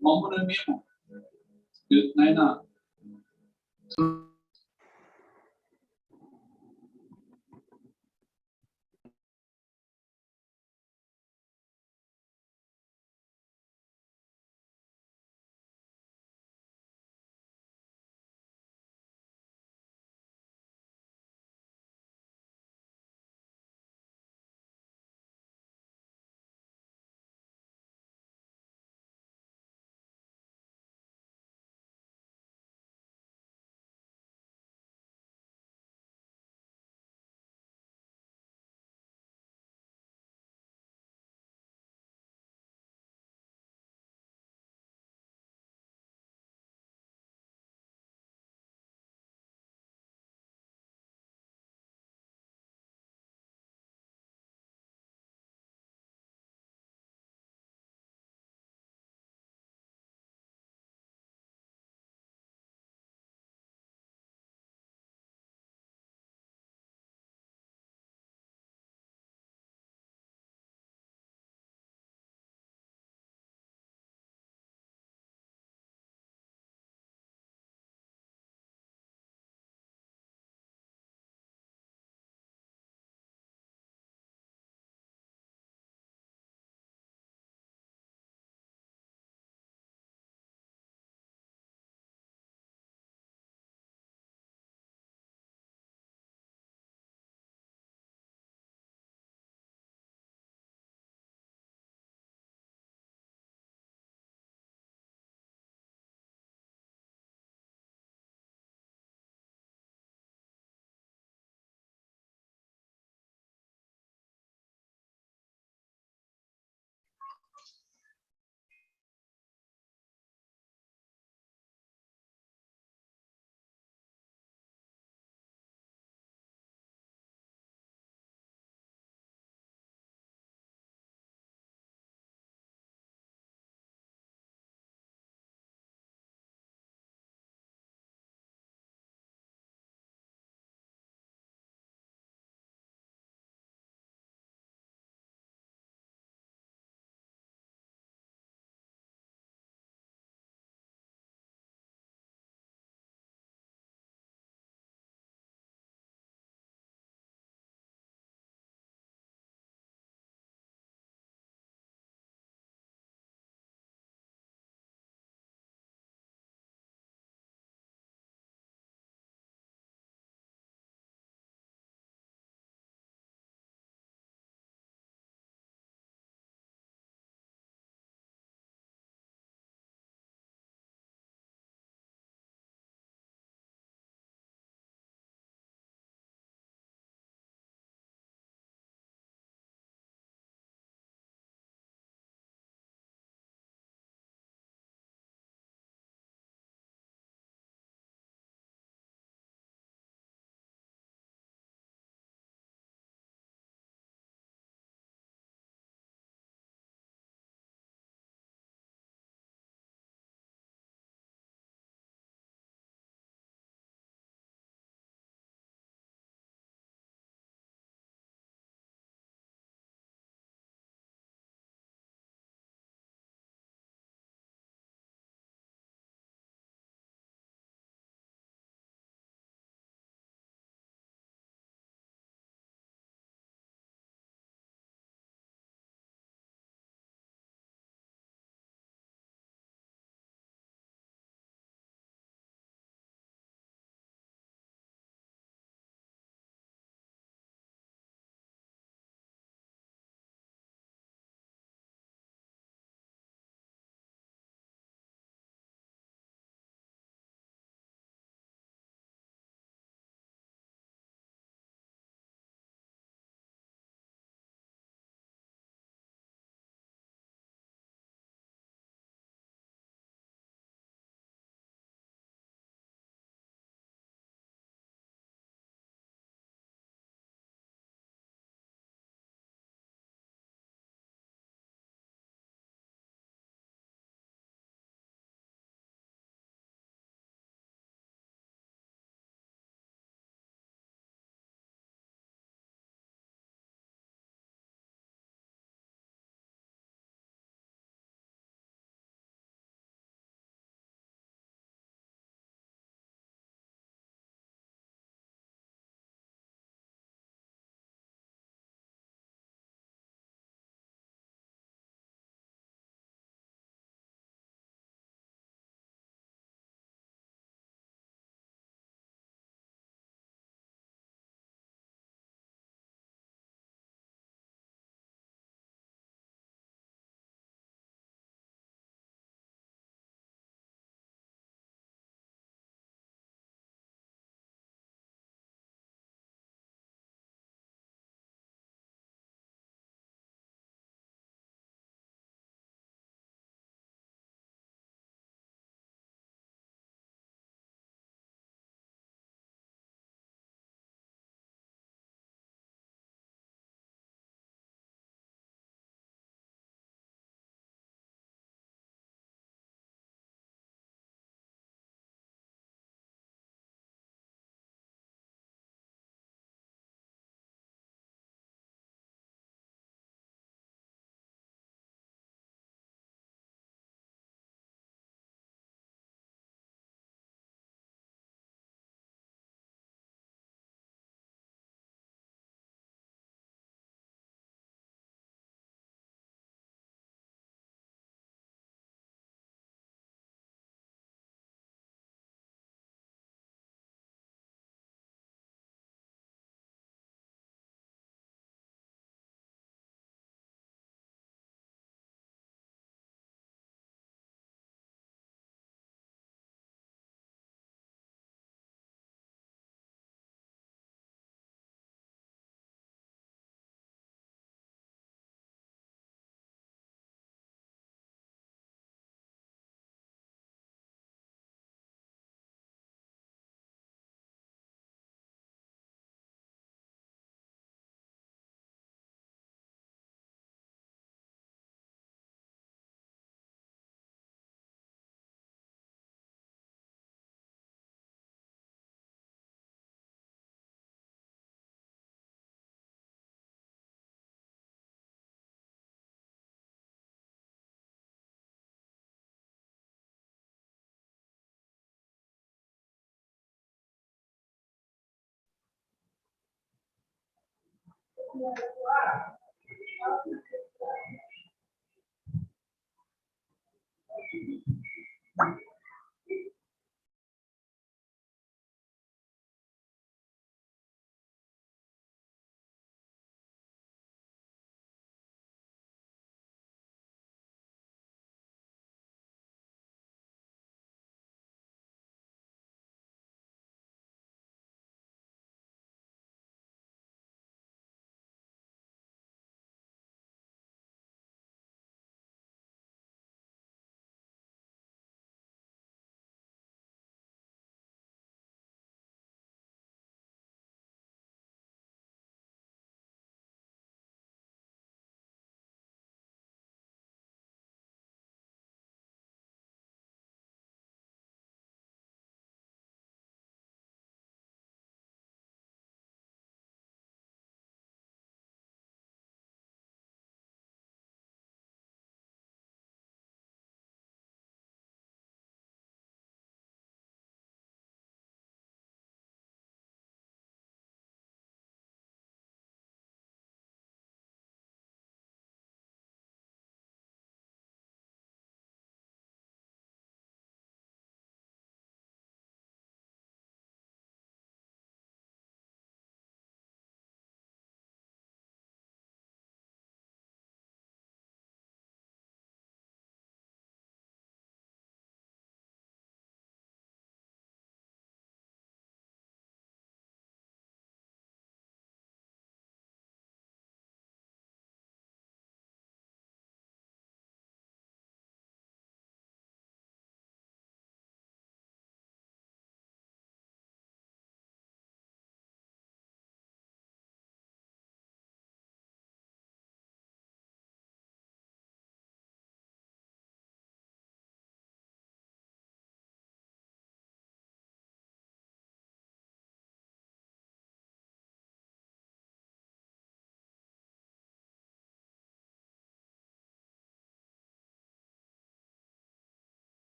Vámonos mesmo. Naina.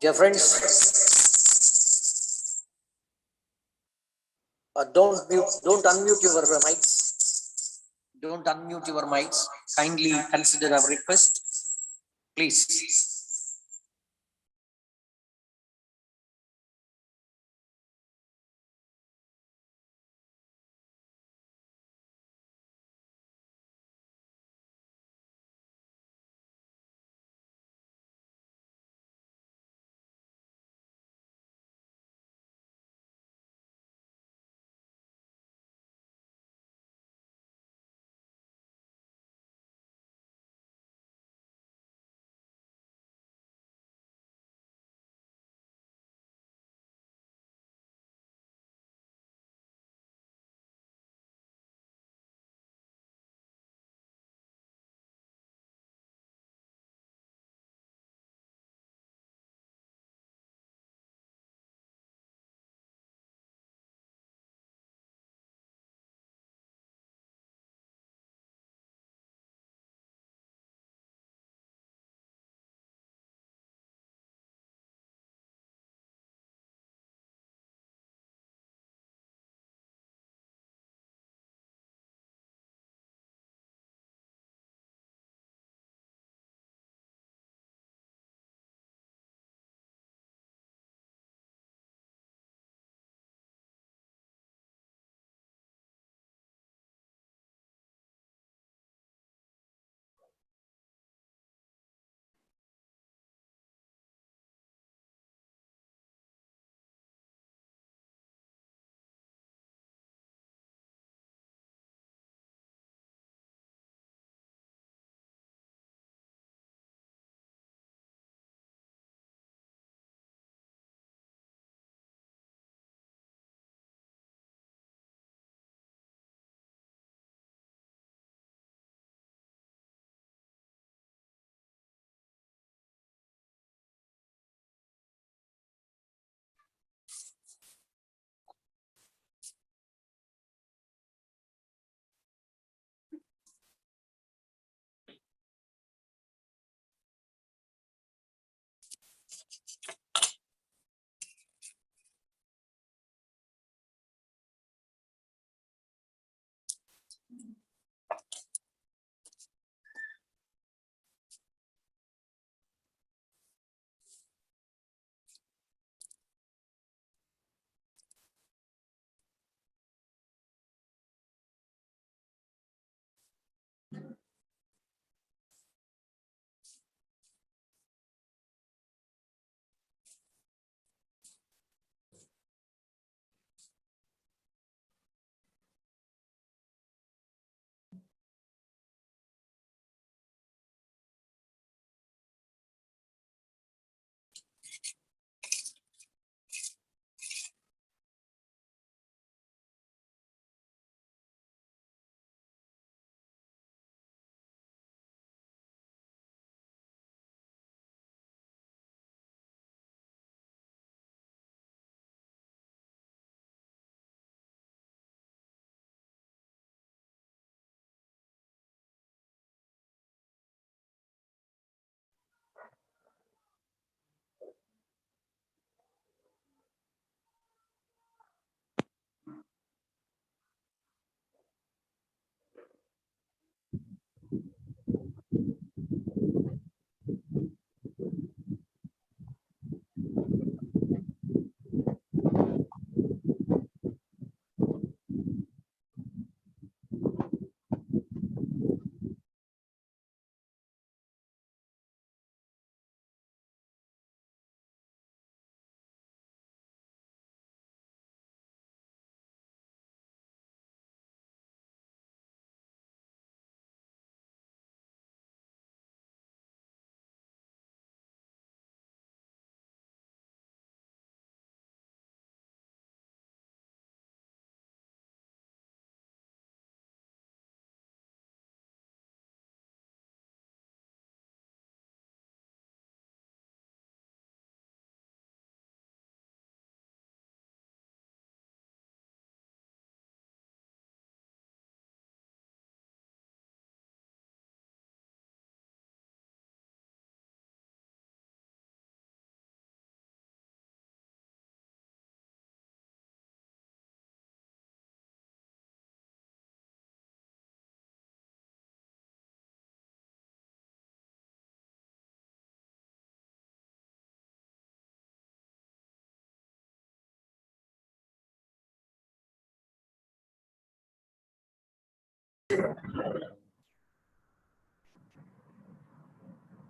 Dear friends, don't unmute your mics. Don't unmute your mics. Kindly consider our request, please.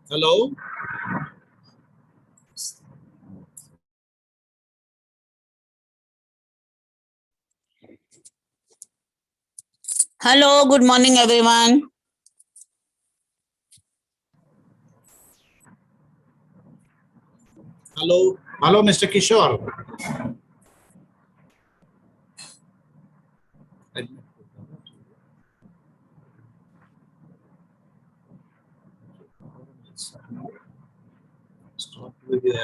Hello. Hello, good morning, everyone. Hello. Hello, Mr. Kishore. Start with your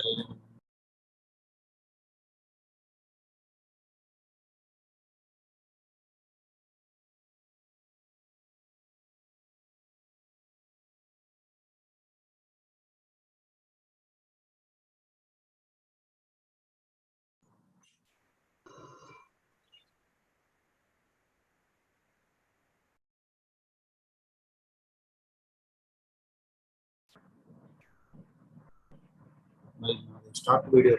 start video.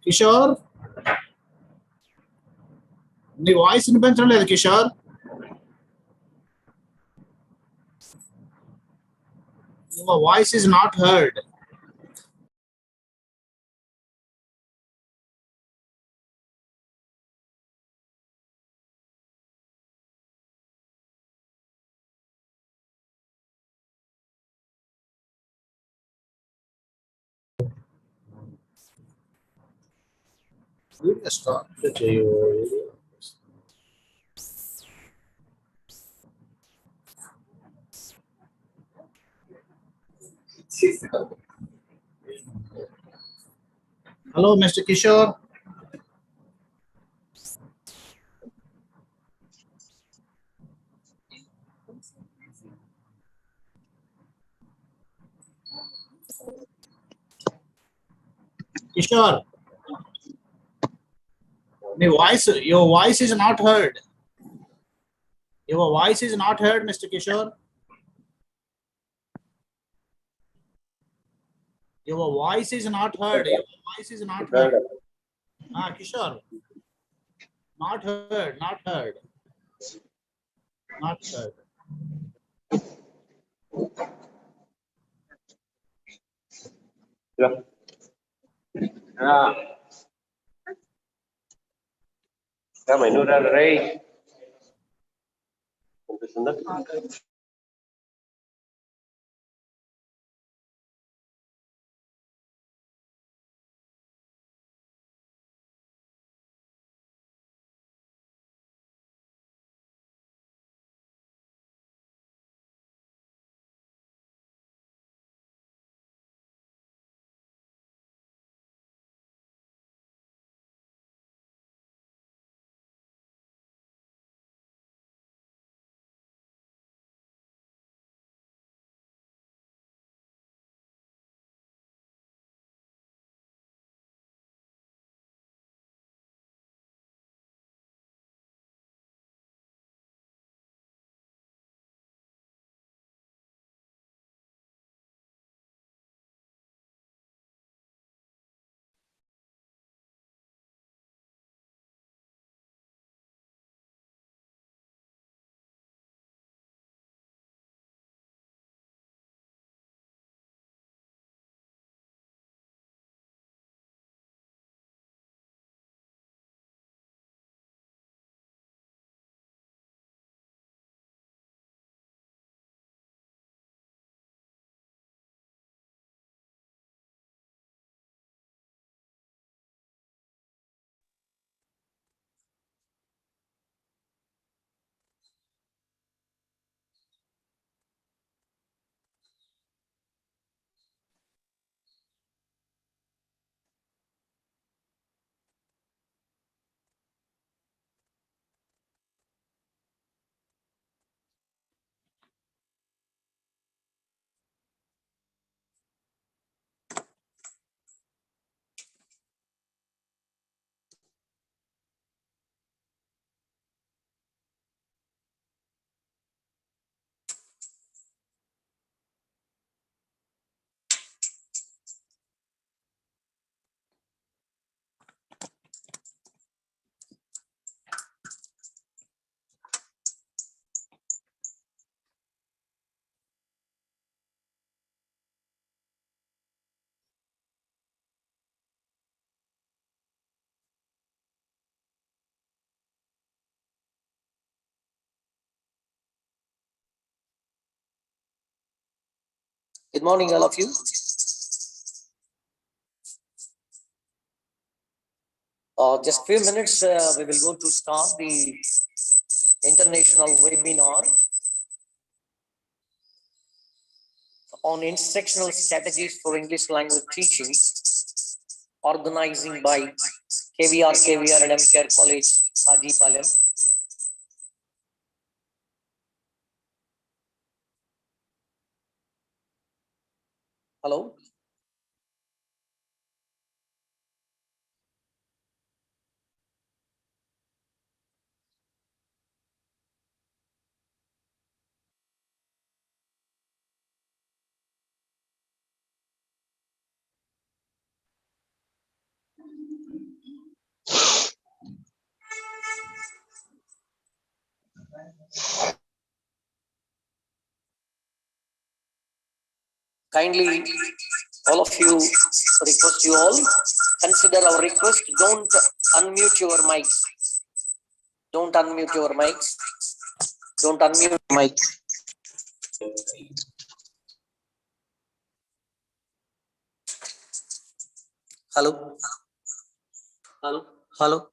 Kishore నీ voice వినిపించడం లేదు Kishore. Your voice is not heard. Start చేయు. Hello, Mr. Kishore. Kishore, your voice is not heard. Your voice is not heard, Mr. Kishore. Your voice is not heard. Your voice is not heard. Kishore. Not heard. Not heard. Not heard. Kama inura rei. Good morning, all of you. Just few minutes, we will go to start the international webinar on instructional strategies for English language teaching, organizing by KVR and MKR College, KHAJIPALEM. Hello. Kindly, all of you, request you all, consider our request. Don't unmute your mics. Don't unmute your mics. Don't unmute your mic. Hello. Hello. Hello.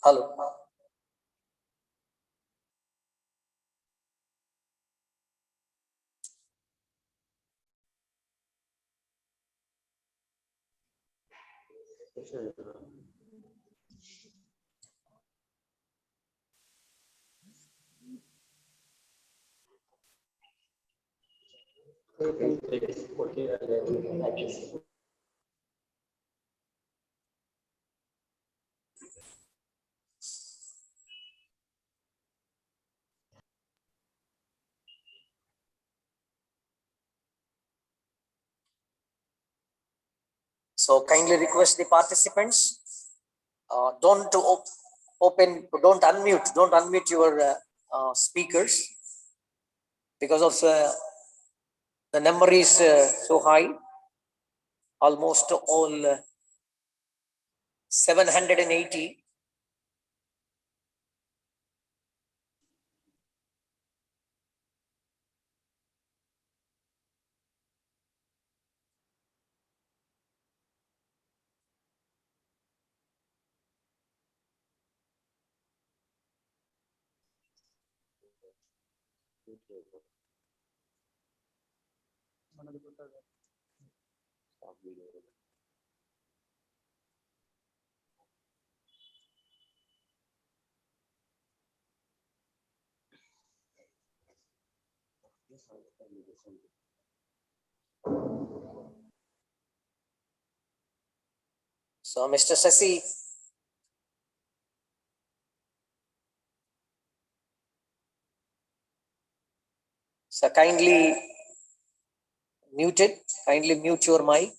Hello. So kindly request the participants, don't unmute your speakers, because of the number is so high, almost all 780. So, Mr. Sasi, so kindly mute it. Kindly mute your mic.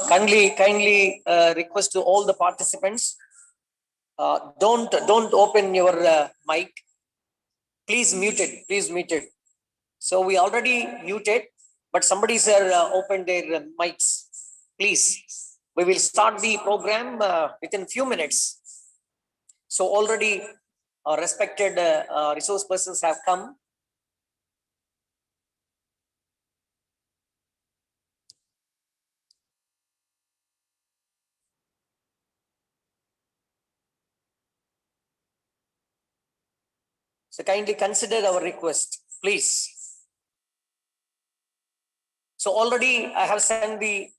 Kindly request to all the participants. Don't open your mic. Please mute it. Please mute it. So we already muted, but somebody's opened their mics. Please, we will start the program within few minutes. So already respected resource persons have come. So kindly consider our request, please. So already I have sent the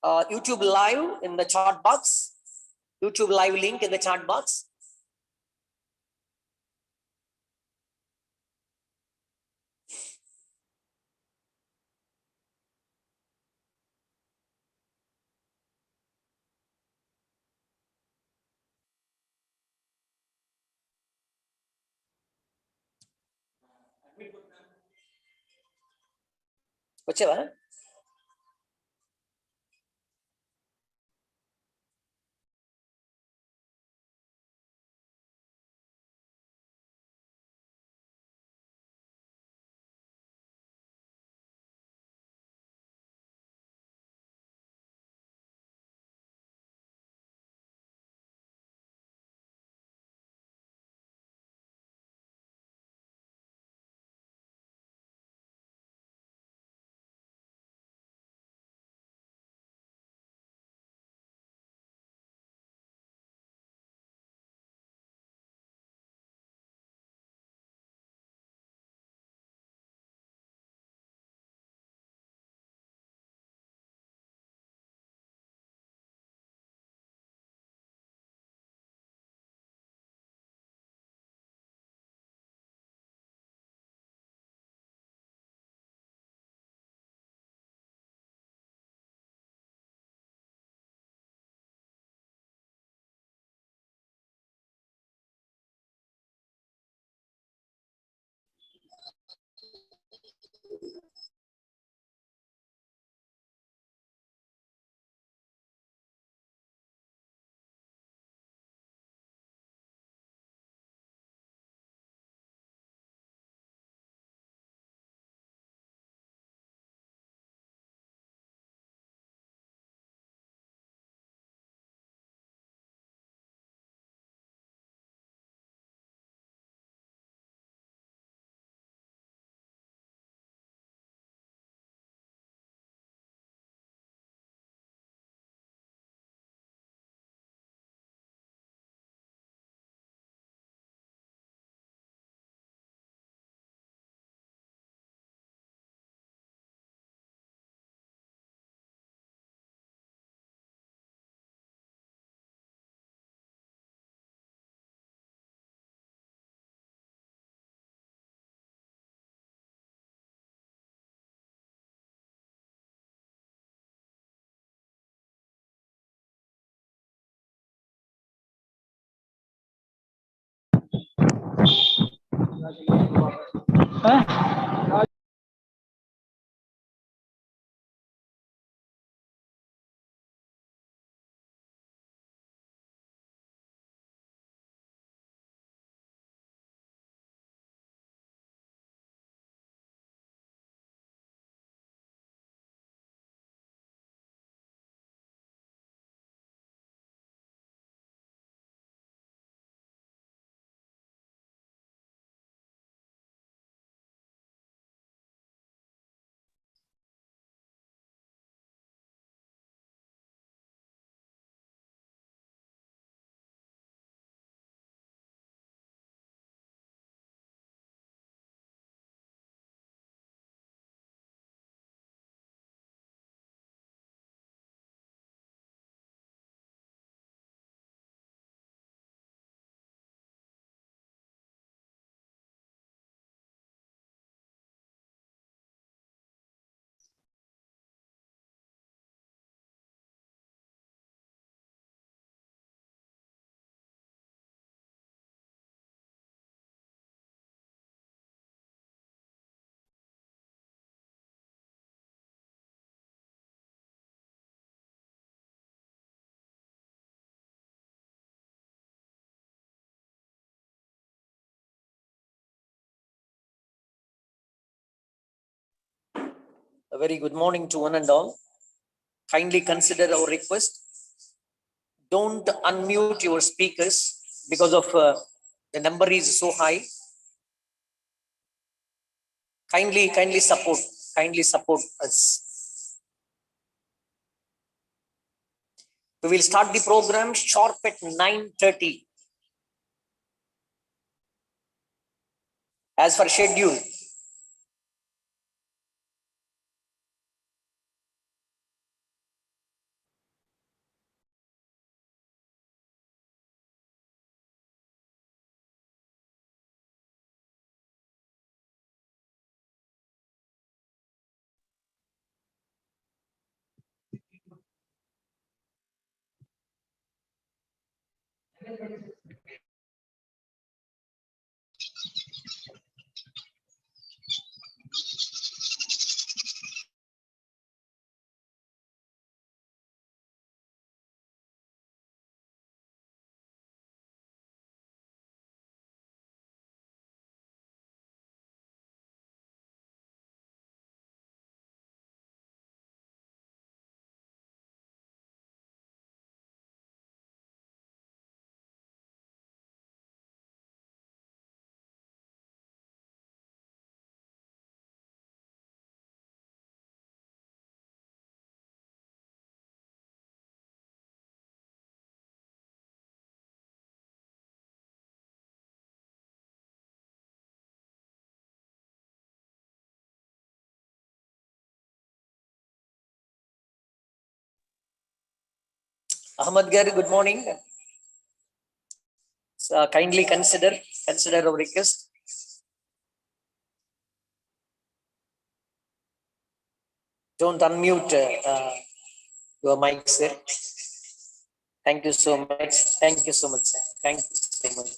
YouTube live in the chat box. YouTube live link in the chat box. Whichever. A very good morning to one and all. Kindly consider our request. Don't unmute your speakers because of the number is so high. Kindly support us. We will start the program sharp at 9:30 as per schedule. Ahmad Gar, good morning. Kindly consider our request. Don't unmute your mic, sir. Thank you so much. Thank you so much, sir. Thank you so much.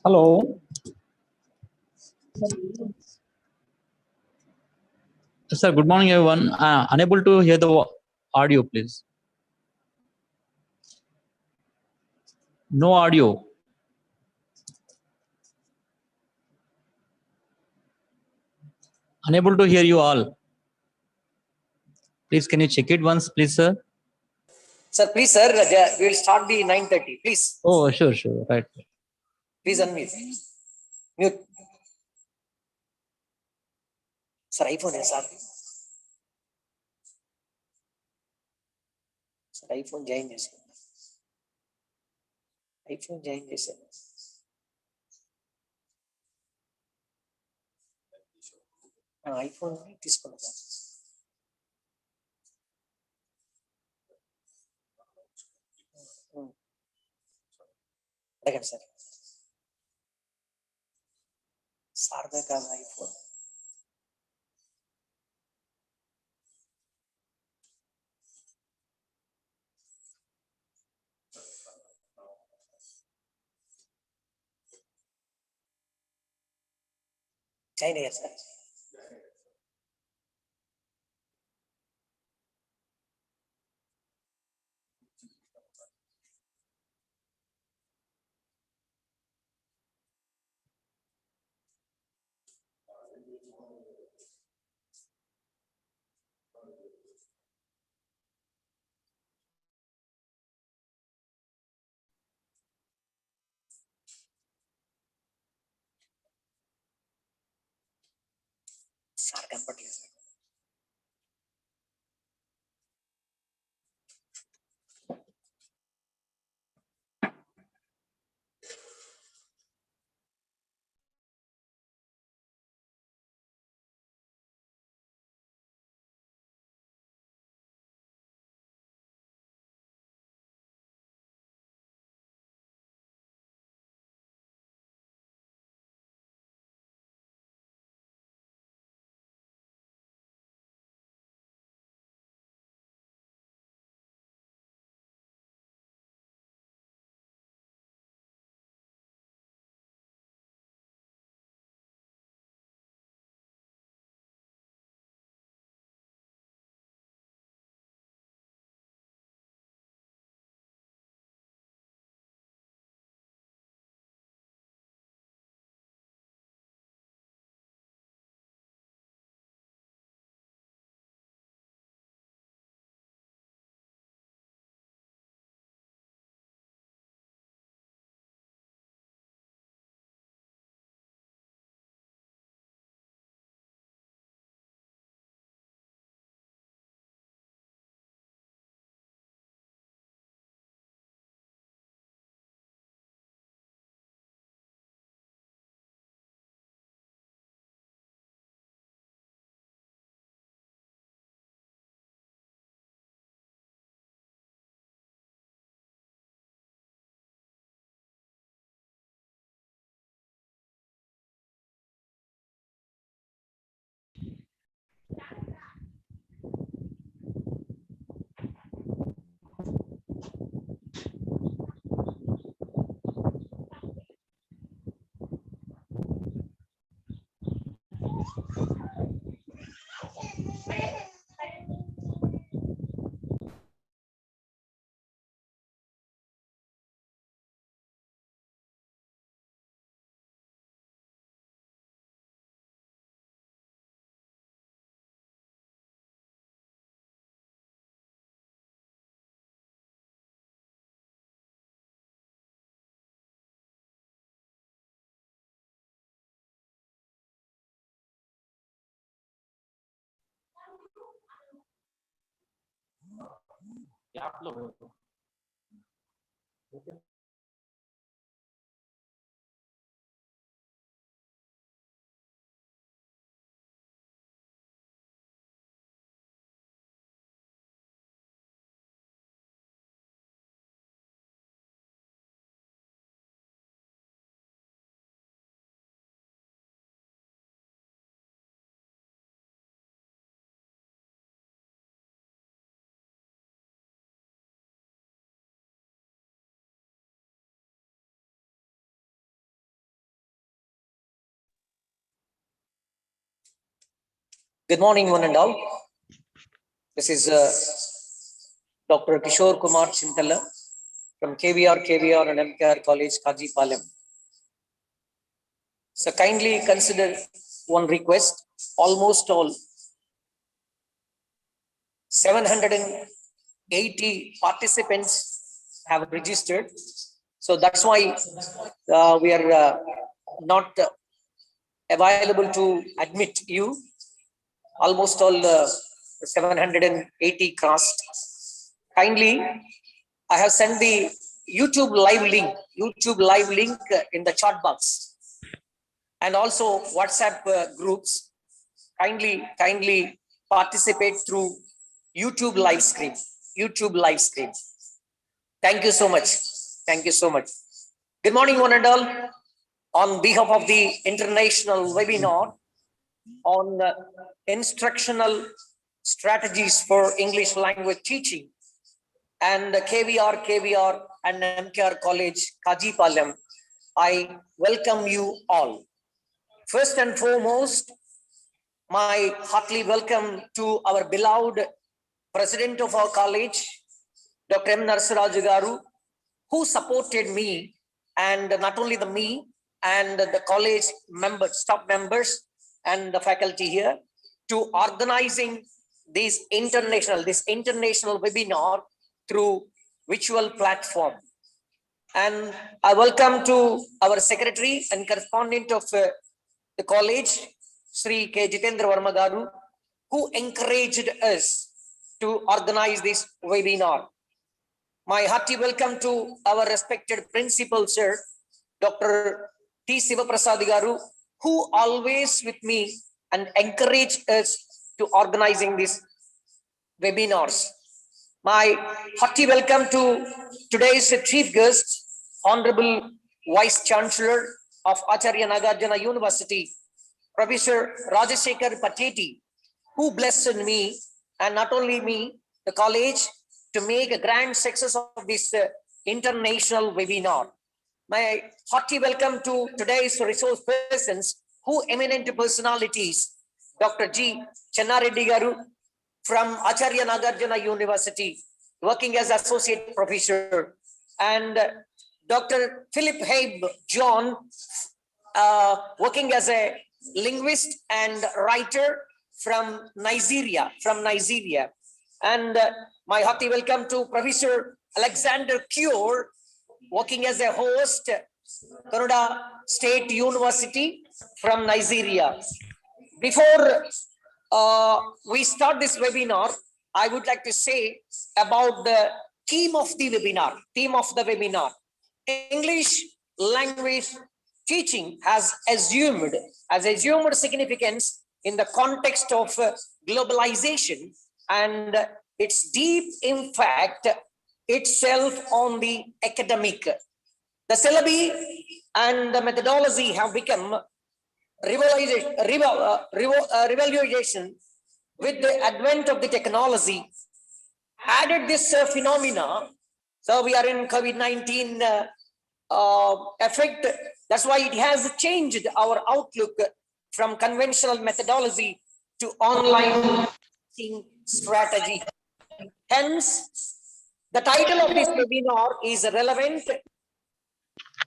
Hello. Sir, good morning, everyone. Unable to hear the audio, please. No audio. Unable to hear you all. Please, can you check it once, please, sir? Sir, please, sir, we will start the 9:30. Please, Oh, sure, sure. Right. please unmute. Mute. Sir, iPhone है sir. Sir, iPhone जाएंगे sir. iPhone जाएंगे sir. iPhone తీసుకోండి. అడగండి sir. సార్దే కాదు iPhone. China sir. Sir కనపడలేదు sir. App లో Good morning, one and all. This is Dr. Kishore Kumar Chintala from KVR and MKR College, KHAJIPALEM. So kindly consider one request. Almost all 780 participants have registered. So that's why we are not available to admit you. Almost all 780 crossed. Kindly, I have sent the YouTube live link in the chat box, and also WhatsApp groups. Kindly participate through YouTube live stream. Thank you so much. Good morning, one and all. On behalf of the international webinar on instructional strategies for English language teaching and KVR and MKR College, KHAJIPALEM, I welcome you all. First and foremost, my heartily welcome to our beloved President of our college, Dr. M. Narsaraju Garu, who supported me, and not only me and the college members, staff members, and the faculty here to organizing this international webinar through virtual platform. And I welcome to our secretary and correspondent of the college, Sri K. Jitendra Verma Garu, who encouraged us to organize this webinar. My hearty welcome to our respected principal, sir, Dr. T. Sivaprasad Garu, who always with me and encouraged us to organizing these webinars. My hearty welcome to today's chief guest, Honorable Vice Chancellor of Acharya Nagarjuna University, Professor Rajashekar Pateti, who blessed me, and not only me, the college, to make a grand success of this international webinar. My hearty welcome to today's resource persons, who eminent personalities, Dr. G. Channareddy Garu from Acharya Nagarjuna University, working as associate professor, and Dr. Philip Habe John, working as a linguist and writer from Nigeria. And my hearty welcome to Professor Alexander Cure, working as a host, Kannada State University from Nigeria. Before we start this webinar, I would like to say about the theme of the webinar. English language teaching has assumed significance in the context of globalization and its deep impact itself on the academic. The syllabi and the methodology have become revaluation with the advent of the technology, added this phenomena. So we are in COVID-19 effect. That's why it has changed our outlook from conventional methodology to online teaching strategy. Hence, the title of this webinar is relevant,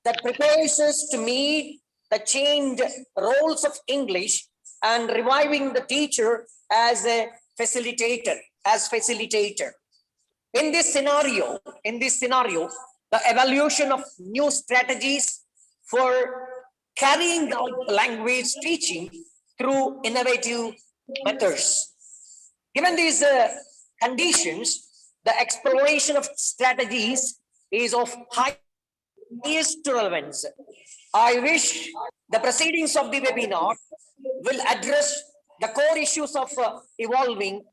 that prepares us to meet the changed roles of English and reviving the teacher as a facilitator. In this scenario, the evaluation of new strategies for carrying out language teaching through innovative methods. Given these conditions, the exploration of strategies is of highest relevance. I wish the proceedings of the webinar will address the core issues of evolving,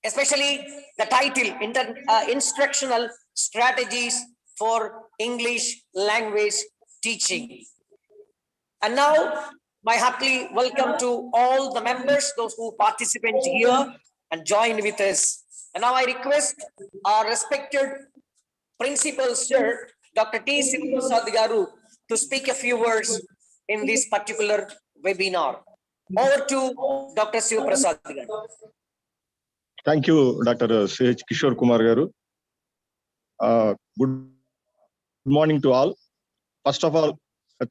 especially the title, Instructional Strategies for English Language Teaching. And now, my heartily welcome to all the members, those who participate here and join with us. And now I request our respected principal, sir, Dr. T. Sivaprasad Garu, to speak a few words in this particular webinar. Over to Dr. Siva Prasad garu. Thank you, Dr. C.H. Kishore Kumar Garu. Good morning to all. First of all,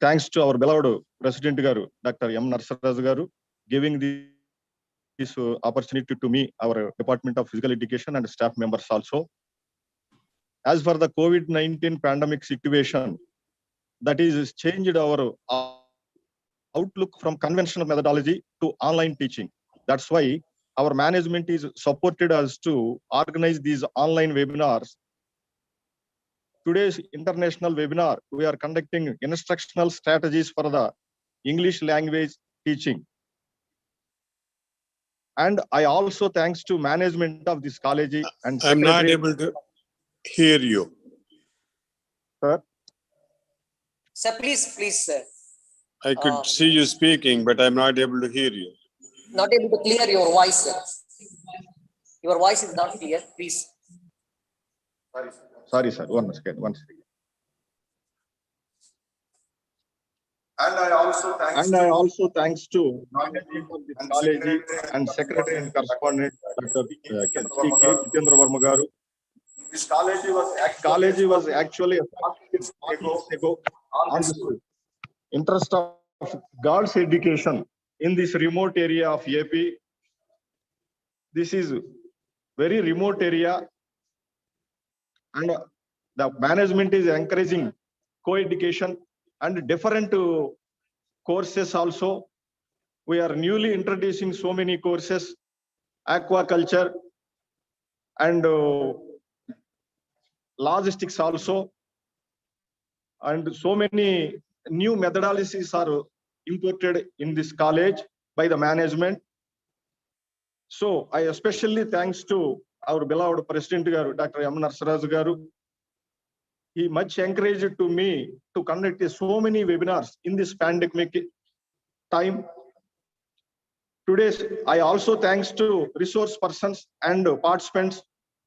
thanks to our beloved President Garu, Dr. M. Narsaraj Garu, giving this opportunity to me, our Department of Physical Education and staff members also. As for the COVID-19 pandemic situation, that is changed our outlook from conventional methodology to online teaching. That's why our management is supported us to organize these online webinars. Today's international webinar, we are conducting instructional strategies for the English language teaching. And I also thanks to management of this college and I'm not secretary. able to hear you. Sir, Sir, please, sir. I could see you speaking, but I'm not able to hear you. Not able to clear your voice, sir. Your voice is not clear, please. sorry, sir. One second. And I also thanks to management of this college and secretary and correspondent, Dr. K. Jitendra Verma Garu. this college was Actually established 40 years ago on the interest of girls' education in this remote area of AP. This is very remote area, and the management is encouraging co-education and different courses also. We are newly introducing so many courses, aquaculture and logistics also, and so many new methodologies are imported in this college by the management. So I especially thanks to our beloved President Garu, Dr. M. Narsaraj Garu. He much encouraged to me to conduct so many webinars in this pandemic time. Today, I also thanks to resource persons and participants.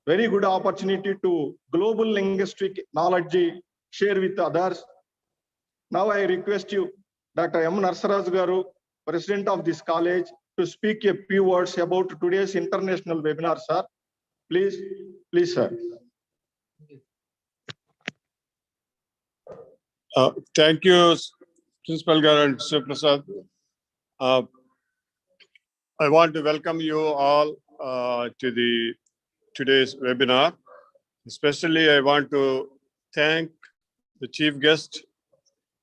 Very good opportunity to global linguistic knowledge share with others. Now I request you, Dr. M. Narsaraj Garu, President of this college, to speak a few words about today's international webinar, sir. Please, sir. Thank you, Principal Garu and Sir Prasad. I want to welcome you all to today's webinar. Especially, I want to thank the chief guest,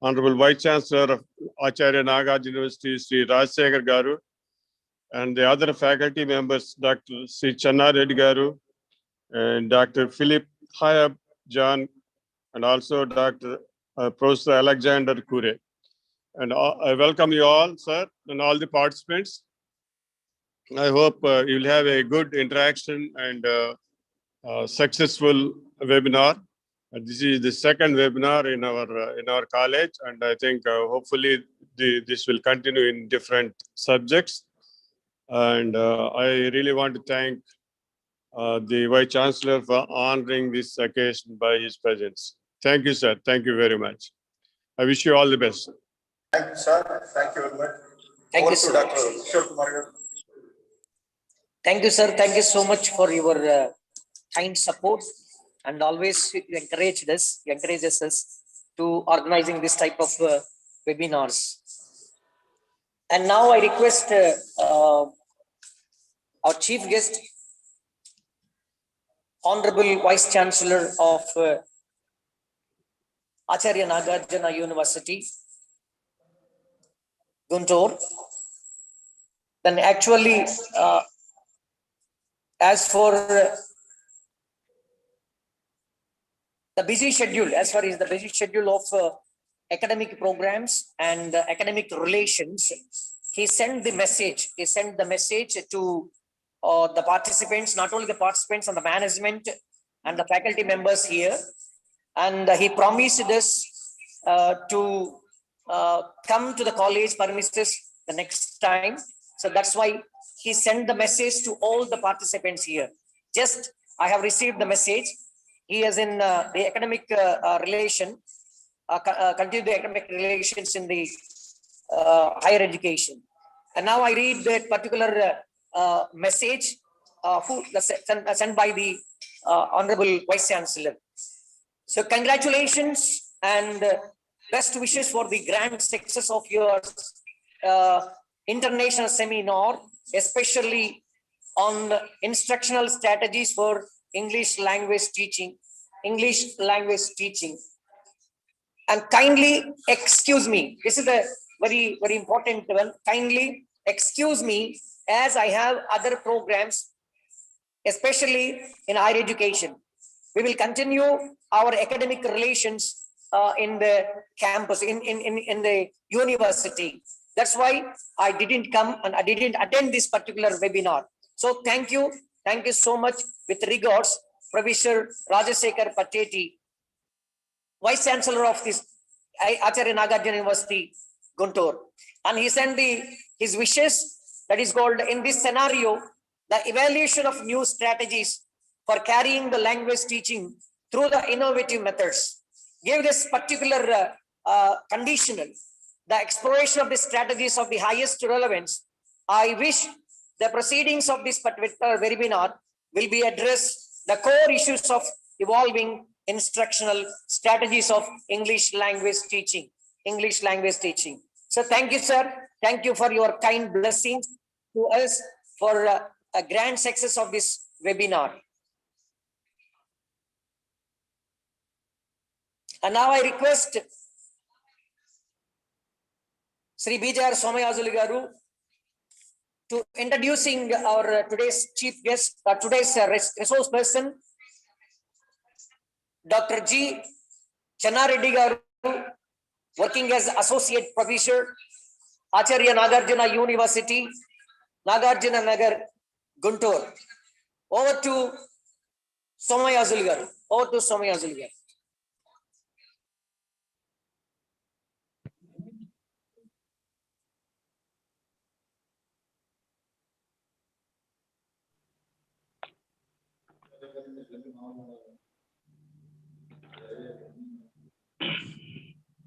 Honorable Vice Chancellor of Acharya Nagarjuna University, Sri Rajsekhar Garu, and the other faculty members, Dr. C. Channa Reddy Garu, and Dr. Philip Hayab John, and also Dr. Professor Alexander Kure. And I welcome you all, sir, and all the participants. I hope you'll have a good interaction and successful webinar. This is the second webinar in our college, and I think hopefully this will continue in different subjects. And I really want to thank the Vice Chancellor for honoring this occasion by his presence. Thank you, sir. Thank you very much. I wish you all the best. Thank you, sir. Thank you very much. Thank you, sir. Dr. Kishore Kumar. Thank you, sir. Thank you so much for your kind support, and always you encourage us to organizing this type of webinars. And now I request our chief guest, Honorable Vice Chancellor of Acharya Nagarjuna University, Guntur. Then actually, as for the busy schedule, as far as the busy schedule of academic programs and academic relations, he sent the message. He sent the message to the participants, not only the participants and the management and the faculty members here. And he promised us to come to the college premises the next time. So that's why he sent the message to all the participants here. Just, I have received the message. He is in the academic relation, continue the academic relations in the higher education. And now I read that particular message sent by the Honorable Vice Chancellor. So congratulations and best wishes for the grand success of your international seminar, especially on instructional strategies for English language teaching. And kindly excuse me, this is a very, very important one. Kindly excuse me as I have other programs, especially in higher education. We will continue our academic relations in the campus, in the university. That's why I didn't come and I didn't attend this particular webinar. So thank you so much. With regards, Professor Rajasekhar Pateti, Vice Chancellor of this Acharya Nagarjuna University, Guntur, and he sent his wishes. That is called, in this scenario, the evaluation of new strategies for carrying the language teaching through the innovative methods. Give this particular conditional, the exploration of the strategies of the highest relevance. I wish the proceedings of this particular webinar will be addressed the core issues of evolving instructional strategies of English language teaching. So thank you, sir. Thank you for your kind blessings to us for a grand success of this webinar. And now I request Sri B.J.R. Somayazulu Garu to introducing our today's chief guest, today's resource person, Dr. G. Channareddy Garu, working as Associate Professor, Acharya Nagarjuna University, Nagarjuna Nagar, Guntur. Over to Somayazulu Garu.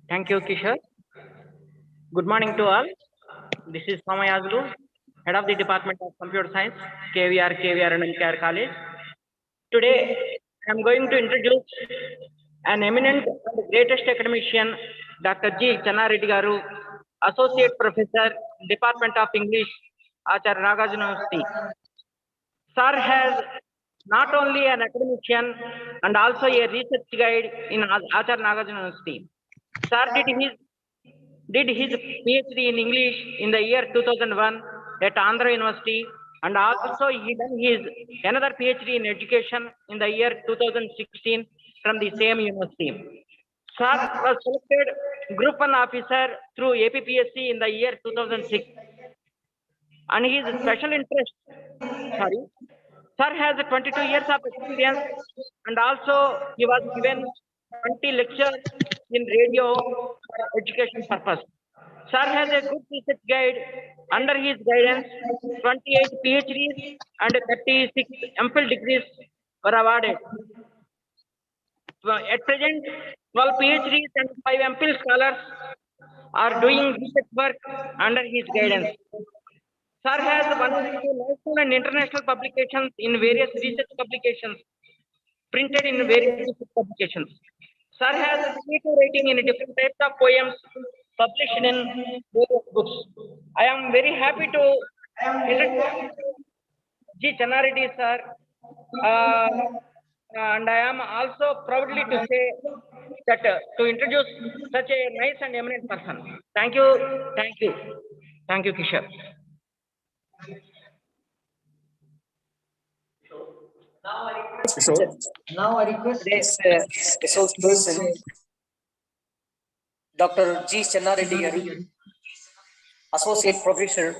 Thank you, Kishore. Good morning to all. This is Somayazulu, Head of the Department of Computer Science, KVR and MKR College. Today, I am going to introduce an eminent and greatest academician, Dr. G. Channareddy Garu, Associate Professor, Department of English, Acharya Nagarjuna University. Sir has not only an academician and also a research guide in Acharya Nagarjuna University. Sir did his PhD in English in the year 2001 at Andhra University, and also he done his another PhD in education in the year 2016 from the same university. Sir was selected Group 1 officer through APPSC in the year 2006, and his special interest, Sir has 22 years of experience, and also he was given 20 lectures in radio for education purpose. Sir has a good research guide. Under his guidance, 28 PhDs and 36 MPhil degrees were awarded. At present, 12 PhDs and 5 MPhil scholars are doing research work under his guidance. Sir has 102 national and international publications in various research publications, printed in various research publications. Sir has a creative writing in different types of poems published in various books. I am very happy to introduce G. Channareddy sir, and I am also proudly to say that to introduce such a nice and eminent person. Thank you, Kishore. Now I request this resource person, Dr. G. Channareddy Garu, Associate Professor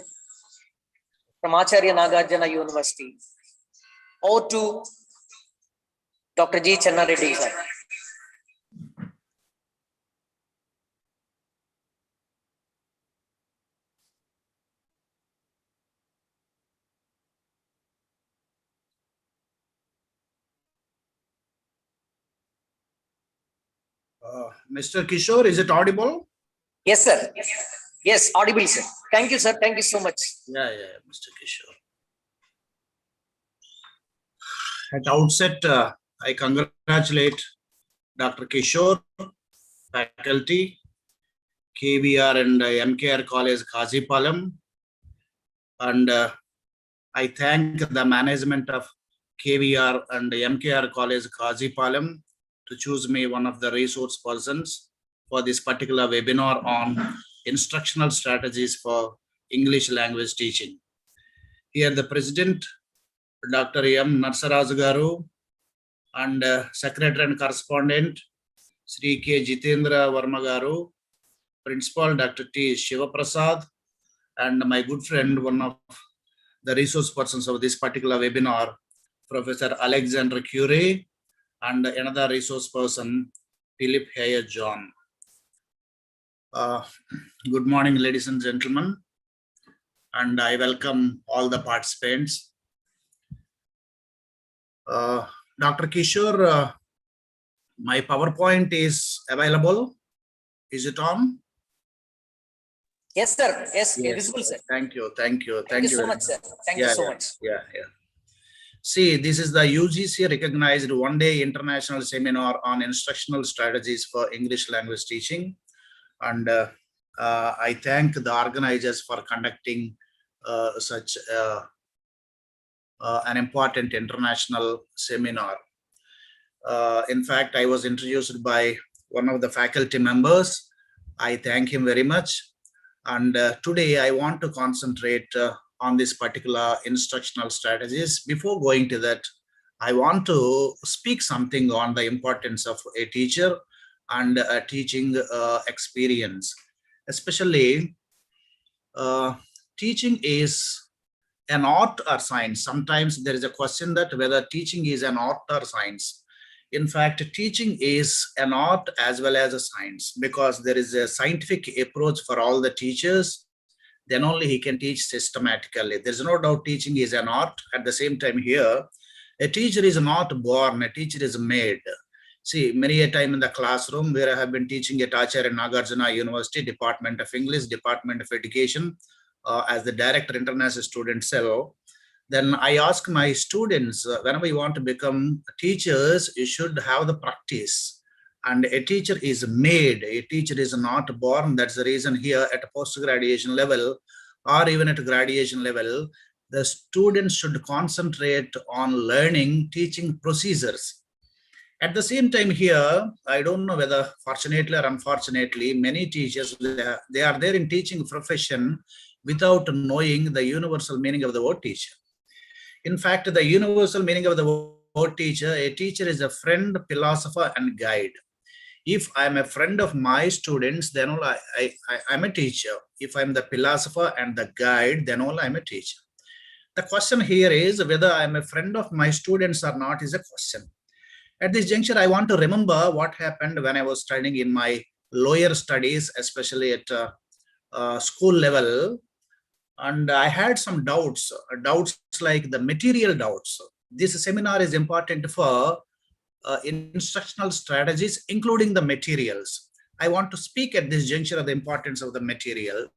from Acharya Nagarjuna University. Over to Dr. G. Channareddy sir. Mr. Kishore, is it audible? Yes, sir. Yes, audible, sir. Thank you, sir. Thank you so much. Yeah, Mr. Kishore. At outset, I congratulate Dr. Kishore, faculty, KVR and MKR College, KHAJIPALEM, and I thank the management of KVR and MKR College, KHAJIPALEM, to choose me one of the resource persons for this particular webinar on instructional strategies for English language teaching. Here, the President, Dr. M. Narsaraju Garu, and Secretary and Correspondent, Sri K. Jitendra Verma Garu, Principal, Dr. T. Shivaprasad, and my good friend, one of the resource persons of this particular webinar, Professor Alexander Curie, and another resource person, Philip Heyer John. Good morning, ladies and gentlemen, and I welcome all the participants. Dr. Kishore, my PowerPoint is available. Is it on? Yes, sir. Yes, visible, sir. Thank you. Thank you so much, sir. Thank you so much. Yeah. See, this is the UGC recognized one-day international seminar on instructional strategies for English language teaching. And I thank the organizers for conducting such an important international seminar. In fact, I was introduced by one of the faculty members. I thank him very much. And today I want to concentrate on this particular instructional strategies. Before going to that, I want to speak something on the importance of a teacher and a teaching experience. Especially, teaching is an art or science. Sometimes there is a question that whether teaching is an art or science. In fact, teaching is an art as well as a science, because there is a scientific approach for all the teachers. Then only he can teach systematically. There's no doubt teaching is an art. At the same time here, a teacher is not born, a teacher is made. See, many a time in the classroom where I have been teaching at Acharya Nagarjuna University, Department of English, Department of Education, as the Director International Student Cell, then I ask my students, whenever you want to become teachers, you should have the practice. And a teacher is made, a teacher is not born. That's the reason here at a post-graduation level or even at a graduation level, the students should concentrate on learning teaching procedures. At the same time here, I don't know whether fortunately or unfortunately, many teachers, they are there in teaching profession without knowing the universal meaning of the word teacher. In fact, the universal meaning of the word teacher, a teacher is a friend, philosopher, and guide. If I'm a friend of my students, then all I'm a teacher. If I'm the philosopher and the guide, then all I'm a teacher. The question here is whether I'm a friend of my students or not is a question. At this juncture, I want to remember what happened when I was studying in my lower studies, especially at school level. And I had some doubts like the material doubts. This seminar is important for instructional strategies, including the materials. I want to speak at this juncture of the importance of the materials.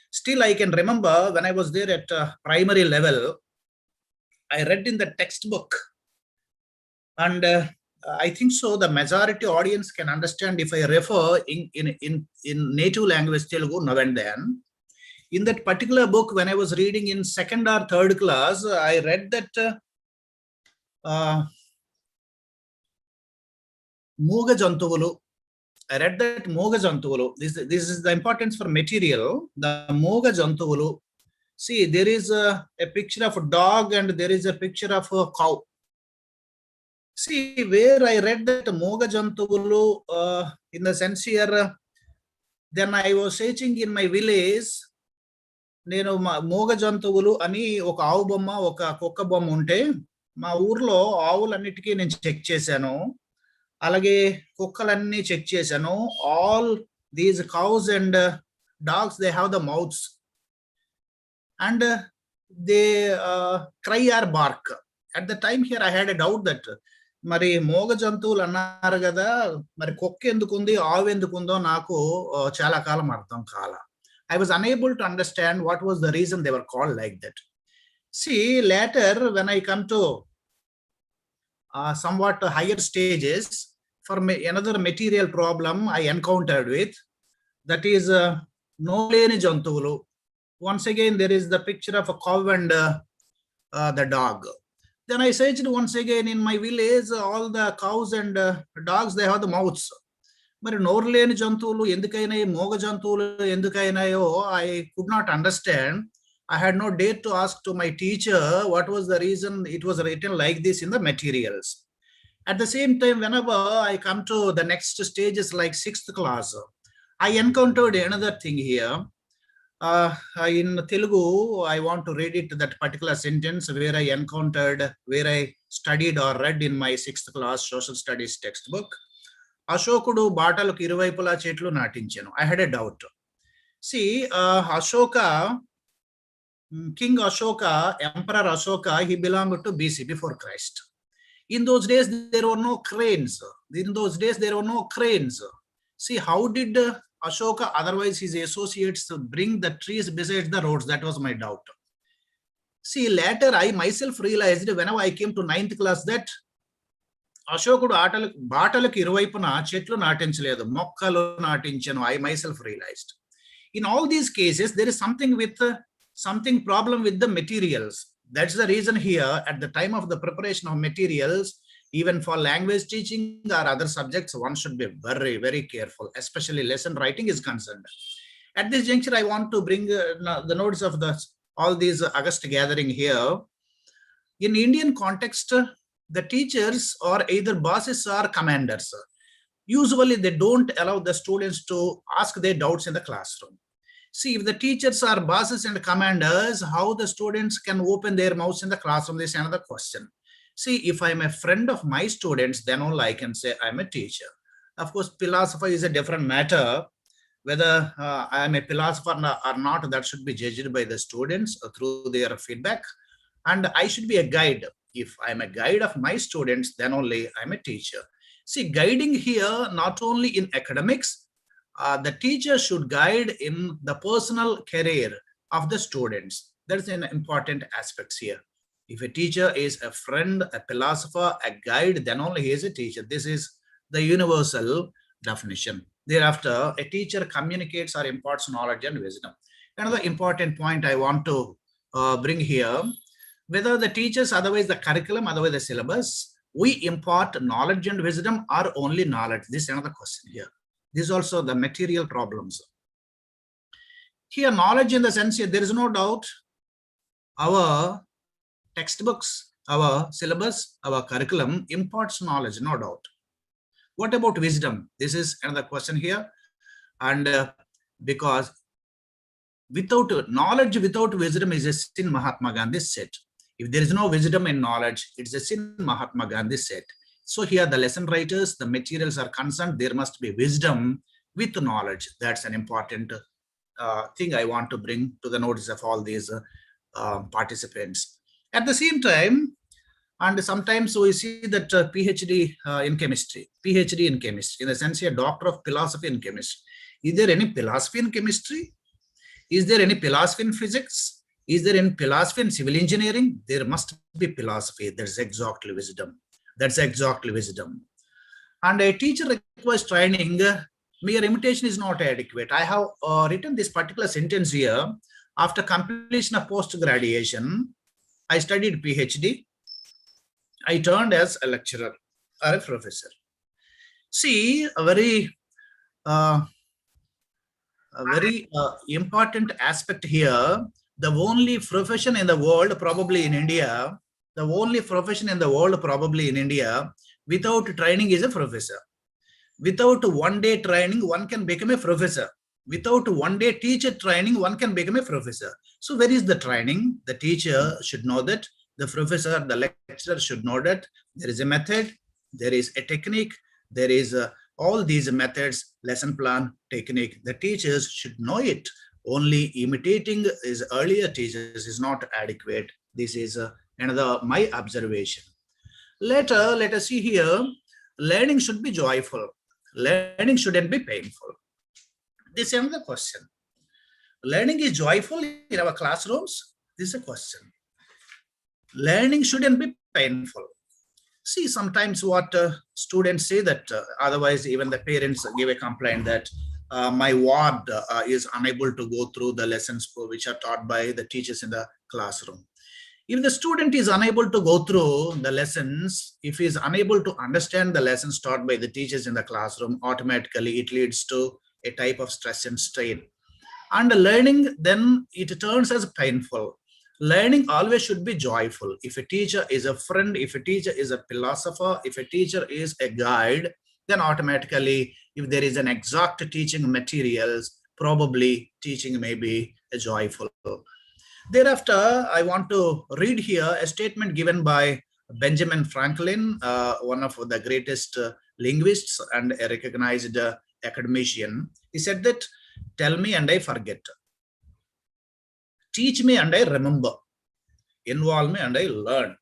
Still, I can remember when I was there at primary level, I read in the textbook. And I think so the majority audience can understand if I refer in native language Telugu now and then. In that particular book, when I was reading in second or third class, I read that Mooga Jantuvulu. I read that Mooga Jantuvulu. This is the importance for material. The Mooga Jantuvulu. See, there is a picture of a dog and there is a picture of a cow. See, where I read that Mooga Jantuvulu in the sense here, then I was searching in my village. నేను మూగ జంతువులు అని ఒక ఆవు బొమ్మ ఒక కుక్క బొమ్మ ఉంటే మా ఊర్లో ఆవులన్నిటికీ నేను చెక్ చేశాను, అలాగే కుక్కలన్నీ చెక్ చేశాను. All these cows and dogs they have the mouths and they cry or bark. At the time here I had a doubt that మరి మూగ జంతువులు అన్నారు కదా, మరి కుక్క ఎందుకుంది ఆవు ఎందుకుందో నాకు చాలా కాలం అర్థం కాల. I was unable to understand what was the reason they were called like that. See, later when I come to somewhat higher stages, for me, another material problem I encountered with, that is no leni jantuvulu. Once again, there is the picture of a cow and the dog. Then I searched once again in my village, all the cows and dogs, they have the mouths. మరి నోరు లేని జంతువులు ఎందుకైనాయి, మోగ జంతువులు ఎందుకైనాయో I could not understand. I had no dare to ask to my teacher what was the reason it was written like this in the materials. At the same time, whenever I come to the next stages like 6th class, I encountered another thing here. In Telugu, I want to read it, that particular sentence where I encountered, where I studied or read in my 6th class social studies textbook. అశోకుడు బాటలకు ఇరువైపులా చెట్లు నాటించాను. I had a doubt. See, Ashoka, King Ashoka, Emperor Ashoka, he belonged to BC, before Christ. In those days, there were no cranes. See, how did Ashoka, otherwise his associates, bring the trees beside the roads? That was my doubt. See, later I myself realized whenever I came to 9th class that అశోకుడు బాటలకు ఇరువైపున చెట్లు నాటించలేదు, మొక్కలు నాటించను. I myself realized. In all these cases, there is something problem with the materials. That's the reason here, at the time of the preparation of materials, even for language teaching or other subjects, one should be very, very careful, especially lesson writing is concerned. At this juncture, I want to bring the notes of all these August gathering here. In Indian context, the teachers are either bosses or commanders. Usually they don't allow the students to ask their doubts in the classroom. See, if the teachers are bosses and commanders, how the students can open their mouths in the classroom? This is another question. See, if I'm a friend of my students, then only I can say I'm a teacher. Of course, philosophy is a different matter. Whether I'm a philosopher or not, that should be judged by the students through their feedback. And I should be a guide. If I'm a guide of my students, then only I'm a teacher. See, guiding here, not only in academics, the teacher should guide in the personal career of the students. That's an important aspect here. If a teacher is a friend, a philosopher, a guide, then only he is a teacher. This is the universal definition. Thereafter, a teacher communicates or imparts knowledge and wisdom. Another important point I want to bring here, whether the teachers, otherwise the curriculum, otherwise the syllabus, we impart knowledge and wisdom or only knowledge? This is another question here. This is also the material problems. Here, knowledge in the sense here, there is no doubt our textbooks, our syllabus, our curriculum imparts knowledge, no doubt. What about wisdom? This is another question here. And because without knowledge, without wisdom is a sin, Mahatma Gandhi said. If there is no wisdom and knowledge, it's a sin, Mahatma Gandhi said. So here the lesson writers, the materials are concerned, there must be wisdom with knowledge. That's an important thing I want to bring to the notice of all these participants. At the same time, and sometimes we see that PhD in chemistry, in the sense here, doctor of philosophy in chemistry. Is there any philosophy in chemistry? Is there any philosophy in physics? Is there any philosophy in civil engineering? There must be philosophy. That's exactly wisdom. And a teacher requires training. Mere imitation is not adequate. I have written this particular sentence here. After completion of post-graduation, I studied PhD. I turned as a lecturer or a professor. See, a very important aspect here. The only profession in the world, probably in India, without training is a professor. Without one-day training, one can become a professor. Without one-day teacher training, one can become a professor. So where is the training? The teacher should know that. The professor, the lecturer should know that. There is a method, there is a technique, there is all these methods, lesson plan, technique. The teachers should know it. Only imitating his earlier teachers is not adequate. This is another my observation. Later, let us see here, learning should be joyful. Learning shouldn't be painful. This is another question. Learning is joyful in our classrooms? This is a question. Learning shouldn't be painful. See, sometimes what students say that otherwise even the parents give a complaint that my ward is unable to go through the lessons which are taught by the teachers in the classroom. If the student is unable to go through the lessons, if he is unable to understand the lessons taught by the teachers in the classroom, automatically it leads to a type of stress and strain. And learning, then it turns as painful. Learning always should be joyful. If a teacher is a friend, if a teacher is a philosopher, if a teacher is a guide, then automatically, if there is an exact teaching materials, probably teaching may be joyful. Thereafter, I want to read here a statement given by Benjamin Franklin, one of the greatest linguists and a recognized academician. He said that, tell me and I forget. Teach me and I remember. Involve me and I learn.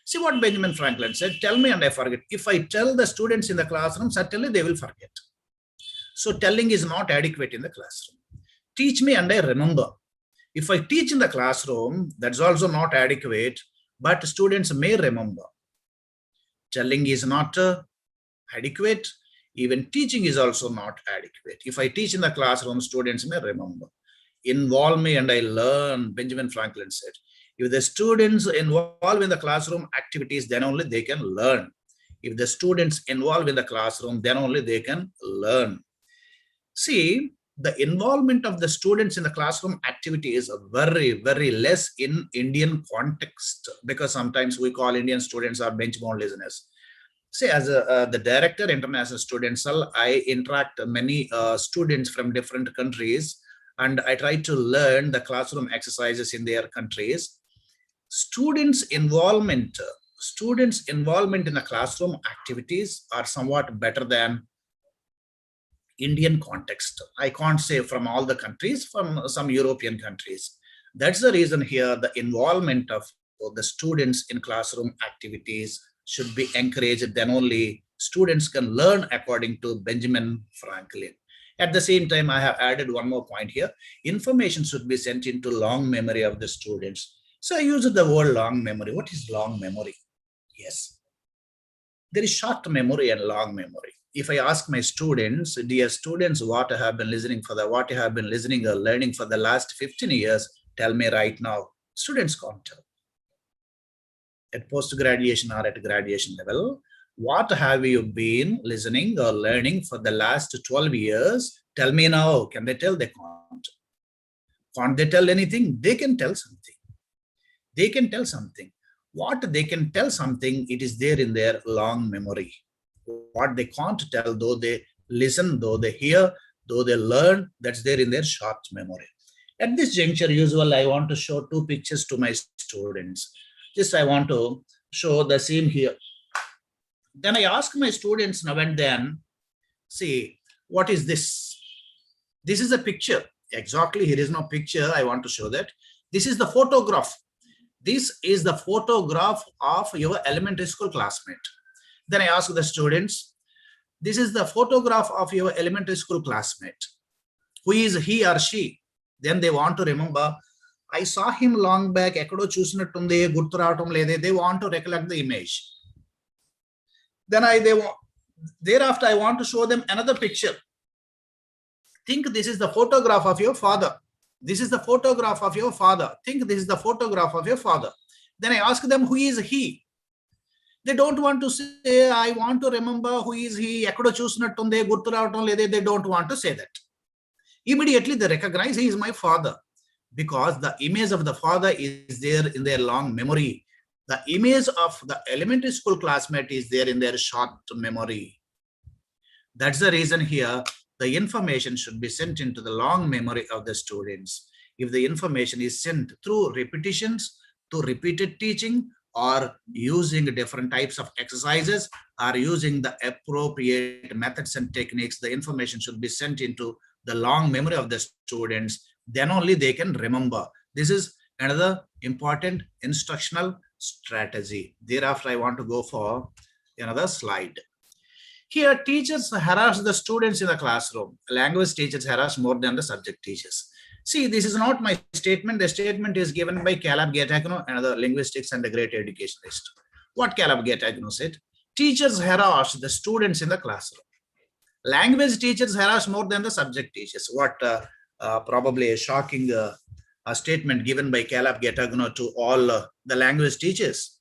See what Benjamin Franklin said, tell me and I forget. If I tell the students in the classroom, certainly they will forget. So telling is not adequate in the classroom. Teach me and I remember. If I teach in the classroom, that's also not adequate, but students may remember. Telling is not adequate. Even teaching is also not adequate. If I teach in the classroom, students may remember. Involve me and I learn, Benjamin Franklin said. If the students involve in the classroom activities, then only they can learn. If the students involve in the classroom, then only they can learn. See, the involvement of the students in the classroom activity is very, very less in Indian context, because sometimes we call Indian students are bench-bound listeners. See, as the director, International Student Cell, I interact many students from different countries, and I try to learn the classroom exercises in their countries. Students' involvement in the classroom activities are somewhat better than Indian context. I can't say from all the countries, from some European countries. That's the reason here the involvement of the students in classroom activities should be encouraged. Then only students can learn, according to Benjamin Franklin. At the same time, I have added one more point here. Information should be sent into long memory of the students. So I use the word long memory. What is long memory? Yes. There is short memory and long memory. If I ask my students, dear students, what I have been listening or learning for the last 15 years, tell me right now. Students can't tell. At post-graduation or at graduation level, what have you been listening or learning for the last 12 years? Tell me now. Can they tell? They can't. Can't they tell anything? They can tell something. They can tell something. What they can tell something, it is there in their long memory. What they can't tell, though they listen, though they hear, though they learn, that's there in their short memory. At this juncture, usually I want to show two pictures to my students. Just I want to show the same here. Then I ask my students now and then, see, what is this? This is a picture. Exactly, here is no picture. I want to show that. This is the photograph. This is the photograph of your elementary school classmate. Then I ask the students, this is the photograph of your elementary school classmate. Who is he or she? Then they want to remember, I saw him long back, they want to recollect the image. Then thereafter I want to show them another picture. Think this is the photograph of your father. This is the photograph of your father. Think this is the photograph of your father. Then I ask them, who is he? They don't want to say, I want to remember who is he. They don't want to say that. Immediately they recognize he is my father, because the image of the father is there in their long memory. The image of the elementary school classmate is there in their short memory. That's the reason here the information should be sent into the long memory of the students. If the information is sent through repetitions, to repeated teaching, or using different types of exercises, or using the appropriate methods and techniques, the information should be sent into the long memory of the students. Then only they can remember. This is another important instructional strategy. Thereafter, I want to go for another slide. Here, teachers harass the students in the classroom. Language teachers harass more than the subject teachers. See, this is not my statement. The statement is given by Caleb Gaetano, another linguistics and a great educationist. What Caleb Gaetano said? Teachers harass the students in the classroom. Language teachers harass more than the subject teachers. What probably a shocking a statement given by Caleb Gaetano to all the language teachers.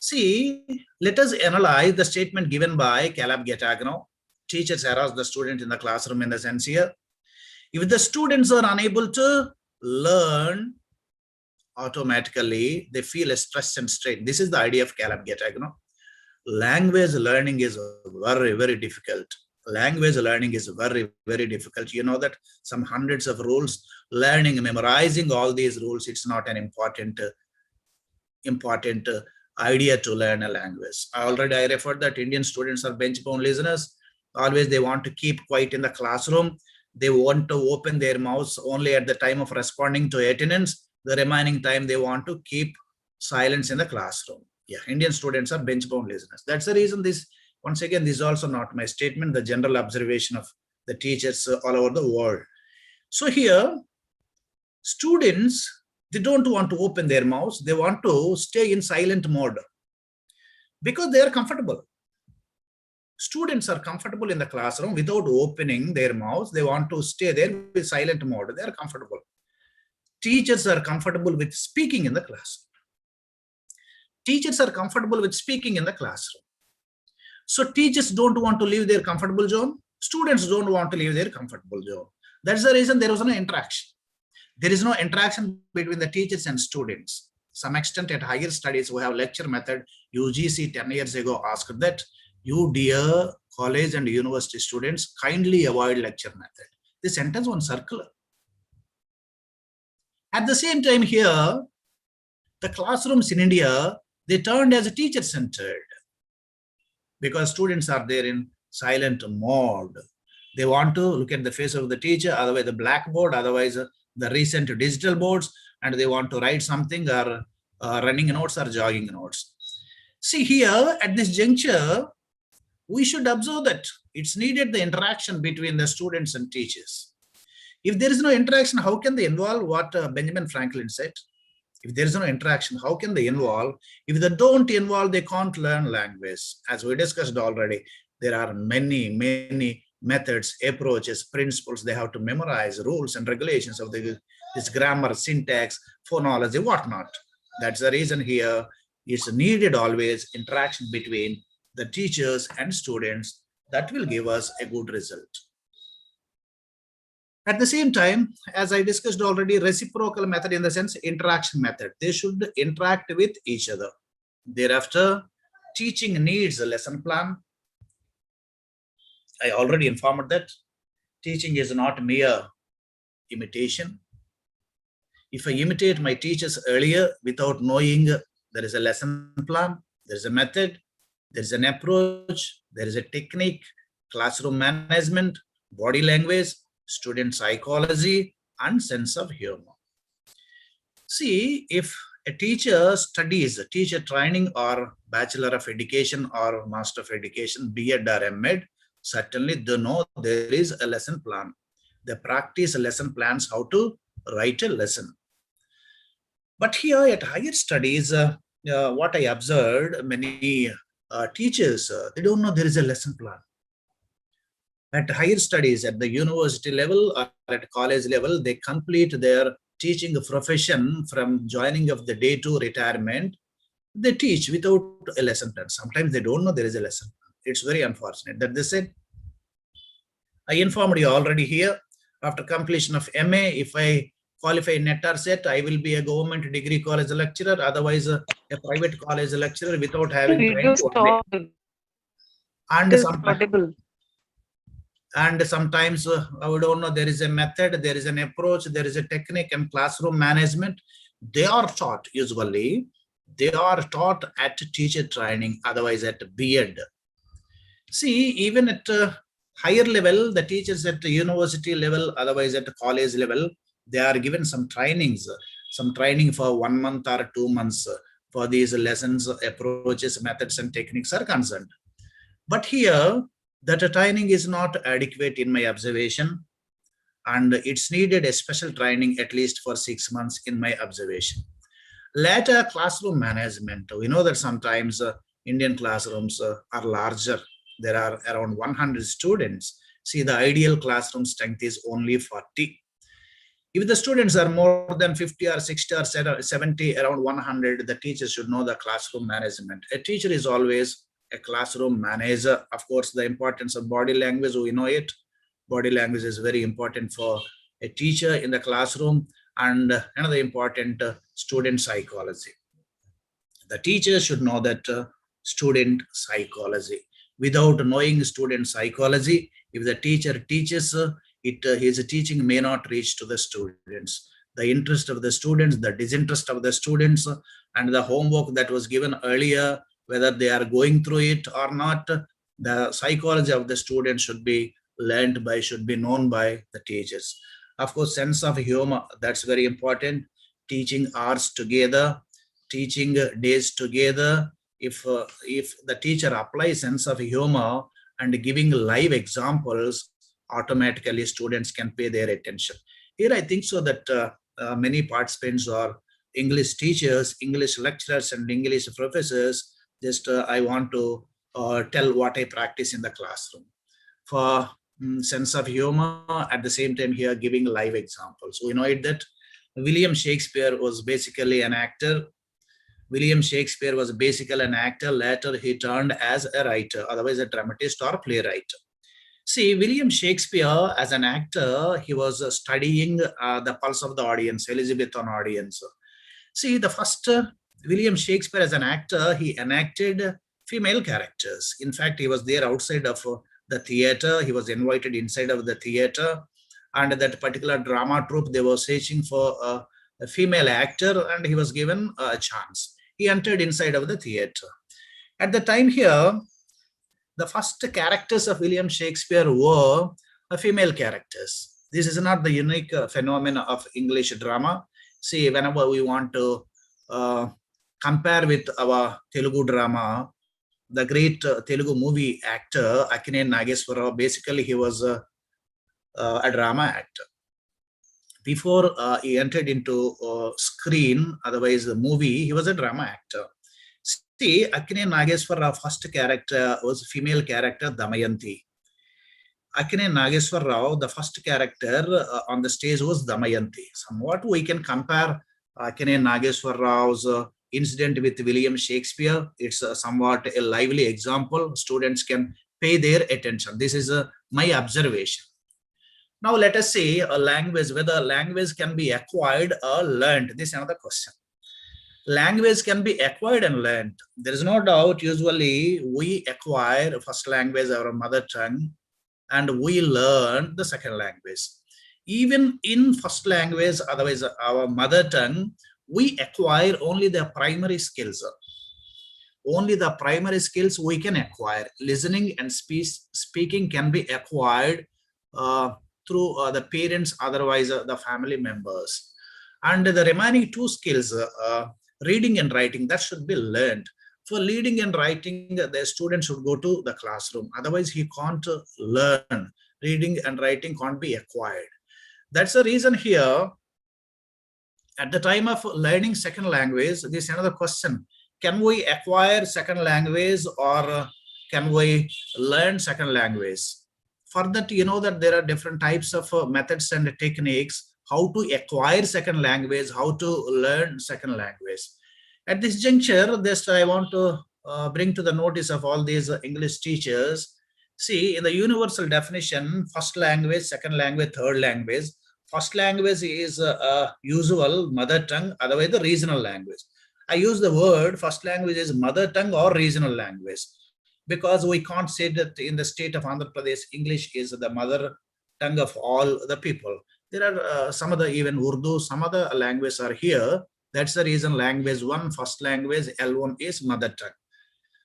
See, let us analyze the statement given by Caleb Gaetano. Teachers harass the student in the classroom in the sense here. If the students are unable to learn, automatically they feel a stress and strain. This is the idea of Caleb Gaetano. Language learning is very, very difficult. Language learning is very, very difficult. You know that some hundreds of rules, learning, memorizing all these rules, it's not an important idea to learn a language. I referred that Indian students are bench-bound listeners. Always they want to keep quiet in the classroom. They want to open their mouths only at the time of responding to attendance. The remaining time they want to keep silence in the classroom. Yeah, Indian students are bench-bound listeners. That's the reason this, once again, this is also not my statement, the general observation of the teachers all over the world. So here, students, they don't want to open their mouths. They want to stay in silent mode because they are comfortable. Students are comfortable in the classroom without opening their mouths. They want to stay there with silent mode. They are comfortable. Teachers are comfortable with speaking in the classroom. Teachers are comfortable with speaking in the classroom. So teachers don't want to leave their comfortable zone. Students don't want to leave their comfortable zone. That's the reason there was no interaction. There is no interaction between the teachers and students. Some extent at higher studies, we have lecture method. UGC 10 years ago asked that, you dear college and university students, kindly avoid lecture method. This sentence was circular. At the same time here, the classrooms in India, they turned as a teacher-centered because students are there in silent mode. They want to look at the face of the teacher, otherwise the blackboard, otherwise the recent digital boards, and they want to write something or running notes or jogging notes. See here, at this juncture, we should observe that it's needed the interaction between the students and teachers. If there is no interaction, how can they involve what Benjamin Franklin said? If there is no interaction, how can they involve? If they don't involve, they can't learn language. As we discussed already, there are many, many methods, approaches, principles. They have to memorize rules and regulations of this grammar, syntax, phonology, whatnot. That's the reason here it's needed always interaction between the teachers and students. That will give us a good result. At the same time, as I discussed already, reciprocal method in the sense interaction method. They should interact with each other. Thereafter, teaching needs a lesson plan. I already informed that teaching is not mere imitation. If I imitate my teachers earlier without knowing there is a lesson plan, there is a method, there is an approach, there is a technique, classroom management, body language, student psychology, and sense of humor. See, if a teacher studies teacher training or Bachelor of Education or Master of Education, B.Ed or M.Ed, certainly they know there is a lesson plan. They practice lesson plans, how to write a lesson. But here at higher studies, what I observed, many teachers, they don't know there is a lesson plan. At higher studies, at the university level or at college level, they complete their teaching profession from joining of the day to retirement. They teach without a lesson plan. Sometimes they don't know there is a lesson plan. It's very unfortunate that they said. I informed you already here, after completion of MA, if I qualify NET or SET, I will be a government degree college lecturer, otherwise a private college lecturer without having trained one day. And sometimes we don't know there is a method, there is an approach, there is a technique and classroom management. They are taught usually, they are taught at teacher training, otherwise at B.Ed. See, even at higher level, the teachers at the university level, otherwise at the college level, they are given some trainings, some training for 1 month or 2 months for these lessons, approaches, methods, and techniques are concerned. But here, that training is not adequate in my observation, and it's needed a special training at least for 6 months in my observation. Later, classroom management. We know that sometimes Indian classrooms are larger. There are around 100 students. See, the ideal classroom strength is only 40. If the students are more than 50 or 60 or 70, around 100, the teacher should know the classroom management. A teacher is always a classroom manager. Of course, the importance of body language, we know it. Body language is very important for a teacher in the classroom. And another important, student psychology. The teacher should know that student psychology. Without knowing student psychology, if the teacher teaches, his teaching may not reach to the students. The interest of the students, the disinterest of the students, and the homework that was given earlier, whether they are going through it or not, the psychology of the student should be learned by, should be known by the teachers. Of course, sense of humor, that's very important. Teaching hours together, teaching days together. If the teacher applies sense of humor and giving live examples, automatically students can pay their attention. Here I think so that many participants are English teachers, English lecturers, and English professors. Just I want to tell what I practice in the classroom. For sense of humor, at the same time here giving live examples. We know it that William Shakespeare was basically an actor. William Shakespeare was basically an actor. Later he turned as a writer, otherwise a dramatist or playwright. See, William Shakespeare as an actor, he was studying the pulse of the audience, Elizabethan audience. See, the first William Shakespeare as an actor, he enacted female characters. In fact, he was there outside of the theater. He was invited inside of the theater, and that particular drama troupe, they were searching for a female actor, and he was given a chance. He entered inside of the theater. At the time here, the first characters of William Shakespeare were female characters. This is not the unique phenomenon of English drama. See, whenever we want to compare with our Telugu drama, the great Telugu movie actor Akine Nageswara Rao, basically he was a drama actor. Before he entered into screen, otherwise the movie, he was a drama actor. See, Akine Nageswara Rao first character was female character Damayanti. Akine Nageswara Rao, the first character on the stage was Damayanti. Somewhat we can compare Akine Nageswara Rao's incident with William Shakespeare. It's somewhat a lively example. Students can pay their attention. This is my observation. Now let us say a language, whether language can be acquired or learned. This is another question. Language can be acquired and learned. There is no doubt, usually we acquire first language, our mother tongue, and we learn the second language. Even in first language, otherwise our mother tongue, we acquire only the primary skills. Only the primary skills we can acquire. Listening and speaking can be acquired through the parents, otherwise the family members. And the remaining two skills, reading and writing, that should be learned. For reading and writing, the student should go to the classroom. Otherwise, he can't learn. Reading and writing can't be acquired. That's the reason here, at the time of learning second language, this is another question. Can we acquire second language or can we learn second language? For that, you know that there are different types of methods and techniques, how to acquire second language, how to learn second language. At this juncture, this I want to bring to the notice of all these English teachers. See, in the universal definition, first language, second language, third language. First language is usual mother tongue, otherwise the regional language. I use the word first language is mother tongue or regional language, because we can't say that in the state of Andhra Pradesh, English is the mother tongue of all the people. There are some other, even Urdu, some other languages are here. That's the reason language one, first language, L1 is mother tongue.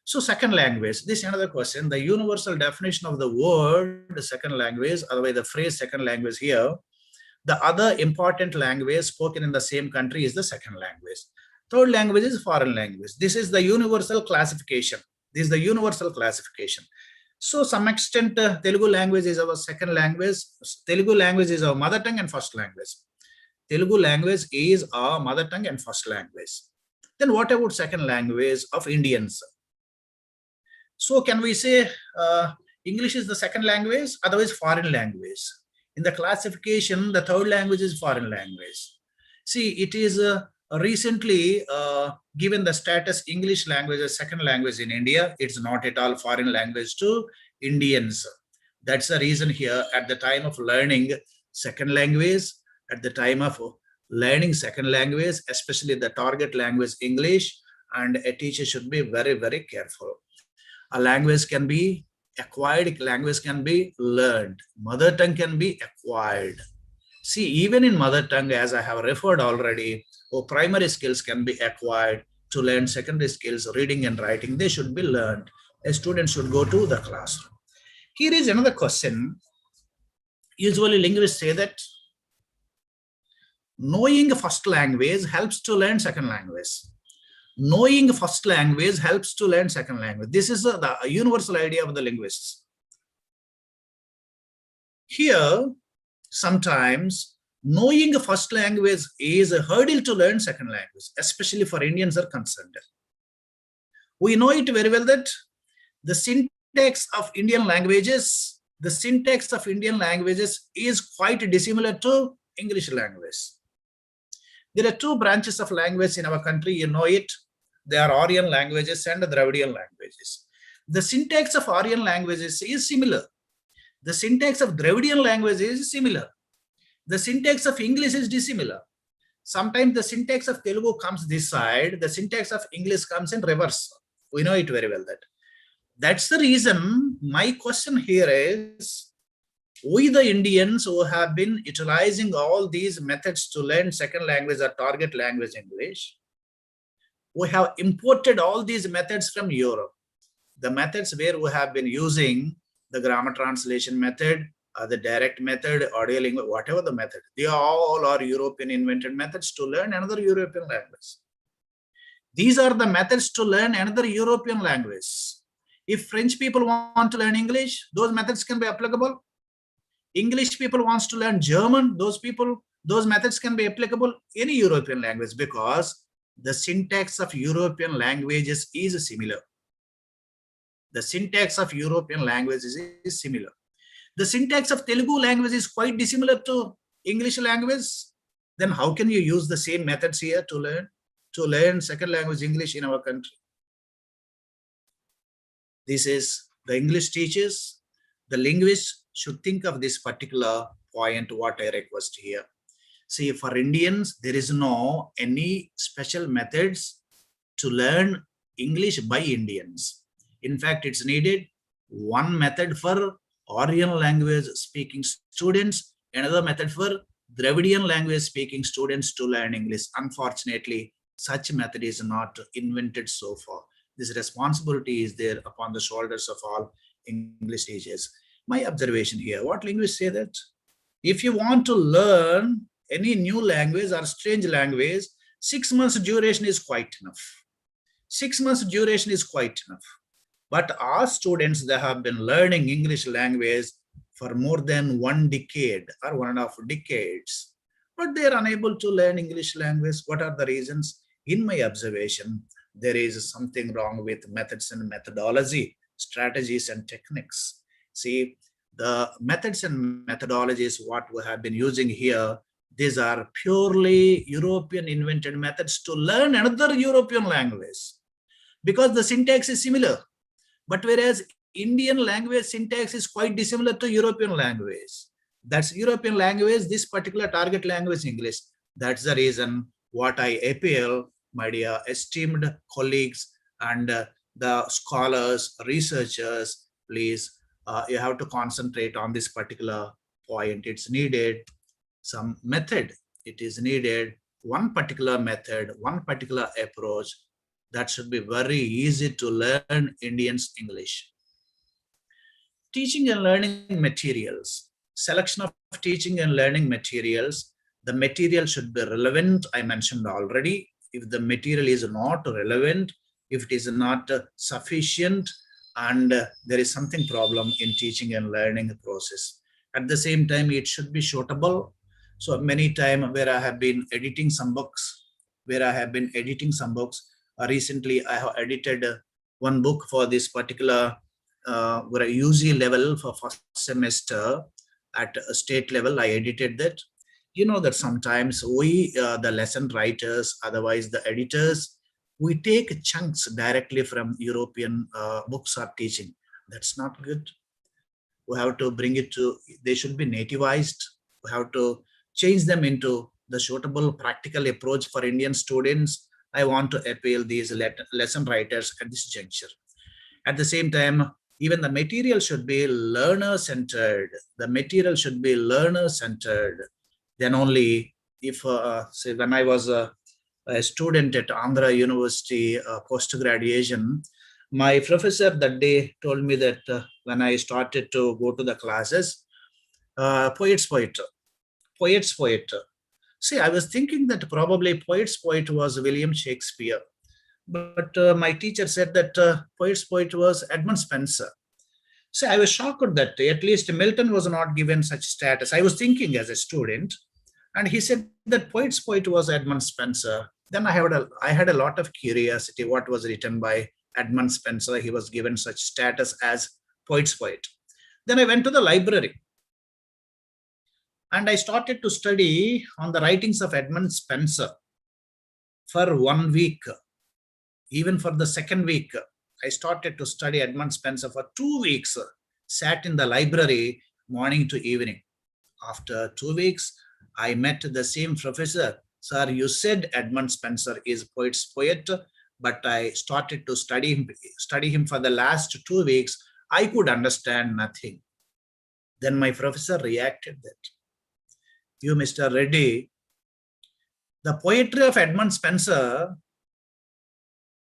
So second language, this is another question. The universal definition of the word second language, otherwise the phrase second language here, the other important language spoken in the same country is the second language. Third language is foreign language. This is the universal classification. This is the universal classification. So some extent, Telugu language is our second language. Telugu language is our mother tongue and first language. Telugu language is our mother tongue and first language. Then what about second language of Indians? So can we say English is the second language, otherwise foreign language? In the classification, the third language is foreign language. See, it is recently given the status English language as second language in India. It's not at all foreign language to Indians. That's the reason here at the time of learning second language, at the time of learning second language, especially the target language English, and a teacher should be very, very careful. A language can be acquired, language can be learned, mother tongue can be acquired. See, even in mother tongue, as I have referred already, primary skills can be acquired. To learn secondary skills, reading and writing, they should be learned. A student should go to the classroom. Here is another question. Usually linguists say that knowing first language helps to learn second language. Knowing first language helps to learn second language. This is the universal idea of the linguists. Here, sometimes knowing first language is a hurdle to learn second language, especially for Indians are concerned. We know it very well that the syntax of Indian languages, is quite dissimilar to English language. There are two branches of language in our country, you know it. They are Aryan languages and Dravidian languages. The syntax of Aryan languages is similar. The syntax of Dravidian languages is similar. The syntax of English is dissimilar. Sometimes the syntax of Telugu comes this side, the syntax of English comes in reverse. We know it very well that. That's the reason my question here is, we the Indians who have been utilizing all these methods to learn second language or target language English, we have imported all these methods from Europe. The methods where we have been using the grammar translation method, the direct method, audio language, whatever the method, they all are European invented methods to learn another European language. These are the methods to learn another European language. If French people want to learn English, those methods can be applicable. English people wants to learn German, those methods can be applicable any European language, because the syntax of European languages is similar. The syntax of European languages is similar. The syntax of Telugu language is quite dissimilar to English language. Then how can you use the same methods here to learn second language English in our country? This is the English teachers, the linguists should think of this particular point, what I request here. See, for Indians, there is no any special methods to learn English by Indians. In fact, it's needed one method for Aryan language speaking students, another method for Dravidian language speaking students to learn English. Unfortunately, such method is not invented so far. This responsibility is there upon the shoulders of all English teachers. My observation here, what linguists say that if you want to learn any new language or strange language, 6 months duration is quite enough. 6 months duration is quite enough. But our students, they have been learning English language for more than 1 decade or 1.5 decades, but they are unable to learn English language. What are the reasons? In my observation, there is something wrong with methods and methodology, strategies and techniques. See, the methods and methodologies what we have been using here, these are purely European invented methods to learn another European language, because the syntax is similar. But whereas Indian language syntax is quite dissimilar to European language. That's European language, this particular target language English. That's the reason what I appeal, my dear esteemed colleagues and the scholars, researchers, please, you have to concentrate on this particular point. It's needed some method. It is needed one particular method, one particular approach that should be very easy to learn Indians English. Teaching and learning materials, selection of teaching and learning materials. The material should be relevant. I mentioned already, if the material is not relevant, if it is not sufficient, and there is something problem in teaching and learning process. At the same time, it should be shootable. So many time where I have been editing some books, recently I have edited one book for this particular where UG level for first semester at a state level. I edited that. You know that sometimes we, the lesson writers, otherwise the editors, we take chunks directly from European books or teaching. That's not good. We have to bring it to, they should be nativized. We have to change them into the suitable practical approach for Indian students. I want to appeal these lesson writers at this juncture. At the same time, even the material should be learner-centered. The material should be learner-centered. Then only if, say, when I was a student at Andhra University post-graduation, my professor that day told me that when I started to go to the classes, poet's poet. See, I was thinking that probably poet's poet was William Shakespeare. But my teacher said that poet's poet was Edmund Spenser. So I was shocked that at least Milton was not given such status. I was thinking as a student, and he said that poet's poet was Edmund Spenser. Then I had a lot of curiosity. What was written by Edmund Spenser? He was given such status as poet's poet. Then I went to the library, and I started to study on the writings of Edmund Spenser for 1 week. Even for the second week, I started to study Edmund Spenser for 2 weeks, sat in the library morning to evening. After 2 weeks, I met the same professor. Sir, you said Edmund Spenser is poet's poet, but I started to study him for the last 2 weeks. I could understand nothing. Then my professor reacted that, you, Mr. Reddy, the poetry of Edmund Spenser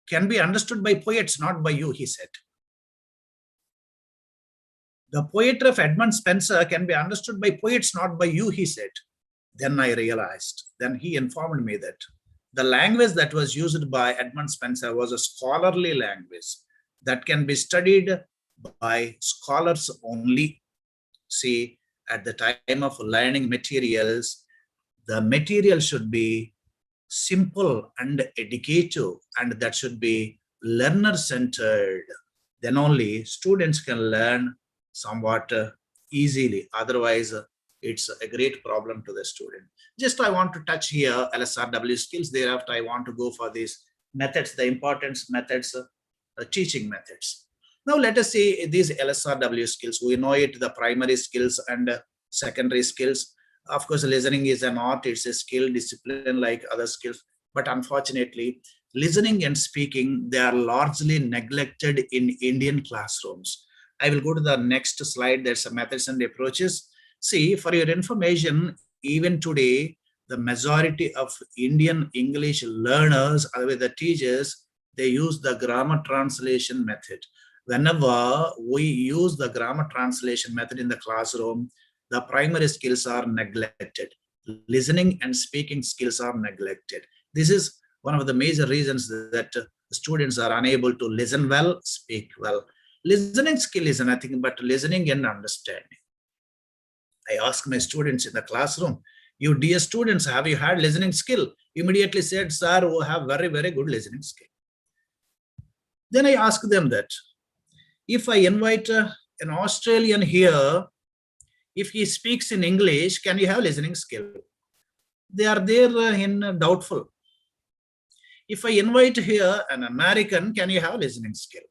can be understood by poets, not by you, he said. The poetry of Edmund Spenser can be understood by poets, not by you, he said. Then I realized, then he informed me that the language that was used by Edmund Spenser was a scholarly language that can be studied by scholars only. See, at the time of learning materials, the material should be simple and educative, and that should be learner-centered. Then only students can learn somewhat easily. Otherwise, it's a great problem to the student. Just I want to touch here LSRW skills. Thereafter, I want to go for these methods, the importance methods, teaching methods. Now, let us see these LSRW skills. We know it, the primary skills and secondary skills. Of course, listening is an art, it's a skill, discipline like other skills. But unfortunately, listening and speaking, they are largely neglected in Indian classrooms. I will go to the next slide. There's some methods and approaches. See, for your information, even today, the majority of Indian English learners, otherwise the teachers, they use the grammar translation method. Whenever we use the grammar translation method in the classroom, the primary skills are neglected. Listening and speaking skills are neglected. This is one of the major reasons that students are unable to listen well, speak well. Listening skill is nothing but listening and understanding. I ask my students in the classroom, you dear students, have you had listening skill? Immediately said, sir, we have very, very good listening skill. Then I ask them that, if I invite an Australian here, if he speaks in English, can you have listening skill? They are there in doubtful. If I invite here an American, can you have listening skill?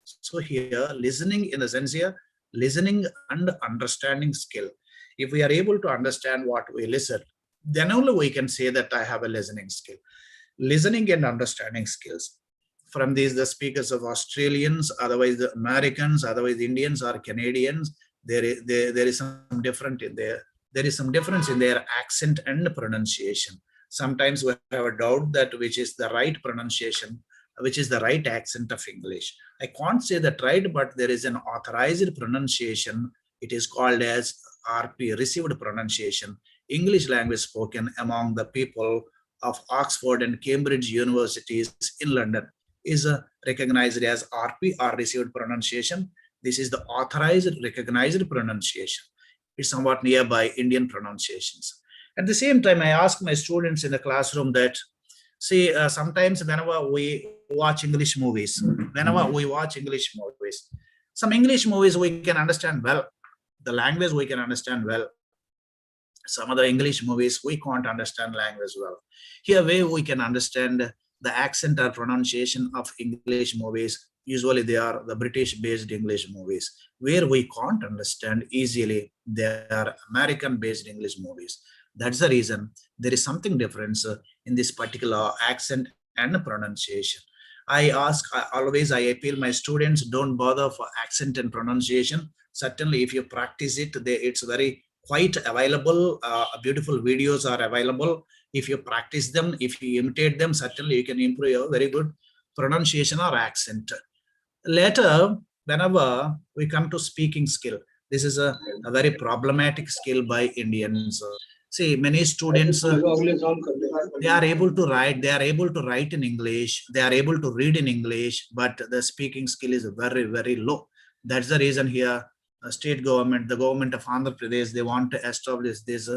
So here, listening in the sense here, listening and understanding skill. If we are able to understand what we listen, then only we can say that I have a listening skill. Listening and understanding skills. From these, the speakers of Australians, otherwise the Americans, otherwise Indians or Canadians, there is some difference in their accent and pronunciation. Sometimes we have a doubt that which is the right pronunciation, which is the right accent of English. I can't say that right, but there is an authorized pronunciation. It is called as RP, received pronunciation, English language spoken among the people of Oxford and Cambridge universities in London. is recognized as RP or received pronunciation. This is the authorized recognized pronunciation. It's somewhat nearby Indian pronunciations. At the same time, I ask my students in the classroom that, see, sometimes whenever we watch English movies, some English movies we can understand well. The language we can understand well. Some other English movies we can't understand language well. Here, where we can understand the accent or pronunciation of English movies, usually they are the British-based English movies. Where we can't understand easily, they are American-based English movies. That's the reason there is something different in this particular accent and pronunciation. I appeal my students, don't bother for accent and pronunciation. Certainly, if you practice it, it's very quite available. Beautiful videos are available. If you practice them, if you imitate them, certainly you can improve your very good pronunciation or accent. Later, whenever we come to speaking skill, this is a very problematic skill by Indians. See, many students, they are able to write in English, they are able to read in English, but the speaking skill is very, very low. That's the reason here, state government, the government of Andhra Pradesh, they want to establish this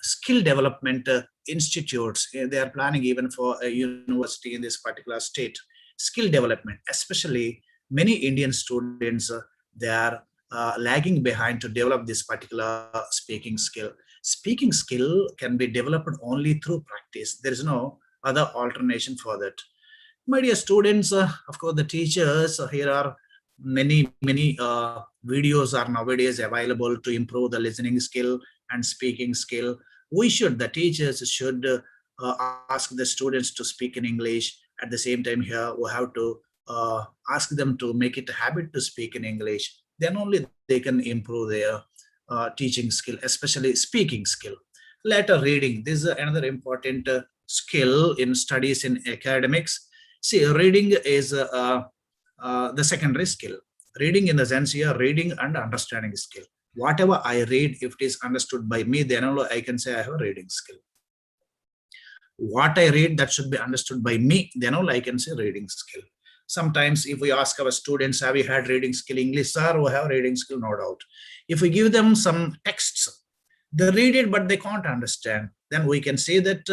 skill development institutes. They are planning even for a university in this particular state. Skill development, especially many Indian students, they are lagging behind to develop this particular speaking skill. Speaking skill can be developed only through practice. There is no other alternation for that. My dear students, of course, the teachers, here are many videos are nowadays available to improve the listening skill and speaking skill. The teachers should ask the students to speak in English. At the same time, here we have to ask them to make it a habit to speak in English. Then only they can improve their teaching skill, especially speaking skill. Later, reading. This is another important skill in studies in academics. See, reading is the secondary skill. Reading in the sense here, reading and understanding skill. Whatever I read, if it is understood by me, then only I can say I have a reading skill. What I read, that should be understood by me, then only I can say reading skill. Sometimes if we ask our students, have you had reading skill English? Sir, we have reading skill, no doubt. If we give them some texts, they read it, but they can't understand, then we can say that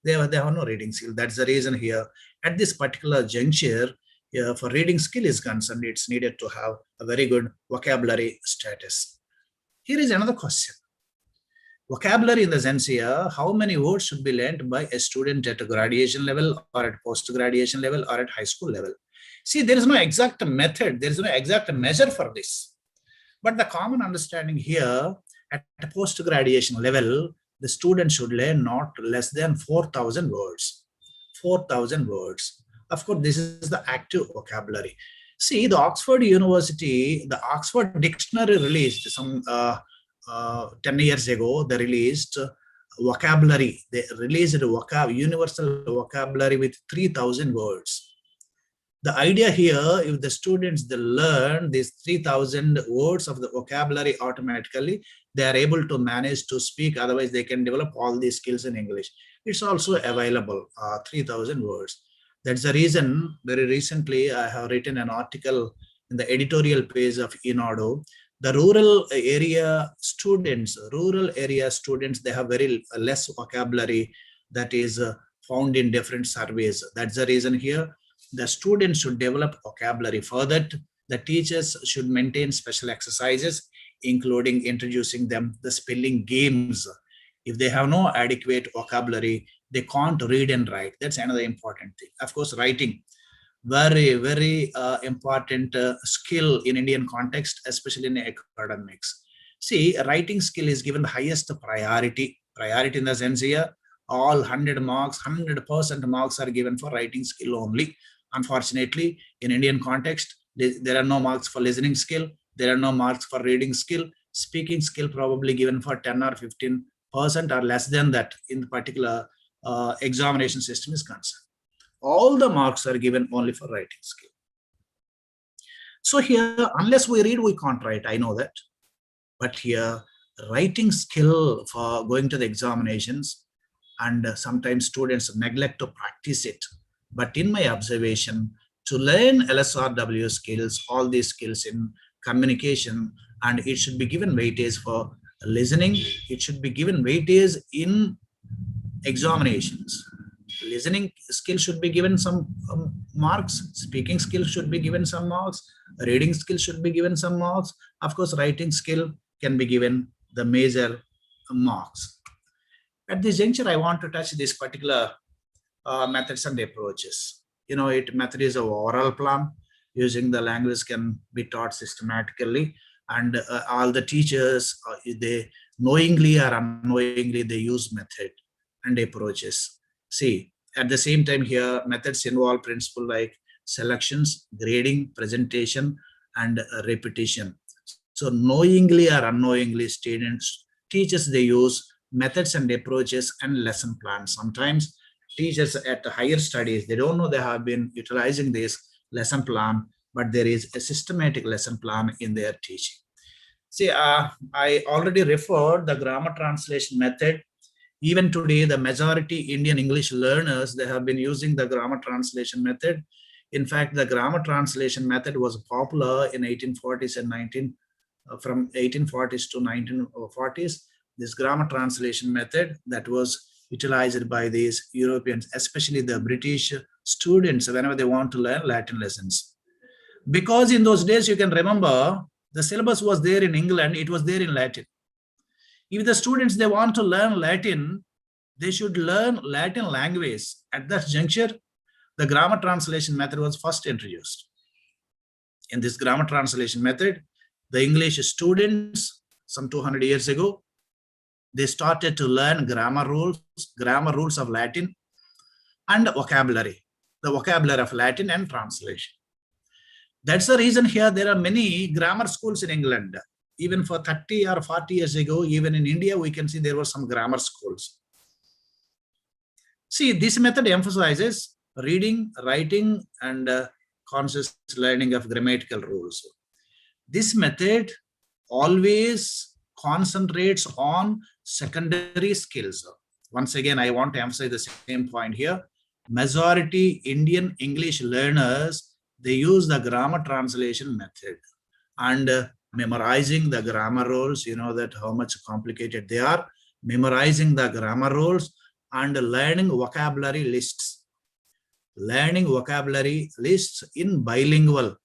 they have no reading skill. That's the reason here, at this particular juncture, for reading skill is concerned, it's needed to have a very good vocabulary status. Here is another question. Vocabulary in the sense here, how many words should be learned by a student at a graduation level or at post-graduation level or at high school level? See, there is no exact method, there is no exact measure for this. But the common understanding here, at a post-graduation level, the student should learn not less than 4,000 words. 4,000 words. Of course, this is the active vocabulary. See, the Oxford University, the Oxford Dictionary released some 10 years ago, they released vocabulary. They released a universal vocabulary with 3,000 words. The idea here, if the students, they learn these 3,000 words of the vocabulary automatically, they are able to manage to speak. Otherwise, they can develop all these skills in English. It's also available, 3,000 words. That's the reason, very recently, I have written an article in the editorial page of Inado. The rural area students, they have very less vocabulary that is found in different surveys. That's the reason here, the students should develop vocabulary. For that, the teachers should maintain special exercises, including introducing them the spelling games. If they have no adequate vocabulary, they can't read and write. That's another important thing. Of course, writing, very, very important skill in Indian context, especially in academics. See, writing skill is given the highest priority. Priority in the sense here, all 100 marks, 100% marks are given for writing skill only. Unfortunately, in Indian context, there are no marks for listening skill. There are no marks for reading skill. Speaking skill probably given for 10 or 15% or less than that in the particular examination system is concerned. All the marks are given only for writing skill. So here, unless we read, we can't write. I know that. But here, writing skill for going to the examinations, and sometimes students neglect to practice it. But in my observation, to learn LSRW skills, all these skills in communication, and it should be given weightage for listening, it should be given weightage in examinations. Listening skill should be given some marks, speaking skill should be given some marks, reading skill should be given some marks. Of course, writing skill can be given the major marks. At this juncture, I want to touch this particular methods and approaches. Method is a oral plan. Using the language can be taught systematically, and all the teachers, they knowingly or unknowingly, they use method and approaches. See, at the same time here, methods involve principle like selections, grading, presentation, and repetition. So knowingly or unknowingly, teachers, they use methods and approaches and lesson plans. Sometimes teachers at higher studies, they don't know they have been utilizing this lesson plan, but there is a systematic lesson plan in their teaching. See, I already referred the grammar translation method. Even today, the majority Indian English learners, they have been using the grammar translation method. In fact, the grammar translation method was popular in 1840s and from 1840s to 1940s. This grammar translation method that was utilized by these Europeans, especially the British students, whenever they want to learn Latin lessons. Because in those days, you can remember, the syllabus was there in England, it was there in Latin. If the students, they want to learn Latin, they should learn Latin language. At that juncture, the grammar translation method was first introduced. In this grammar translation method, the English students, some 200 years ago, they started to learn grammar rules of Latin and vocabulary, the vocabulary of Latin and translation. That's the reason here there are many grammar schools in England. Even for 30 or 40 years ago, even in India, we can see there were some grammar schools. See, this method emphasizes reading, writing, and conscious learning of grammatical rules. This method always concentrates on secondary skills. Once again, I want to emphasize the same point here. Majority Indian English learners, they use the grammar translation method, and memorizing the grammar rules, you know that how much complicated they are, memorizing the grammar rules and learning vocabulary lists. Learning vocabulary lists in bilingual,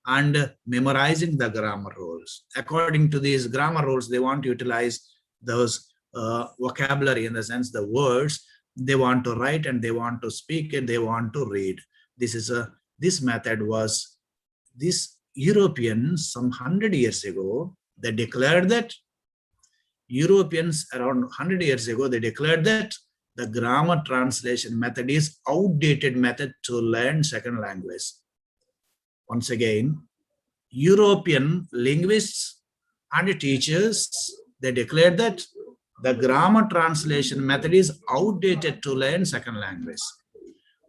and memorizing the grammar rules. According to these grammar rules, they want to utilize those vocabulary, in the sense the words they want to write and they want to speak and they want to read. This method was, these Europeans some 100 years ago, they declared that, Europeans around 100 years ago, they declared that the grammar translation method is outdated method to learn second language. Once again, European linguists and teachers, they declared that the grammar translation method is outdated to learn second language.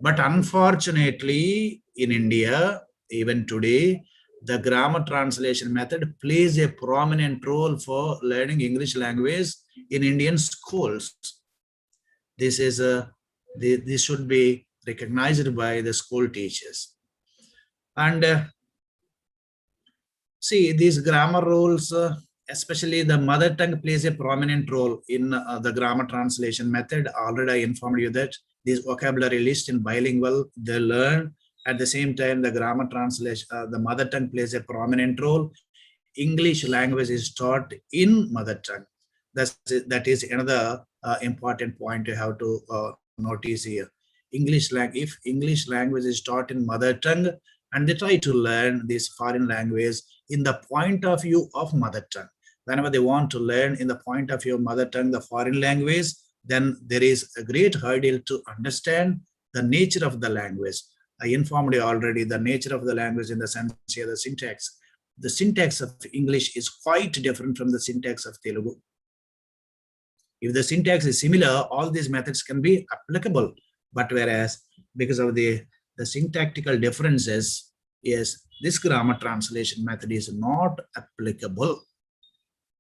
But unfortunately, in India, even today, the grammar translation method plays a prominent role for learning English language in Indian schools. This should be recognized by the school teachers. And see, these grammar rules, especially the mother tongue, plays a prominent role in the grammar translation method. Already I informed you that this vocabulary list in bilingual, they learn. At the same time, the grammar translation, the mother tongue plays a prominent role. English language is taught in mother tongue. That is another important point you have to notice here. If English language is taught in mother tongue, and they try to learn this foreign language in the point of view of mother tongue. Whenever they want to learn in the point of view of mother tongue, the foreign language, then there is a great hurdle to understand the nature of the language. I informed you already the nature of the language in the sense here, the syntax. The syntax of English is quite different from the syntax of Telugu. If the syntax is similar, all these methods can be applicable. But whereas, because of the syntactical differences, yes, this grammar translation method is not applicable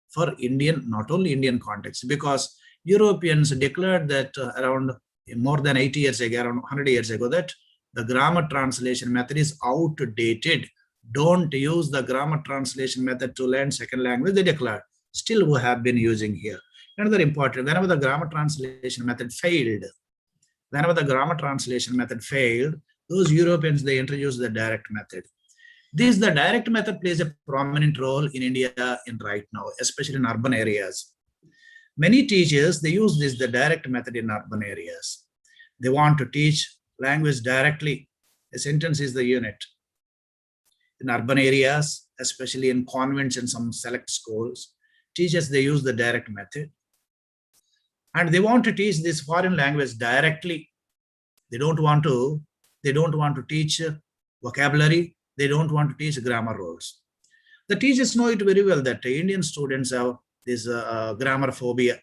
for Indian, not only Indian context, because Europeans declared that around more than 80 years ago, around 100 years ago, that the grammar translation method is outdated. Don't use the grammar translation method to learn second language, they declared. Still, we have been using here. Another important, whenever the grammar translation method failed, those Europeans, they introduced the direct method. The direct method plays a prominent role in India in right now, especially in urban areas. Many teachers, they use the direct method in urban areas. They want to teach language directly. A sentence is the unit. In urban areas, especially in convents and some select schools, teachers, they use the direct method. And they want to teach this foreign language directly. They don't want to teach vocabulary. They don't want to teach grammar rules. The teachers know it very well that Indian students have this grammar phobia,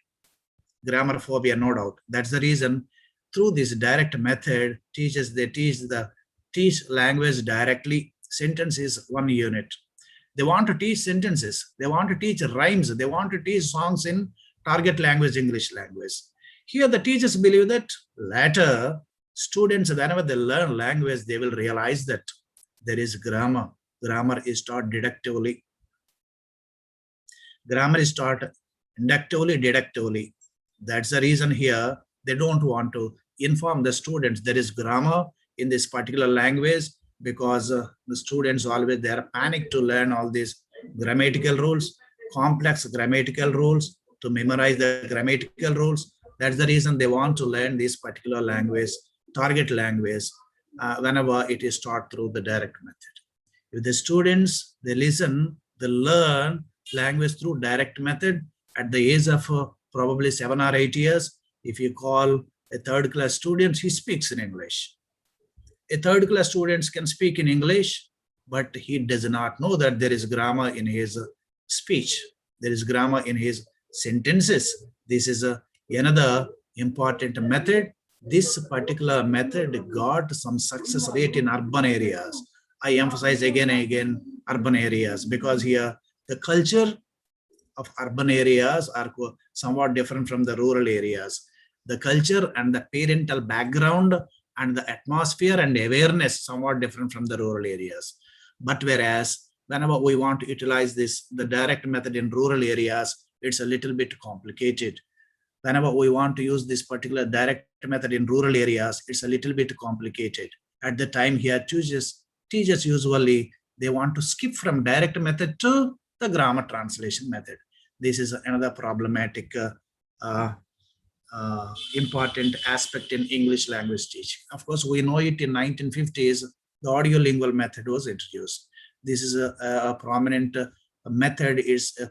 no doubt. That's the reason through this direct method, teachers, they teach language directly. Sentence is one unit. They want to teach sentences. They want to teach rhymes. They want to teach songs in target language, English language. Here, the teachers believe that later, students, whenever they learn language, they will realize that there is grammar. Grammar is taught deductively. Grammar is taught inductively, deductively. That's the reason here they don't want to inform the students there is grammar in this particular language, because the students always, they are panicked to learn all these grammatical rules, complex grammatical rules, to memorize the grammatical rules. That's the reason they want to learn this particular language, target language, whenever it is taught through the direct method. If the students, they listen, they learn language through direct method at the age of probably 7 or 8 years. If you call a third class student, he speaks in English. A third class student can speak in English, but he does not know that there is grammar in his speech. There is grammar in his sentences. This is another important method. This particular method got some success rate in urban areas. I emphasize again and again urban areas, because here the culture of urban areas are somewhat different from the rural areas. The culture and the parental background and the atmosphere and awareness somewhat different from the rural areas. But whereas whenever we want to utilize the direct method in rural areas, it's a little bit complicated. Whenever we want to use this particular direct method in rural areas, it's a little bit complicated. At the time here, teachers usually, they want to skip from direct method to the grammar translation method. This is another problematic important aspect in English language teaching. Of course, we know it in 1950s, the audiolingual method was introduced. This is a prominent method,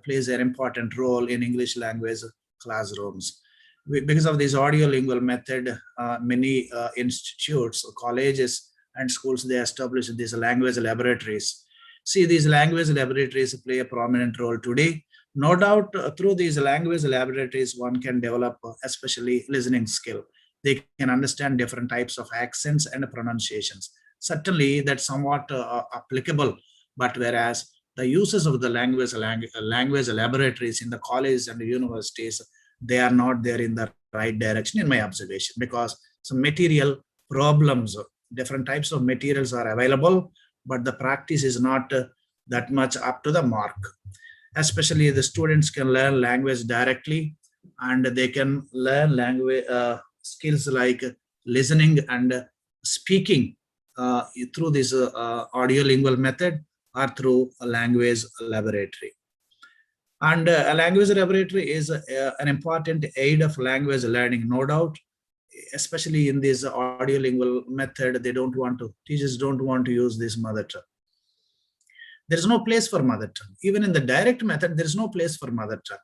plays an important role in English language classrooms. Because of this audiolingual method, many institutes, colleges and schools, they established these language laboratories. See, these language laboratories play a prominent role today. No doubt, through these language laboratories, one can develop especially listening skill. They can understand different types of accents and pronunciations. Certainly, that's somewhat applicable. But whereas the uses of the language laboratories in the colleges and the universities, they are not there in the right direction, in my observation, because some material problems, different types of materials are available, but the practice is not that much up to the mark. Especially the students can learn language directly, and they can learn language skills like listening and speaking through this audiolingual method or through a language laboratory. And a language laboratory is an important aid of language learning, no doubt, especially in this audiolingual method. Teachers don't want to use this mother tongue. There is no place for mother tongue. Even in the direct method, there is no place for mother tongue.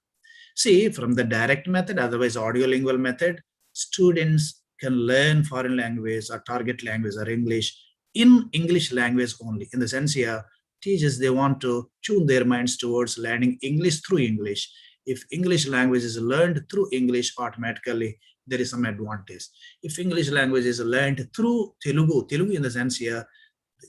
See, from the direct method, otherwise audiolingual method, students can learn foreign language or target language or English in English language only. In the sense here, teachers, they want to tune their minds towards learning English through English. If English language is learned through English, automatically there is some advantage. If English language is learned through Telugu in the sense here,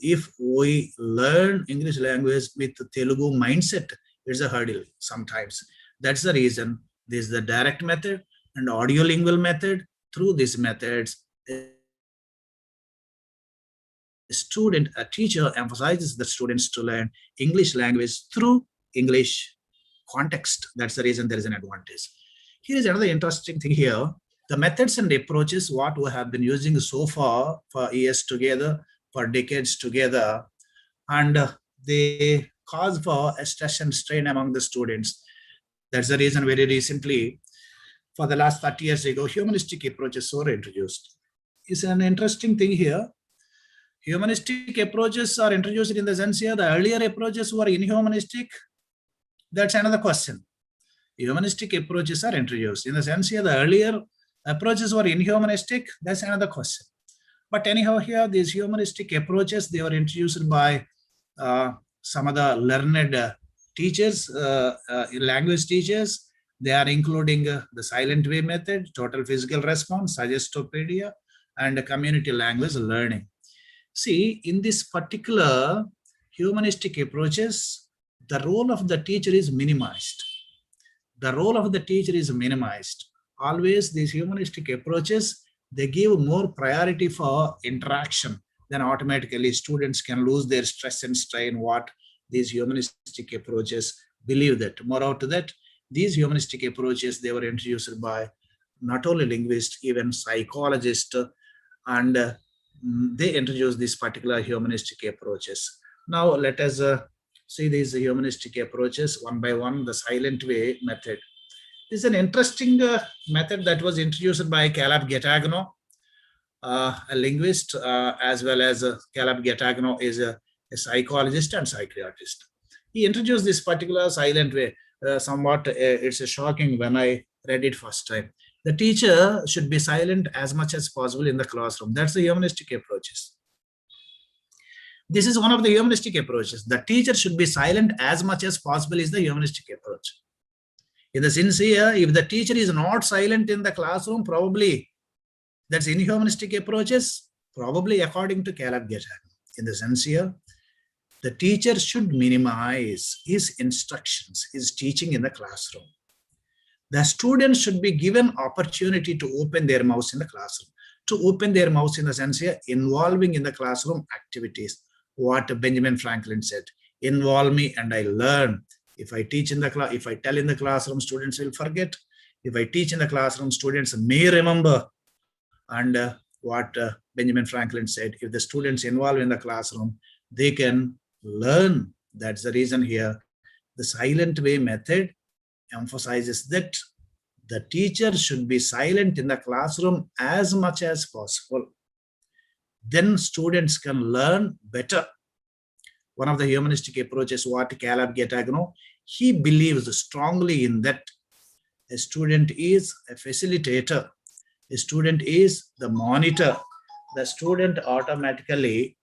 if we learn English language with Telugu mindset, it's a hurdle sometimes. That's the reason this is the direct method and audiolingual method. through these methods, a teacher emphasizes the students to learn English language through English context. That's the reason there is an advantage. Here is another interesting thing here. The methods and approaches what we have been using so far for years together, for decades together, and they cause for a stress and strain among the students. That's the reason very recently, for the last 30 years ago, humanistic approaches were introduced. It's an interesting thing here. Humanistic approaches are introduced in the sense here, the earlier approaches were inhumanistic. That's another question. Humanistic approaches are introduced. In the sense here, the earlier approaches were inhumanistic. That's another question. But anyhow, here, these humanistic approaches, they were introduced by some of the learned teachers, language teachers. They are including the silent way method, total physical response, suggestopedia, and community language learning. See, in this particular humanistic approaches, the role of the teacher is minimized. The role of the teacher is minimized. Always these humanistic approaches, they give more priority for interaction. Then automatically students can lose their stress and strain what these humanistic approaches believe that. Moreover to that, these humanistic approaches, they were introduced by not only linguists, even psychologists, and they introduced these particular humanistic approaches. Now let us see these humanistic approaches one by one. The silent way method. This is an interesting method that was introduced by Caleb Getagno, a linguist, as well as Caleb Getagno is a psychologist and psychiatrist. He introduced this particular silent way. Somewhat it's shocking when I read it first time. The teacher should be silent as much as possible in the classroom. That's the humanistic approaches. This is one of the humanistic approaches. The teacher should be silent as much as possible is the humanistic approach. In the sense here, if the teacher is not silent in the classroom, probably that's inhumanistic approaches, probably according to Caleb Getagno. In the sense here, the teacher should minimize his instructions, his teaching in the classroom. The students should be given opportunity to open their mouths in the classroom. To open their mouths in the sense here, involving in the classroom activities. What Benjamin Franklin said, involve me and I learn. If I teach in the class, if I tell in the classroom, students will forget. If I teach in the classroom, students may remember. And what Benjamin Franklin said, if the students involved in the classroom, they can learn. That's the reason here, the silent way method emphasizes that the teacher should be silent in the classroom as much as possible. Then students can learn better. One of the humanistic approaches, what Caleb Getagno, he believes strongly in that. A student is a facilitator. A student is the monitor. The student automatically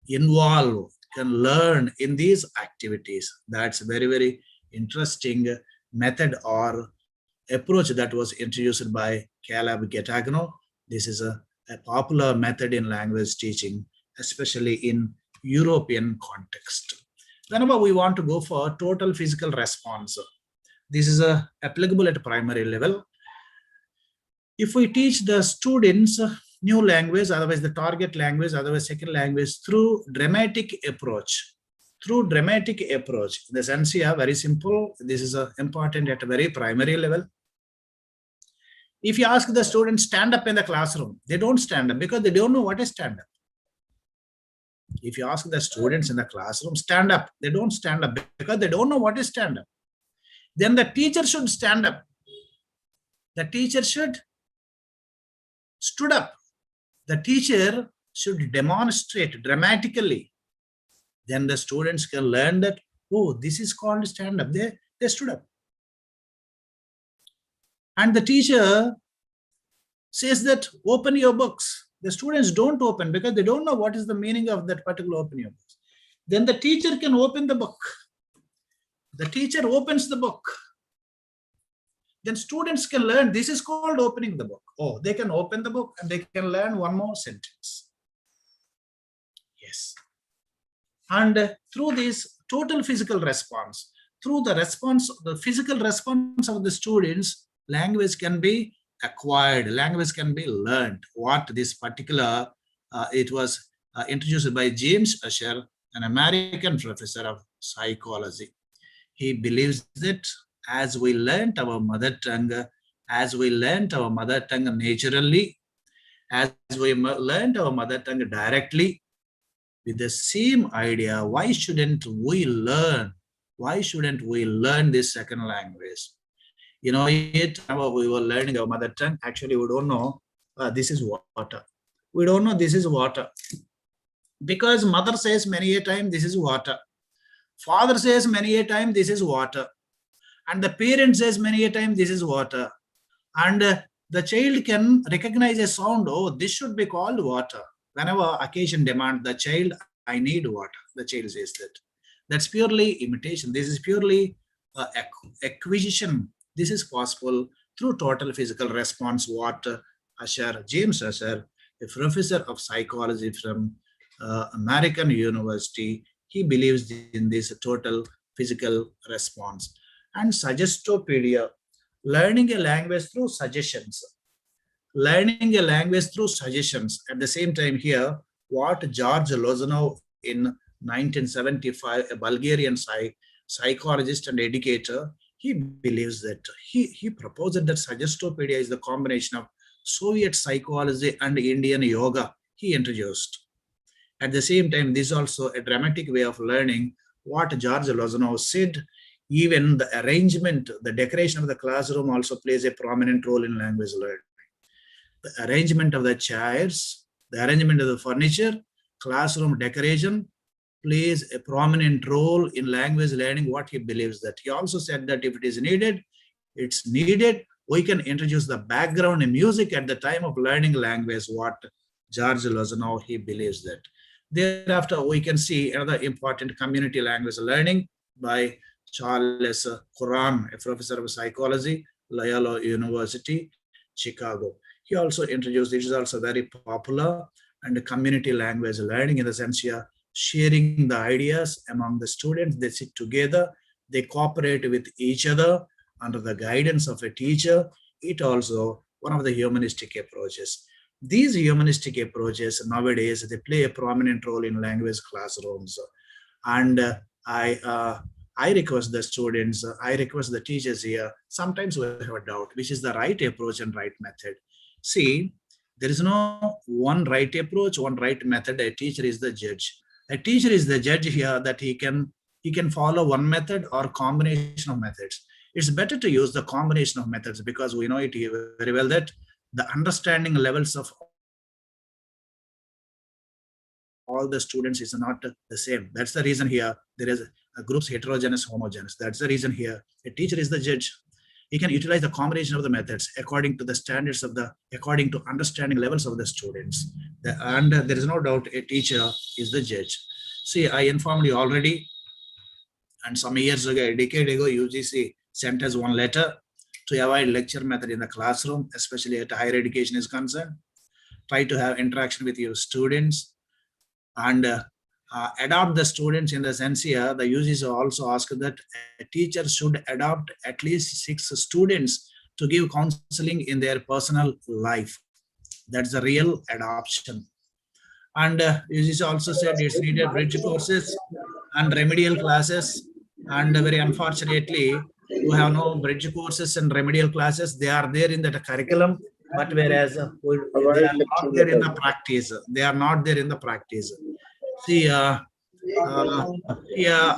involve, can learn in these activities. That's very, very interesting method or approach that was introduced by Caleb Getagno. This is a popular method in language teaching, especially in European context. Whenever we want to go for total physical response, this is applicable at primary level. If we teach the students new language, otherwise the target language, otherwise second language, through dramatic approach, in the sense here, very simple, this is important at a very primary level. If you ask the students stand up in the classroom, they don't stand up because they don't know what is stand up. If you ask the students in the classroom stand up, they don't stand up because they don't know what is stand up. Then the teacher should stand up. The teacher should stood up. The teacher should demonstrate dramatically. Then the students can learn that, oh, this is called stand up. They stood up. And the teacher says that open your books. The students don't open because they don't know what is the meaning of that particular open your books. Then the teacher can open the book. The teacher opens the book. Then students can learn this is called opening the book. Oh, they can open the book and they can learn one more sentence. Yes. And through this total physical response, through the response, the physical response of the students, Language can be acquired, language can be learned. What this particular, it was introduced by James Ussher, an American professor of psychology. He believes that as we learnt our mother tongue, naturally, as we learnt our mother tongue directly, with the same idea, why shouldn't we learn? Why shouldn't we learn this second language? You know, it whenever we were learning our mother tongue, actually we don't know this is water. We don't know this is water. Because mother says many a time this is water. Father says many a time this is water. And the parent says many a time this is water. And the child can recognize a sound, oh, this should be called water. Whenever occasion demands the child, I need water, the child says that. That's purely imitation. This is purely acquisition. This is possible through total physical response. What James Ussher, a professor of psychology from American University, he believes in this total physical response. And suggestopedia, learning a language through suggestions. Learning a language through suggestions. At the same time here, what George Lozanov in 1975, a Bulgarian psychologist and educator, he believes that, he proposed that suggestopedia is the combination of Soviet psychology and Indian yoga he introduced. At the same time, this is also a dramatic way of learning. What George Lozanov said, even the arrangement, the decoration of the classroom also plays a prominent role in language learning. The arrangement of the chairs, the arrangement of the furniture, classroom decoration plays a prominent role in language learning, what he believes that. He also said that if it is needed, it's needed, we can introduce the background music at the time of learning language, what George Lozanov, he believes that. Thereafter, we can see another important community language learning by Charles Curran, a professor of psychology, Loyola University, Chicago. He also introduced, it is also very popular, and community language learning in the sense here, sharing the ideas among the students. They sit together, they cooperate with each other under the guidance of a teacher. It also one of the humanistic approaches. These humanistic approaches nowadays, they play a prominent role in language classrooms. And I request the students, I request the teachers here, sometimes we have a doubt, which is the right approach and right method. See, there is no one right approach, one right method. A teacher is the judge. A teacher is the judge here, that he can follow one method or combination of methods. It's better to use the combination of methods, because we know it very well that the understanding levels of all the students is not the same. That's the reason here there is a groups heterogeneous, homogeneous. That's the reason here a teacher is the judge. He can utilize the combination of the methods according to the standards of according to understanding levels of the students. And there is no doubt a teacher is the judge. See, I informed you already, and some years ago, a decade ago, UGC sent us one letter to avoid lecture method in the classroom, especially at higher education is concerned. Try to have interaction with your students and adopt the students in the sense here. The UGC also asked that a teacher should adopt at least 6 students to give counseling in their personal life. That's the real adoption. And UGC also said it's needed bridge courses and remedial classes. And very unfortunately, you have no bridge courses and remedial classes. They are there in the curriculum, but whereas they are not there in the practice. They are not there in the practice. See, here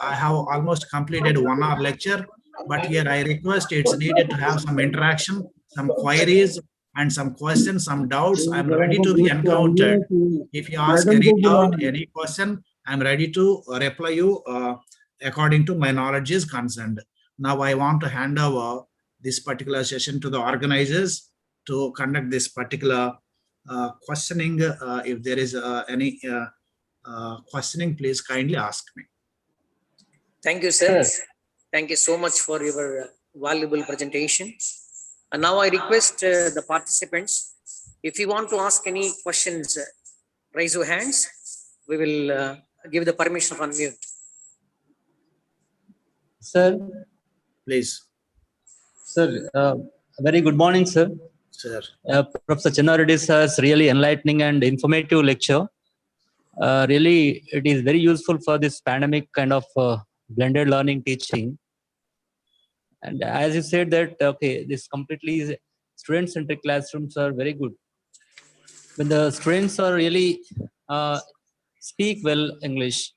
I have almost completed 1 hour lecture, but here I request it's needed to have some interaction, some queries, and some questions, some doubts. I'm ready to be encountered. If you ask any doubt, any question, I'm ready to reply you according to my knowledge is concerned. Now I want to hand over this particular session to the organizers to conduct this particular questioning. If there is any questioning, please kindly ask me. Thank you, sir. Thank you so much for your valuable presentation. And now I request the participants, if you want to ask any questions, raise your hands. We will give the permission of unmute. Sir, Please. sir, Very good morning, sir. Sir. Professor Chennareddy sir's really enlightening and informative lecture. Really, it is very useful for this pandemic kind of blended learning teaching. And as you said that, okay, this completely is student-centric classrooms are very good. When the students are really speak well English,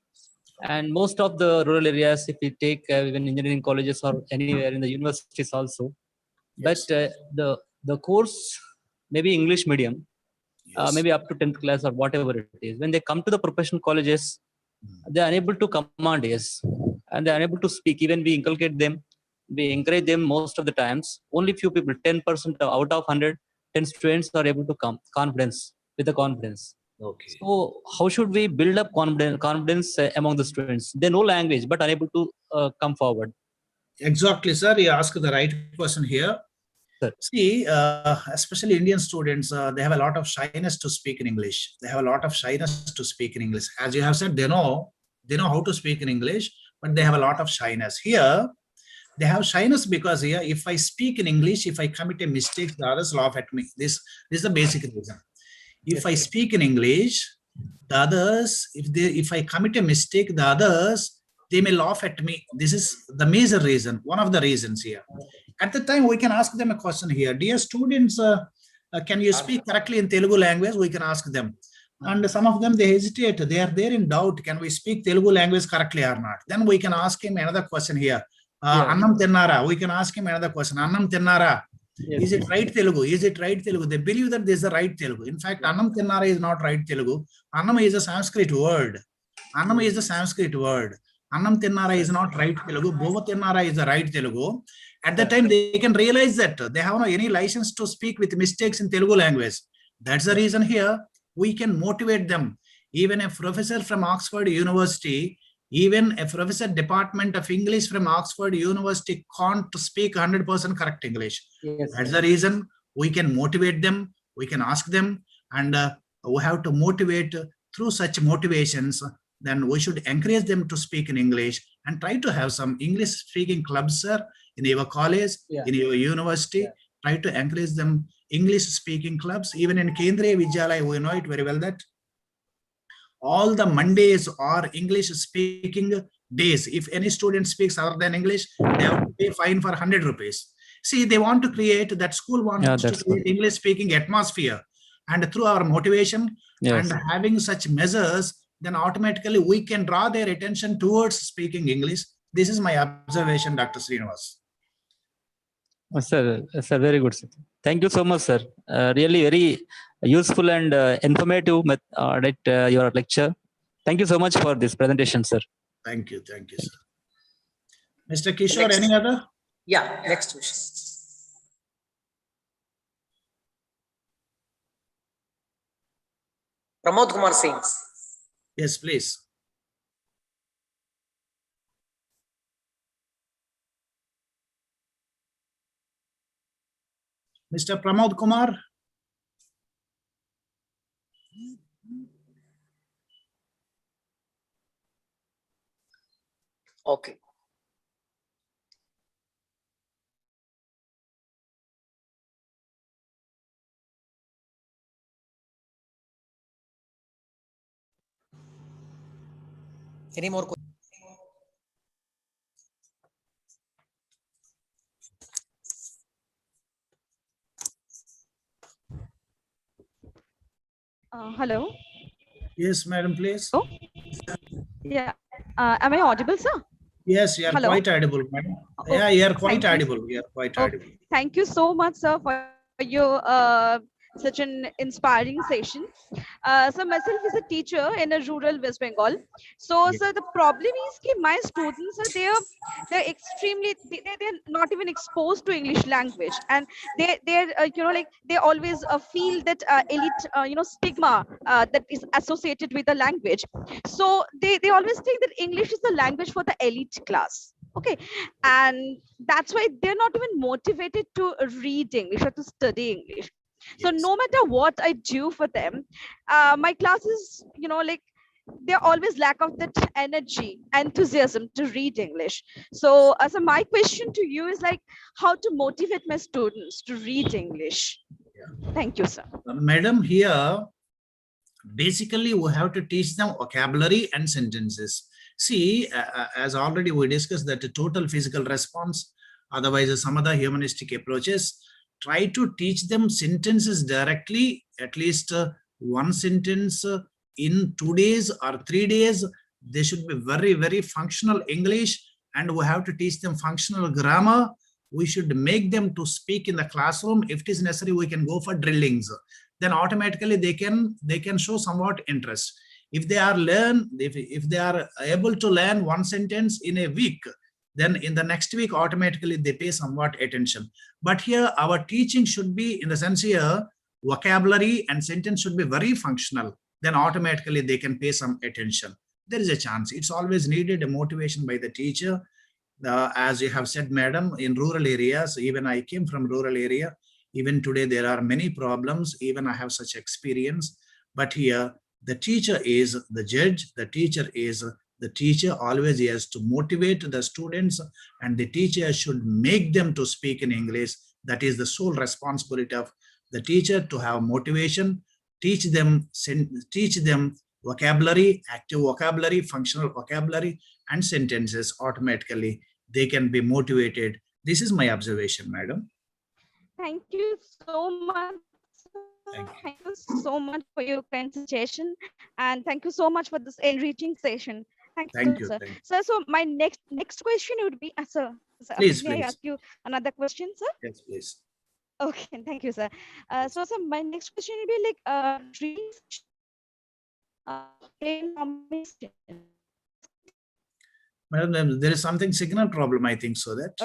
and most of the rural areas, if we take even engineering colleges or anywhere in the universities also, Yes. but the course maybe English medium, Yes. maybe up to 10th class or whatever it is. When they come to the professional colleges, they are unable to command, yes, and they are unable to speak. Even we inculcate them, we encourage them most of the times. Only few people, 10% out of 100, 10 students are able to come confidence with the confidence. Okay. So how should we build up confidence among the students? They know language but unable to come forward. Exactly, sir. You asked the right question here. Sir. See, especially Indian students, they have a lot of shyness to speak in English. They have a lot of shyness to speak in English. As you have said, they know how to speak in English, but they have a lot of shyness. Here, they have shyness because here, if I speak in English, if I commit a mistake, the others laugh at me. This is the basic reason. If I speak in English, the others, if I commit a mistake, the others, they may laugh at me. This is the major reason, one of the reasons here. At the time, we can ask them a question here. Dear students, can you speak correctly in Telugu language? We can ask them. And some of them, they hesitate. They are there in doubt. Can we speak Telugu language correctly or not? Then we can ask him another question here. Annam Tinnara. We can ask him another question. Annam Tinnara. Yes. Is it right Telugu? Is it right Telugu? They believe that this is the right Telugu. In fact, Annam Tinnara is not right Telugu. Annam is a Sanskrit word. Annam is the Sanskrit word. Annam Tinnara is not right Telugu. Bhova Tinnara is the right Telugu. At the time, they can realize that they have no any license to speak with mistakes in Telugu language. That's the reason here we can motivate them. Even a professor from Oxford University, even a professor department of English from Oxford University can't speak 100% correct English. Yes, that's the reason we can motivate them, we can ask them, and we have to motivate through such motivations. Then we should encourage them to speak in English and try to have some English speaking clubs, sir, in your college, in your university. Try to encourage them English speaking clubs. Even in Kendriya Vidyalaya, we know it very well that all the Mondays are English speaking days. If any student speaks other than English, they have to pay fine for 100 rupees. See, they want to create, that school wants to create English speaking atmosphere. And through our motivation and having such measures, then automatically we can draw their attention towards speaking English. This is my observation, Dr. Srinivas. Sir, very good, sir. Thank you so much, sir. Really very useful and informative your lecture. Thank you so much for this presentation, sir. Thank you, sir. Mr. Kishore, any other? Yeah, next question. Pramod Kumar Singh. Yes, please. Mr. Pramod Kumar. Okay. Any more questions? Hello. Yes, madam, please. Oh, yeah. Am I audible, sir? Yes, you are quite audible, madam. Yeah, you are quite audible. You are quite audible. Thank you so much, sir, for your such an inspiring session. So myself is a teacher in a rural West Bengal. So, sir, the problem is that my students are they're extremely they're not even exposed to English language, and they're like they always feel that elite stigma that is associated with the language. So they always think that English is the language for the elite class. Okay, and that's why they're not even motivated to read English or to study English. So no matter what I do for them, my classes, like they always lack of that energy, enthusiasm to read English. So my question to you is like, how to motivate my students to read English? Thank you, sir. Madam, here, basically, we have to teach them vocabulary and sentences. See, as already we discussed that the total physical response, otherwise some other humanistic approaches, try to teach them sentences directly, at least one sentence in 2 days or 3 days. They should be very, very functional English, and we have to teach them functional grammar. We should make them to speak in the classroom. If it is necessary, we can go for drillings. Then automatically they can show somewhat interest. If they are if they are able to learn one sentence in a week, then in the next week automatically they pay somewhat attention. But here our teaching should be, in the sense here, vocabulary and sentence should be very functional. Then automatically they can pay some attention. There is a chance. It's always needed a motivation by the teacher. As you have said, madam, in rural areas, even I came from rural area, even today there are many problems. Even I have such experience. But here the teacher is the judge. The teacher is the teacher. Always he has to motivate the students, and the teacher should make them to speak in English. That is the sole responsibility of the teacher, to have motivation, teach them vocabulary, active vocabulary, functional vocabulary, and sentences. Automatically they can be motivated. This is my observation, madam. Thank you so much. Thank you so much for your kind suggestion, and thank you so much for this enriching session. Thank you, sir. Sir, so my next question would be, sir, Please, may I please. ask you another question, sir? Yes, please. Okay, thank you, sir. So, sir, my next question will be like, Madam, there is something signal problem, I think so that.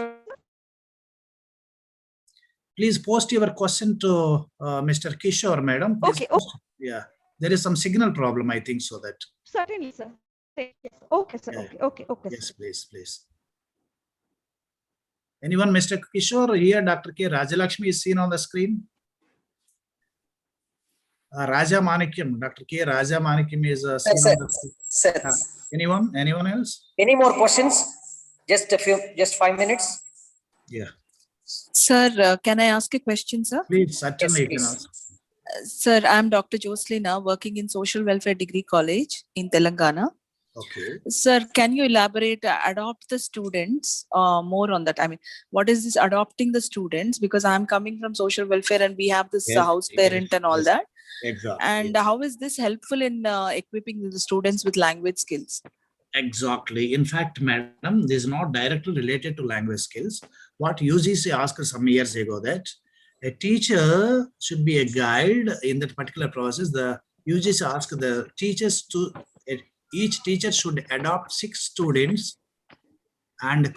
Please post your question to Mr. Kishore, madam. Please Okay. post. Yeah, there is some signal problem, I think so that. Certainly, sir. Okay, sir. Yeah. Okay. Yes, Sir. please. Anyone, Mr. Kishore? Here, Dr. K. Rajalakshmi is seen on the screen. Raja Manikyam, Dr. K. Raja Manikyam is seen on the screen. Sir. Anyone else? Any more questions? Just 5 minutes. Yeah. Sir, can I ask a question, sir? Please, certainly. Yes, you can ask. Sir, I'm Dr. Joslina, working in Social Welfare Degree College in Telangana. Okay. Sir, can you elaborate, adopt the students more on that? I mean, what is this adopting the students? Because I'm coming from social welfare and we have this house parent and all that. Exactly. And how is this helpful in equipping the students with language skills? Exactly. In fact, madam, this is not directly related to language skills. What UGC asked some years ago, that a teacher should be a guide in that particular process. The UGC asked the teachers each teacher should adopt 6 students and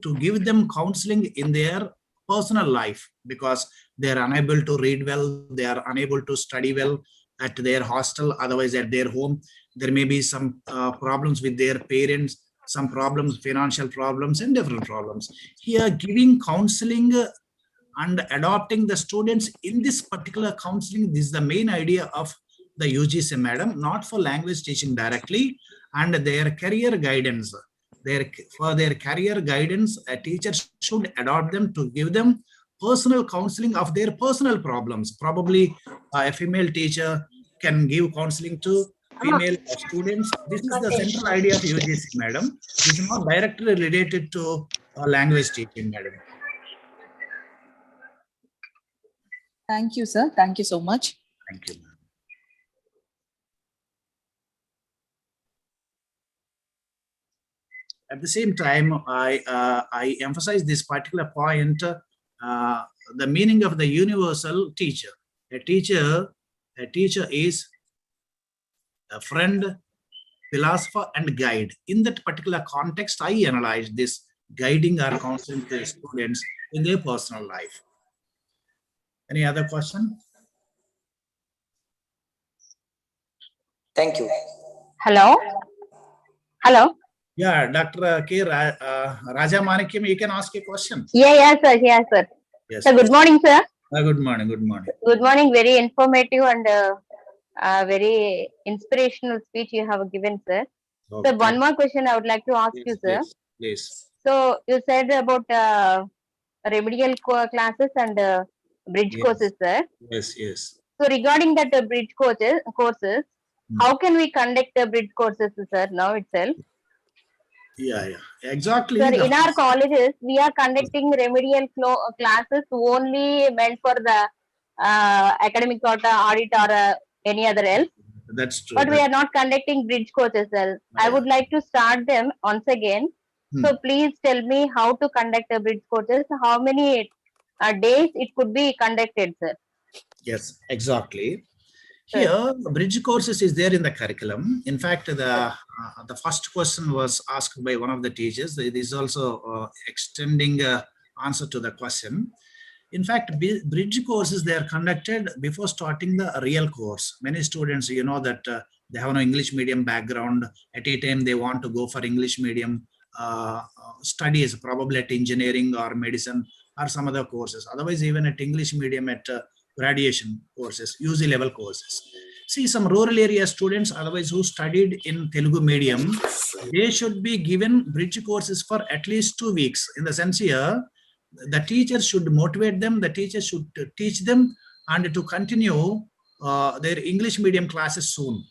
to give them counseling in their personal life, because they are unable to read well, they are unable to study well at their hostel, otherwise at their home. There may be some problems with their parents, some problems, financial problems, and different problems. Here, giving counseling and adopting the students in this particular counseling, this is the main idea of the UGC, madam, not for language teaching directly, and their career guidance. For their career guidance, a teacher should adopt them to give them personal counseling of their personal problems. Probably a female teacher can give counseling to female students. This is the central idea of UGC, madam. This is not directly related to language teaching, madam. Thank you, sir. Thank you so much. Thank you, ma'am. At the same time, I emphasize this particular point, the meaning of the universal teacher. A teacher is a friend, philosopher, and guide. In that particular context, I analyze this guiding or counseling the students in their personal life. Any other question? Thank you. Hello. Yeah, Dr. K. Raja Manikyam, you can ask a question. Yeah, sir. Yes. So, good morning, sir. Good morning. Good morning. Very informative and very inspirational speech you have given, sir. Okay, So one more question I would like to ask you, sir. Please. So you said about remedial classes and bridge courses, sir. Yes. So regarding that bridge courses, how can we conduct the bridge courses, sir, now itself? Yeah. Exactly. Sir, in our colleges, we are conducting remedial classes only meant for the academic audit or any other else. That's true. But we are not conducting bridge courses, sir. I would like to start them once again. So please tell me how to conduct the bridge courses. How many days it could be conducted, sir? Yes, exactly. Here, bridge courses is there in the curriculum. In fact, the first question was asked by one of the teachers. It is also extending answer to the question. In fact, bridge courses, they are conducted before starting the real course. Many students, you know, that they have no English medium background. At a time, they want to go for English medium studies, probably at engineering or medicine or some other courses. Otherwise, even at English medium, at graduation courses, UG level courses. See, some rural area students, otherwise who studied in Telugu medium, they should be given bridge courses for at least 2 weeks. In the sense here, the teacher should motivate them, the teacher should teach them and to continue their English medium classes soon.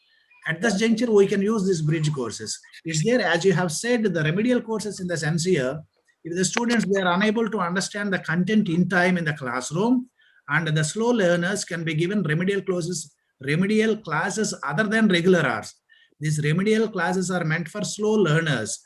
At this juncture, we can use these bridge courses. It's there, as you have said, the remedial courses in the sense here, if the students, they are unable to understand the content in time in the classroom, and the slow learners can be given remedial classes other than regular hours. These remedial classes are meant for slow learners.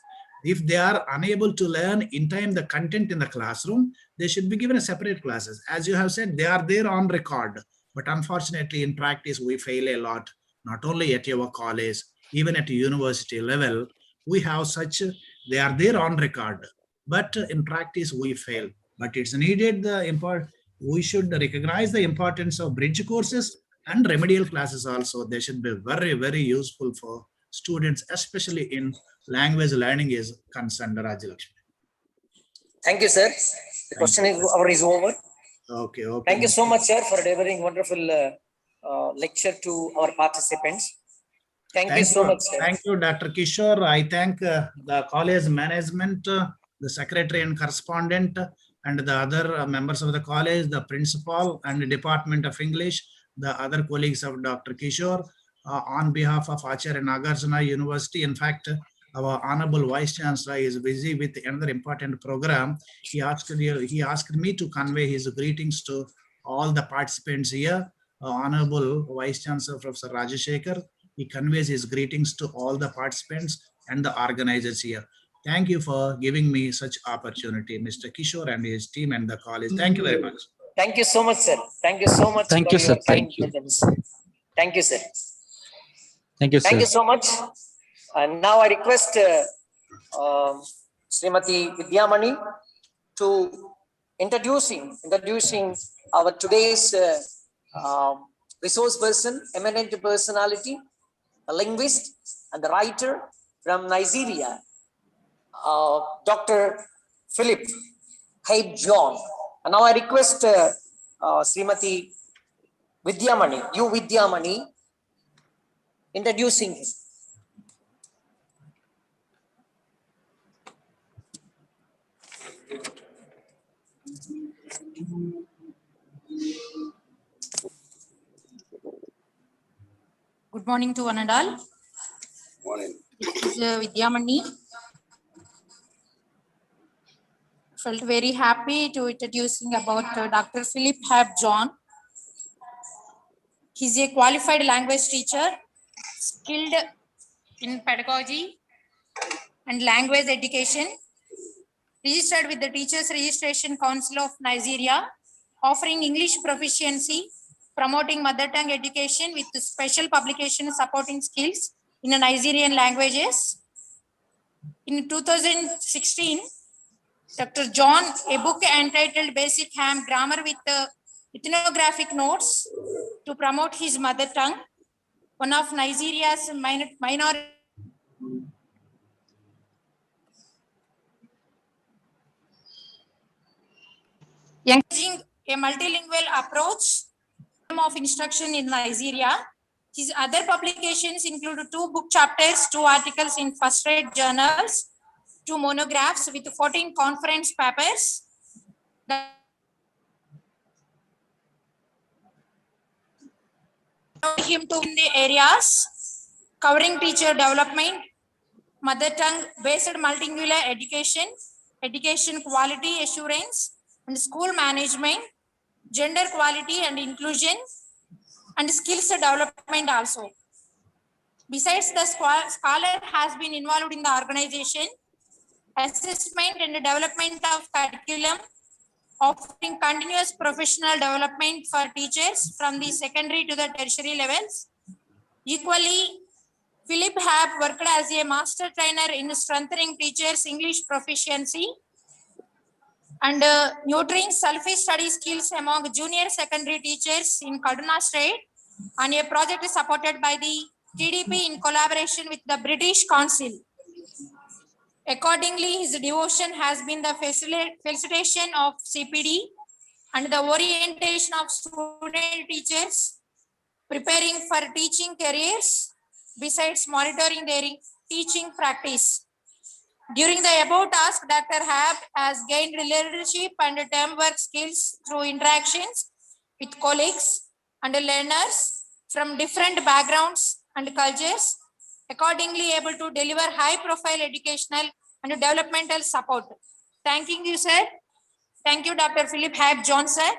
If they are unable to learn in time the content in the classroom, they should be given a separate classes. As you have said, they are there on record. But unfortunately, in practice, we fail a lot. Not only at your college, even at university level, we have such, they are there on record. But in practice, we fail. But it's needed we should recognize the importance of bridge courses and remedial classes also. They should be very, very useful for students, especially in language learning is concerned, Rajalakshmi. Thank you, sir. The question is over. Okay. Thank you so much, sir, for delivering wonderful lecture to our participants. Thank you so much, sir. Thank you, Dr. Kishore. I thank the college management, the secretary and correspondent, and the other members of the college, the principal and the Department of English, the other colleagues of Dr. Kishore, on behalf of Acharya Nagarjuna University. In fact, our Honorable Vice Chancellor is busy with another important program. He asked me to convey his greetings to all the participants here. Honorable Vice Chancellor Professor Rajashekar, he conveys his greetings to all the participants and the organizers here. Thank you for giving me such opportunity, Mr. Kishore and his team and the college. Thank you very much. Thank you so much, sir. Thank you so much. Thank you, sir. Thank you. Thank you, sir. Thank you, sir. Thank you so much. And now I request Srimati Vidyamani to introducing our today's resource person, eminent personality, a linguist and the writer from Nigeria, Dr. Philip Hype John. And now I request Srimati Vidyamani, introducing him. Good morning to one and all. Morning. This is Vidyamani. Felt very happy to introducing about Dr. Philip Hype John. He's a qualified language teacher, skilled in pedagogy and language education, registered with the Teachers Registration Council of Nigeria, offering English proficiency, promoting mother tongue education with special publication supporting skills in Nigerian languages. In 2016, Dr. John, a book entitled Basic Ham Grammar with ethnographic notes to promote his mother tongue, one of Nigeria's minority. Encouraging a multilingual approach of instruction in Nigeria, His other publications include 2 book chapters, 2 articles in first-rate journals, 2 monographs with 14 conference papers. Him to in the areas covering teacher development, mother tongue based multilingual education, education quality assurance, and school management, gender quality and inclusion, and skills development also. Besides, the scholar has been involved in the organization, assessment and development of curriculum, offering continuous professional development for teachers from the secondary to the tertiary levels. Equally, Philip have worked as a master trainer in strengthening teachers' English proficiency and nurturing self-study skills among junior secondary teachers in Kaduna State on a project supported by the TDP in collaboration with the British Council. Accordingly, his devotion has been the facilitation of CPD and the orientation of student teachers preparing for teaching careers, besides monitoring their teaching practice. During the above task, Dr. Hab has gained leadership and teamwork skills through interactions with colleagues and learners from different backgrounds and cultures, accordingly able to deliver high-profile educational and developmental support. Thanking you, sir. Thank you, Dr. Philip Hab John, sir.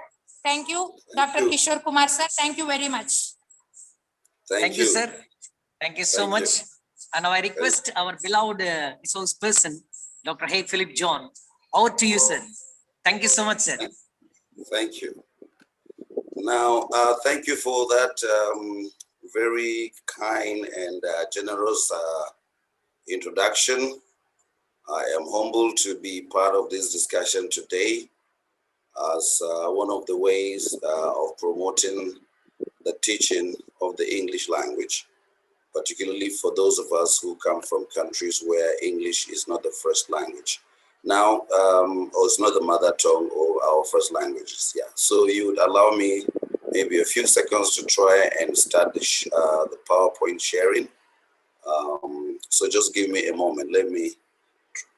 Thank you, Dr. Kishore Kumar, sir. Thank you very much. Thank you, sir. Thank you so much. And now I request our beloved resource person, Dr. Hay Philip John. Over to you, sir. Thank you so much, sir. Thank you. Now, thank you for that very kind and generous introduction. I am humbled to be part of this discussion today as one of the ways of promoting the teaching of the English language, particularly for those of us who come from countries where English is not the first language. Now, or it's not the mother tongue or our first languages. Yeah. So you would allow me maybe a few seconds to try and start the PowerPoint sharing. So just give me a moment. Let me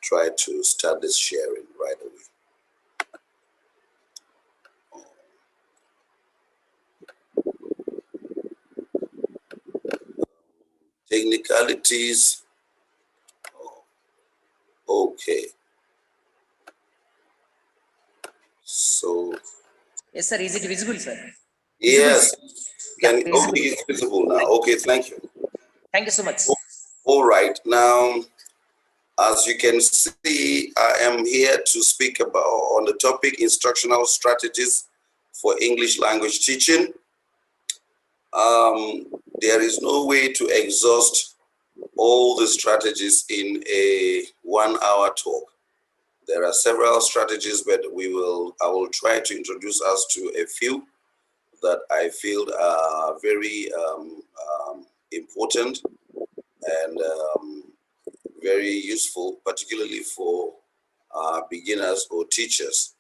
try to start this sharing right away. Technicalities. Okay. So. Yes, sir. Is it visible, sir? Yes. Yeah, it's visible now. Okay, thank you. Thank you so much. All right. Now, as you can see, I am here to speak about on the topic instructional strategies for English language teaching. There is no way to exhaust all the strategies in a 1-hour talk. There are several strategies, but I will try to introduce us to a few that I feel are very important and very useful, particularly for beginners or teachers.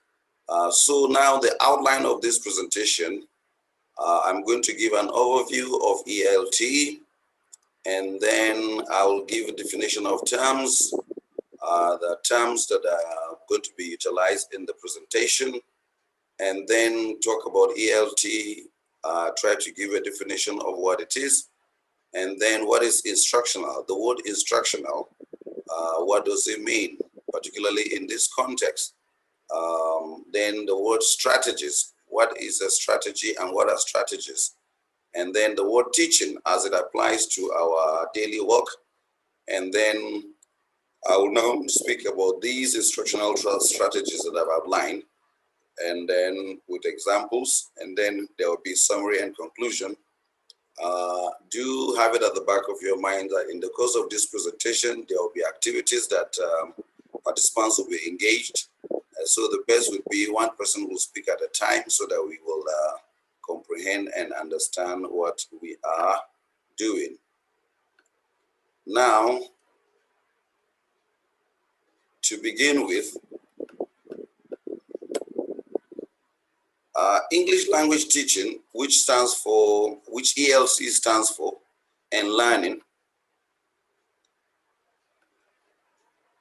So now the outline of this presentation, I'm going to give an overview of ELT, and then I will give a definition of terms, the terms that are going to be utilized in the presentation, and then talk about ELT, try to give a definition of what it is, and then what is instructional. The word instructional, what does it mean, particularly in this context? Then the word strategies, what is a strategy and what are strategies? And then the word teaching as it applies to our daily work. And then I will now speak about these instructional strategies that I've outlined, and then with examples, and then there will be summary and conclusion. Do have it at the back of your mind that in the course of this presentation, there will be activities that participants will be engaged. So the best would be one person will speak at a time so that we will comprehend and understand what we are doing. Now, to begin with, English language teaching, which ELT stands for, and learning,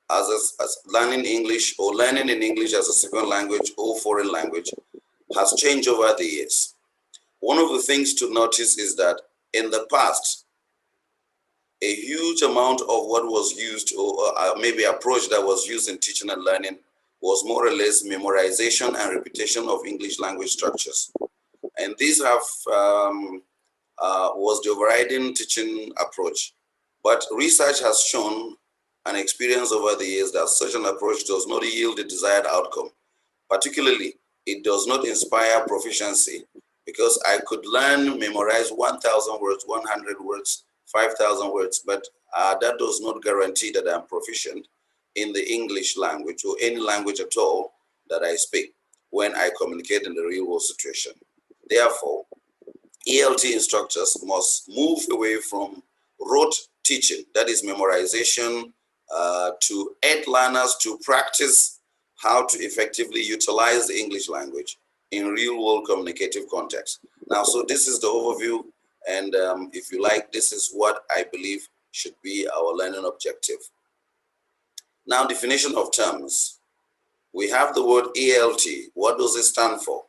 as learning English or learning in English as a second language or foreign language, has changed over the years. One of the things to notice is that in the past, a huge amount of what was used, or maybe approach that was used in teaching and learning, was more or less memorization and repetition of English language structures. And these have was the overriding teaching approach. But research has shown and experience over the years that such an approach does not yield the desired outcome. Particularly, it does not inspire proficiency, because I could memorize 1,000 words, 100 words, 5,000 words, but that does not guarantee that I'm proficient in the English language or any language at all that I speak when I communicate in the real world situation. Therefore, ELT instructors must move away from rote teaching, that is memorization, to aid learners to practice how to effectively utilize the English language in real world communicative context. Now, so this is the overview, and if you like, this is what I believe should be our learning objective. Now, definition of terms. We have the word ELT. What does it stand for?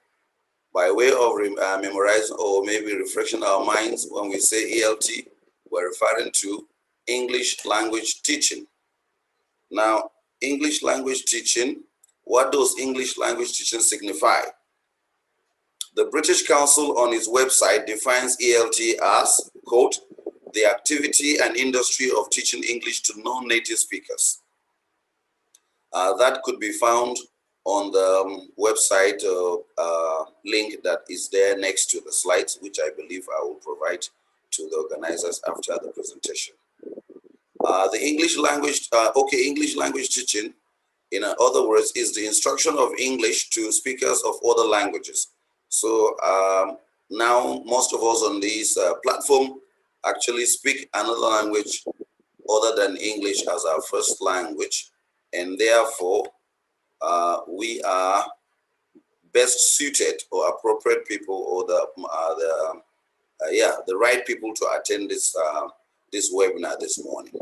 By way of memorizing or maybe refreshing our minds, when we say ELT, we're referring to English language teaching. Now, English language teaching, what does English language teaching signify? The British Council on its website defines ELT as, quote, the activity and industry of teaching English to non-native speakers. That could be found on the website link that is there next to the slides, which I believe I will provide to the organizers after the presentation. The English language, English language teaching, in other words, is the instruction of English to speakers of other languages. So now most of us on this platform actually speak another language other than English as our first language, and therefore we are best suited or appropriate people, or the right people to attend this this webinar this morning.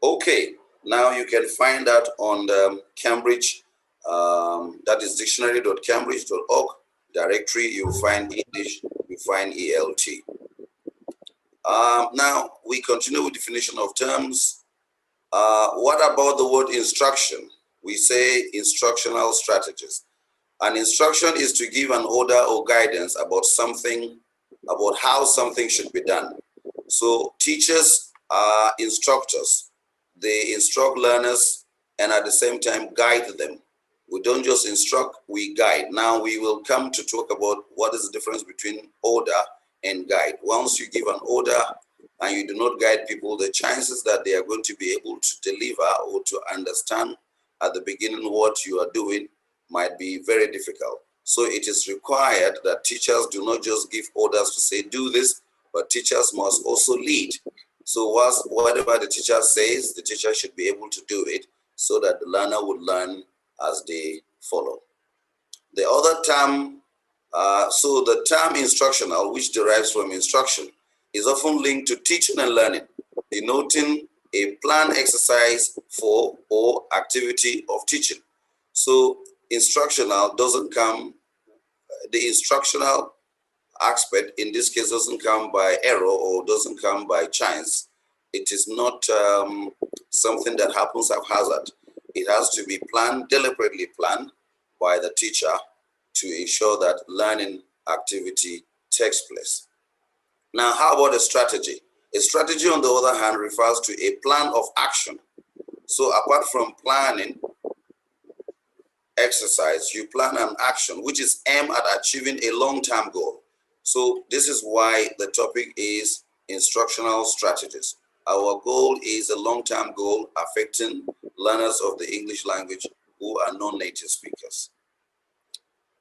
Okay, now you can find that on the Cambridge, that is dictionary.cambridge.org directory. You'll find English, you find ELT. Now we continue with definition of terms. What about the word instruction? We say instructional strategies. An instruction is to give an order or guidance about something, about how something should be done. So teachers are instructors. They instruct learners and at the same time guide them. We don't just instruct, we guide. Now we will come to talk about what is the difference between order and guide. Once you give an order and you do not guide people, the chances that they are going to be able to deliver or to understand at the beginning what you are doing might be very difficult. So it is required that teachers do not just give orders to say do this, but teachers must also lead. So whatever the teacher says, the teacher should be able to do it so that the learner would learn as they follow. The other term, so the term instructional, which derives from instruction, is often linked to teaching and learning, denoting a planned exercise for or activity of teaching. So instructional doesn't come, the instructional aspect in this case doesn't come by error or doesn't come by chance. It is not something that happens haphazard. It has to be planned, deliberately planned by the teacher to ensure that learning activity takes place. Now, how about a strategy? A strategy, on the other hand, refers to a plan of action. So apart from planning exercise, you plan an action which is aimed at achieving a long-term goal. So this is why the topic is instructional strategies. Our goal is a long-term goal affecting learners of the English language who are non-native speakers.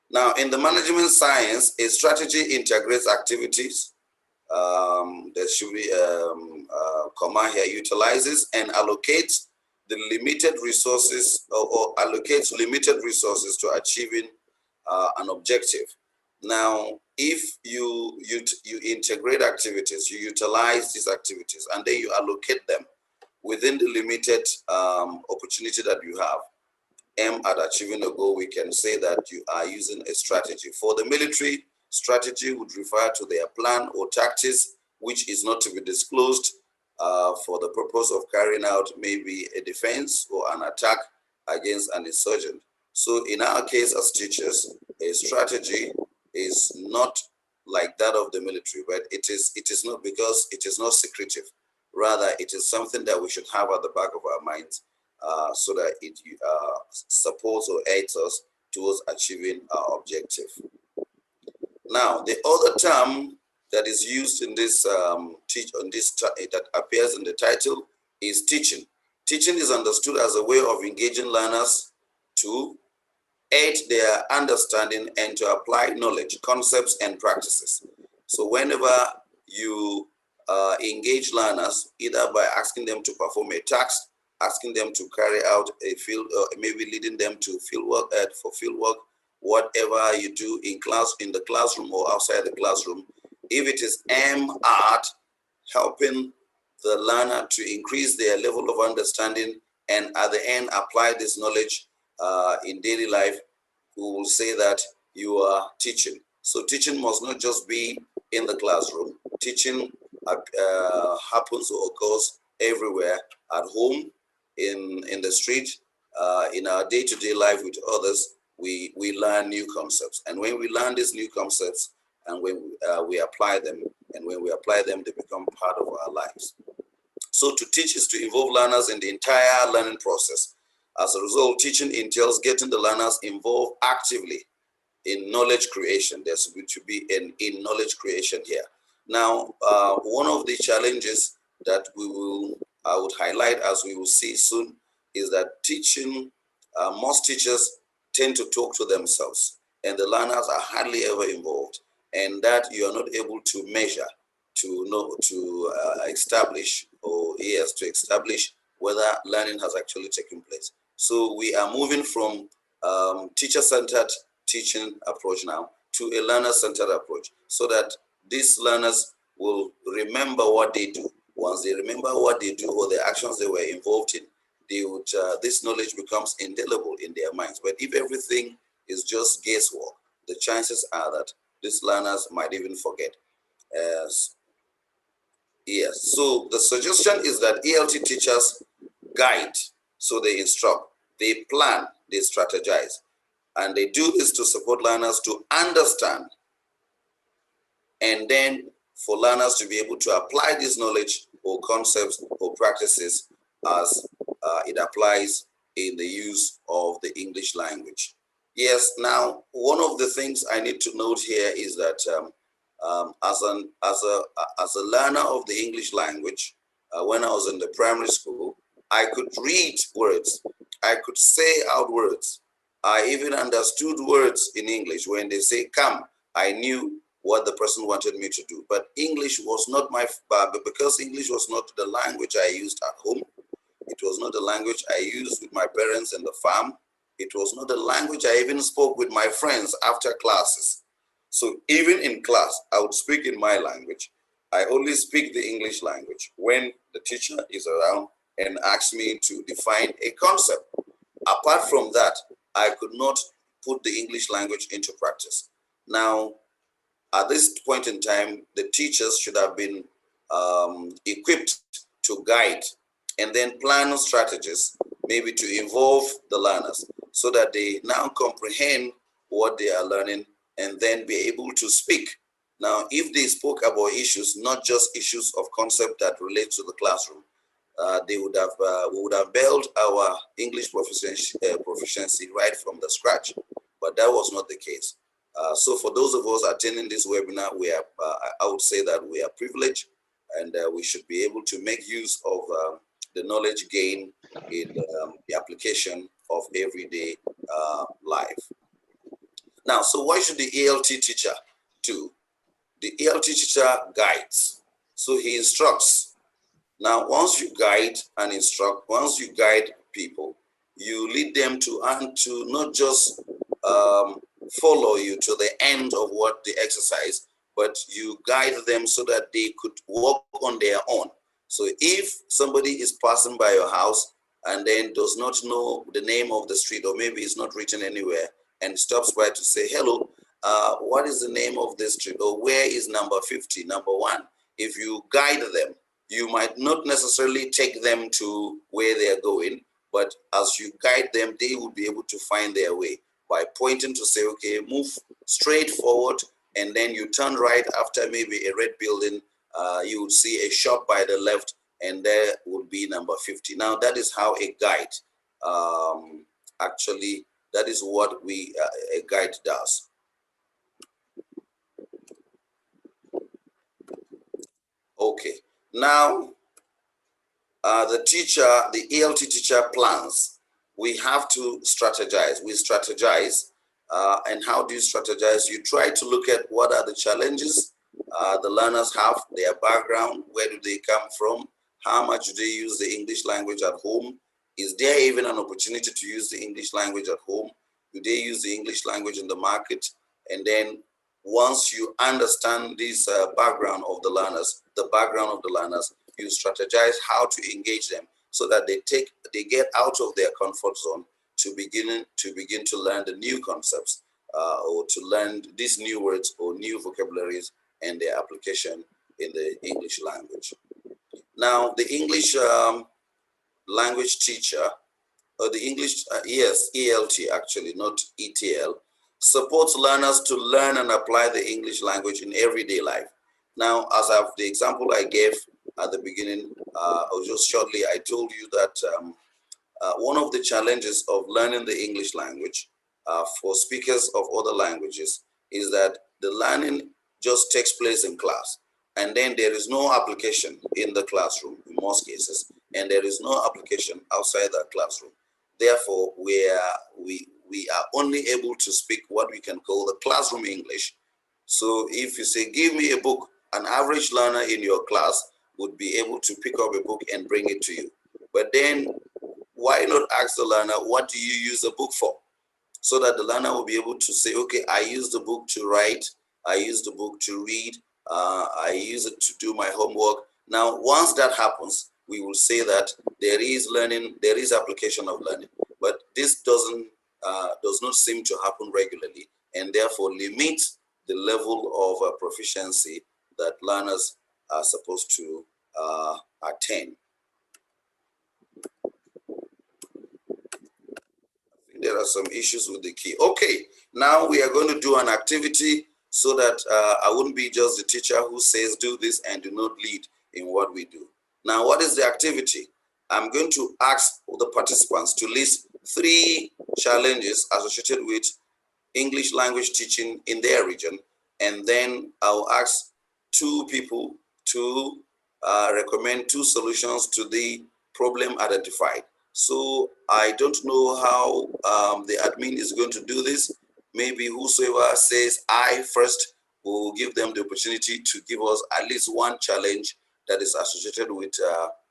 Now, in the management science, a strategy integrates activities. There should be a comma here, utilizes and allocates the limited resources or allocates limited resources to achieving an objective. Now, if you integrate activities, you utilize these activities, and then you allocate them within the limited opportunity that you have, aim at achieving a goal, we can say that you are using a strategy. For the military, strategy would refer to their plan or tactics, which is not to be disclosed for the purpose of carrying out maybe a defense or an attack against an insurgent. So in our case as teachers, a strategy is not like that of the military, but it is not, because it is not secretive. Rather, it is something that we should have at the back of our minds, so that it supports or aids us towards achieving our objective. Now, the other term that is used in this that appears in the title is teaching. Teaching is understood as a way of engaging learners to aid their understanding and to apply knowledge, concepts, and practices. So whenever you engage learners, either by asking them to perform a task, asking them to carry out a field, maybe leading them to field work, for field work, whatever you do in the classroom or outside the classroom, if it is aimed at helping the learner to increase their level of understanding and at the end apply this knowledge in daily life, we will say that you are teaching. So teaching must not just be in the classroom. Teaching happens or occurs everywhere, at home, in the street, in our day-to-day life with others. We learn new concepts, and when we learn these new concepts and when we apply them, and when we apply them, they become part of our lives. So to teach is to involve learners in the entire learning process. As a result, teaching entails getting the learners involved actively in knowledge creation. There's going to be in knowledge creation here. Now, one of the challenges that I would highlight, as we will see soon, is that teaching, most teachers tend to talk to themselves, and the learners are hardly ever involved, and that you are not able to measure, to establish whether learning has actually taken place. So we are moving from teacher-centered teaching approach now to a learner-centered approach, so that these learners will remember what they do. Once they remember what they do or the actions they were involved in, they would, this knowledge becomes indelible in their minds. But if everything is just guesswork, the chances are that these learners might even forget. Yes, so the suggestion is that ELT teachers guide, so they instruct, they plan, they strategize, and they do this to support learners to understand, and then for learners to be able to apply this knowledge or concepts or practices as it applies in the use of the English language. Yes, now one of the things I need to note here is that as a learner of the English language, when I was in the primary school, I could read words, I could say out words, I even understood words in English. When they say come, I knew what the person wanted me to do. But English was not because English was not the language I used at home. It was not the language I used with my parents in the farm. It was not the language I even spoke with my friends after classes. So even in class, I would speak in my language. I only speak the English language when the teacher is around and asks me to define a concept. Apart from that, I could not put the English language into practice. Now, at this point in time, the teachers should have been equipped to guide and then plan strategies, maybe to involve the learners so that they now comprehend what they are learning and then be able to speak. Now, if they spoke about issues, not just issues of concept that relate to the classroom, we would have built our English proficiency right from the scratch, but that was not the case. So for those of us attending this webinar, I would say that we are privileged, and we should be able to make use of the knowledge gained in the application of everyday life. Now, so what should the ELT teacher do? The ELT teacher guides. So he instructs, Now, once you guide and instruct, once you guide people, you lead them to not just follow you to the end of what the exercise, but you guide them so that they could walk on their own. So if somebody is passing by your house and then does not know the name of the street, or maybe it's not written anywhere, and stops by to say, hello, what is the name of this street, or where is number 50, number 1? If you guide them, you might not necessarily take them to where they are going, but as you guide them, they will be able to find their way by pointing to say, okay, move straight forward, and then you turn right after maybe a red building. You will see a shop by the left, and there will be number 50. Now, that is how a guide, actually, that is what a guide does. Okay, now the ELT teacher plans. We have to strategize. We strategize. And how do you strategize? You try to look at what are the challenges the learners have, their background, where do they come from, how much do they use the English language at home? Is there even an opportunity to use the English language at home? Do they use the English language in the market? And then once you understand this background of the learners, you strategize how to engage them so that they get out of their comfort zone to begin to learn the new concepts or to learn these new words or new vocabularies and their application in the English language. Now, the English language teacher, or the English, yes, ELT actually, not ETL, supports learners to learn and apply the English language in everyday life. Now, as the example I gave at the beginning, or just shortly, I told you that one of the challenges of learning the English language for speakers of other languages is that the learning just takes place in class, and then there is no application in the classroom in most cases, and there is no application outside the classroom. Therefore, we are only able to speak what we can call the classroom English. So if you say, give me a book, an average learner in your class would be able to pick up a book and bring it to you. But then why not ask the learner, what do you use the book for? So that the learner will be able to say, okay, I use the book to write, I use the book to read, I use it to do my homework. Now, once that happens, we will say that there is learning, there is application of learning, but this does not seem to happen regularly, and therefore limits the level of proficiency that learners are supposed to attain. There are some issues with the key. Okay, now we are going to do an activity so that I wouldn't be just the teacher who says do this and do not lead in what we do. Now, what is the activity? I'm going to ask the participants to list 3 challenges associated with English language teaching in their region, and then I'll ask 2 people to recommend 2 solutions to the problem identified. So I don't know how the admin is going to do this. Maybe whosoever says I first will give them the opportunity to give us at least 1 challenge that is associated with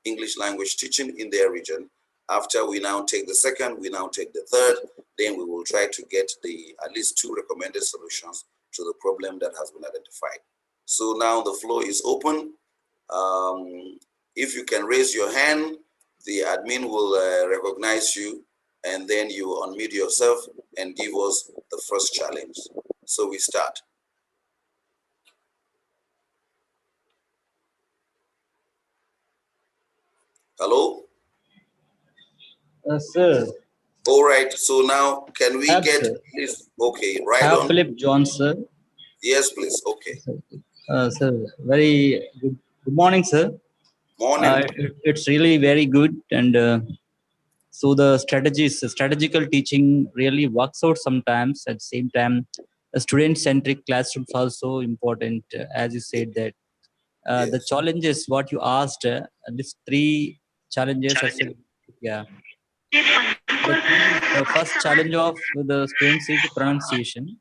English language teaching in their region. After we now take the second, we now take the third, then we will try to get at least 2 recommended solutions to the problem that has been identified. So now the floor is open. If you can raise your hand, the admin will recognize you, and then you unmute yourself and give us the first challenge. So we start. Hello? Sir. All right, so now can we get this? Okay, right on. Philip John, sir. Yes, please, okay. Sir, very good morning, sir. Morning. It's really very good, and so the strategical teaching really works out sometimes. At the same time, a student-centric classroom is also important, as you said that. Yes. The challenges, what you asked, these 3 challenges, I said, yeah. The first challenge of the students is the pronunciation.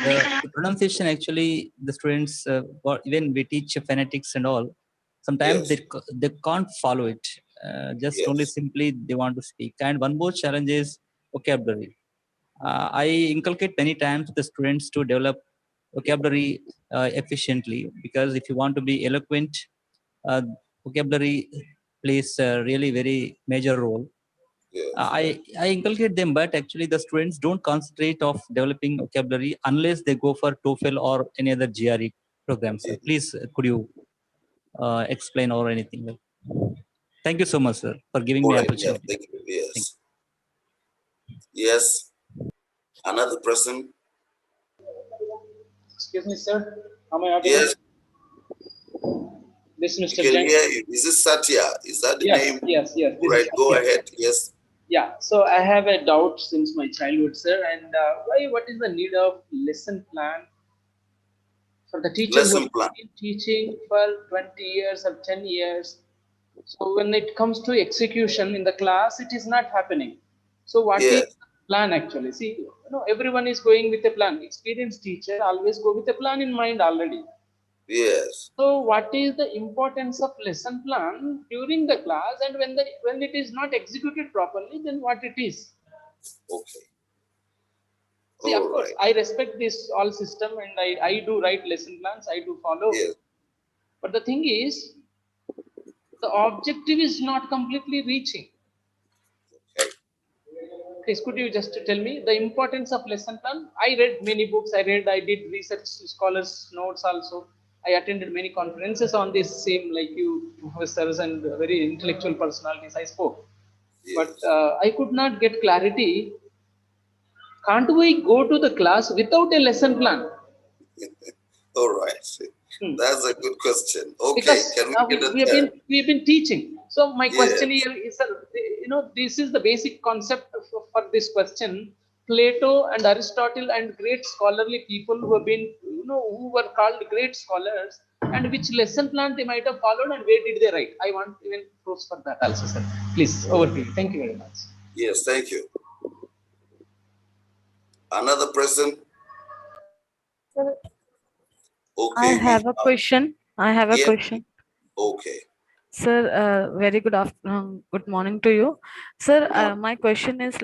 The pronunciation, actually, the students, even we teach phonetics and all, sometimes they can't follow it. Just only Yes. simply they want to speak. And one more challenge is vocabulary. I inculcate many times the students to develop vocabulary efficiently, because if you want to be eloquent, uh, vocabulary plays a really very major role. Yes. I inculcate them, but actually the students don't concentrate of developing vocabulary unless they go for TOEFL or any other GRE programs. Yes. Please, could you explain or anything? Thank you so much, sir, for giving All me right. Yeah. opportunity. Thank you. Yes. Yes. Another person. Excuse me, sir. Am I audible? Yes. This is You Mr. can Jen. hear you. Is this Satya? Is that the Yes, name? yes, yes. All This right. is Go Satya. ahead. Yes. Yeah. So I have a doubt since my childhood, sir. And what is the need of lesson plan for the teacher who has Lesson plan. been teaching for 20 years or 10 years? So when it comes to execution in the class, it is not happening. So what is Yes. the plan actually? See, everyone is going with a plan. Experienced teacher always go with a plan in mind already. Yes. So what is the importance of lesson plan during the class, and when it is not executed properly, then what it is? Okay. See, All of course, right. I respect this all system, and I do write lesson plans, I do follow. Yes. But the thing is, the objective is not completely reaching. Chris, could you just tell me the importance of lesson plan? I read many books, I did research scholars notes also. I attended many conferences on this same, like you professors and very intellectual personalities I spoke. Yes. But I could not get clarity. Can't we go to the class without a lesson plan? All right. That's a good question. Okay. Because Can we get we've been teaching. So my question Yes. here is, this is the basic concept for this question. Plato and Aristotle and great scholarly people who have been, who were called great scholars, and which lesson plan they might have followed and where did they write? I want even proofs for that also, sir. Please, over to you. Thank you very much. Yes. Thank you. Another person. Sir, Okay. I have a question. Yes. Question. Okay. Sir, very good afternoon. Good morning to you, sir. My question is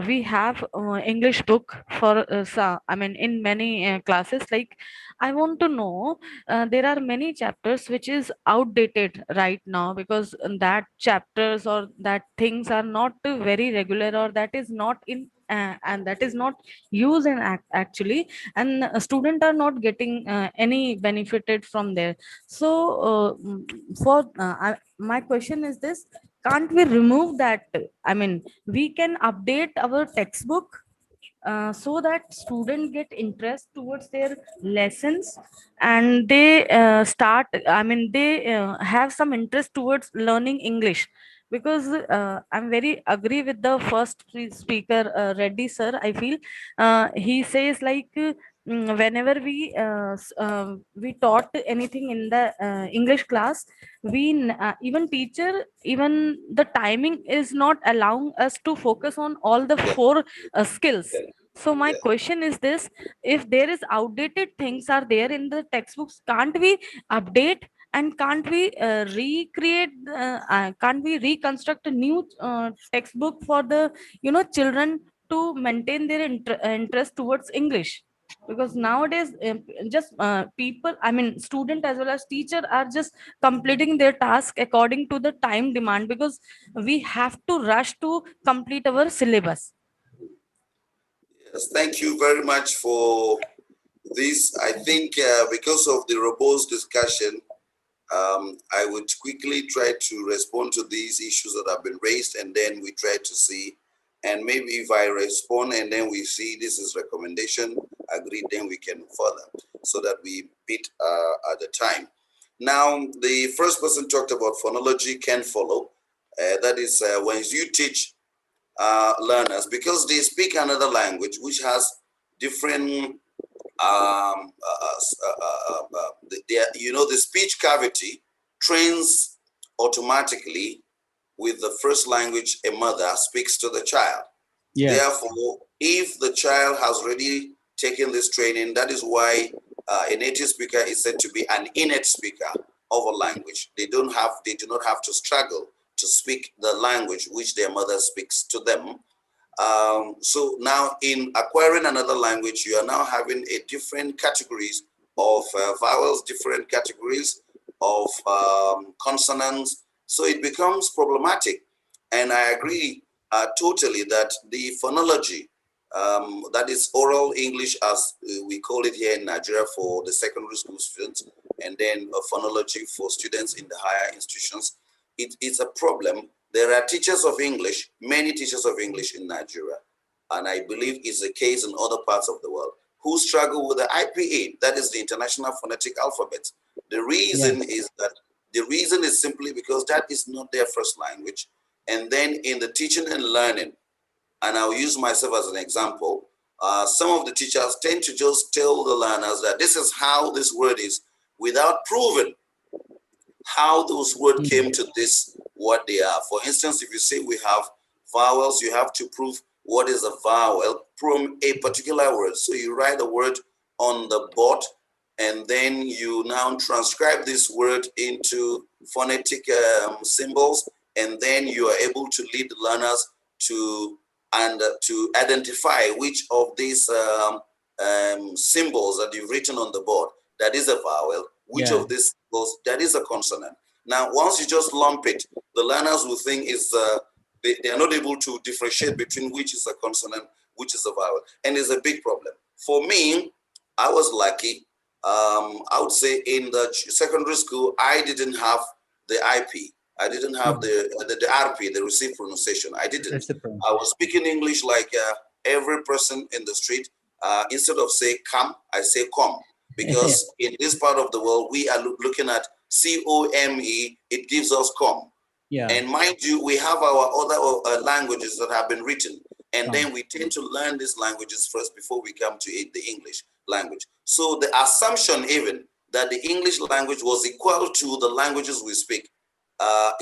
we have English book for in many classes. Like, I want to know, there are many chapters which is outdated right now because that chapters or that things are not very regular, or that is not in and that is not used in actually, and student are not getting any benefited from there. So my question is this: can't we remove that? I mean, we can update our textbook so that students get interest towards their lessons, and they have some interest towards learning English. Because I'm very agree with the first speaker, Reddy sir. I feel he says whenever we taught anything in the English class, even teacher, even the timing is not allowing us to focus on all the four skills. So my question is this: if there is outdated things are there in the textbooks, can't we update, and can't we can't we reconstruct a new textbook for the children to maintain their interest towards English? Because nowadays just people, I mean student as well as teacher, are just completing their task according to the time demand, because we have to rush to complete our syllabus. Yes. Thank you very much for this. I think because of the robust discussion, I would quickly try to respond to these issues that have been raised, and then we try to see, and maybe if I respond and then we see this is recommendation, agreed, then we can further so that we beat at the time. Now, the first person talked about phonology can follow. That is when you teach learners, because they speak another language which has different the speech cavity trains automatically with the first language a mother speaks to the child. Yes. Therefore, if the child has already taken this training, that is why a native speaker is said to be an innate speaker of a language. They do not have to struggle to speak the language which their mother speaks to them. So now in acquiring another language, you are now having a different categories of vowels, different categories of consonants. So it becomes problematic. And I agree totally that the phonology, that is oral English as we call it here in Nigeria for the secondary school students, and then a phonology for students in the higher institutions, it's a problem. There are teachers of English, many teachers of English in Nigeria, and I believe it's the case in other parts of the world, who struggle with the IPA, that is the International Phonetic Alphabet. The reason is simply because that is not their first language. And then in the teaching and learning, and I'll use myself as an example, some of the teachers tend to just tell the learners that this is how this word is without proving how those words came to this, what they are. For instance, if you say we have vowels, you have to prove what is a vowel from a particular word. So you write a word on the board, and then you now transcribe this word into phonetic symbols, and then you are able to lead the learners to identify which of these symbols that you've written on the board that is a vowel, which of these symbols that is a consonant. Now, once you just lump it, the learners will think they are not able to differentiate between which is a consonant, which is a vowel, and it's a big problem. For me, I was lucky. I would say in the secondary school, I didn't have the IP. I didn't have the RP, the received pronunciation. I didn't. I was speaking English like every person in the street. Instead of say come, I say come. Because in this part of the world, we are looking at COME, it gives us come. Yeah. And mind you, we have our other languages that have been written. And then we tend to learn these languages first before we come to the English language. So the assumption even that the English language was equal to the languages we speak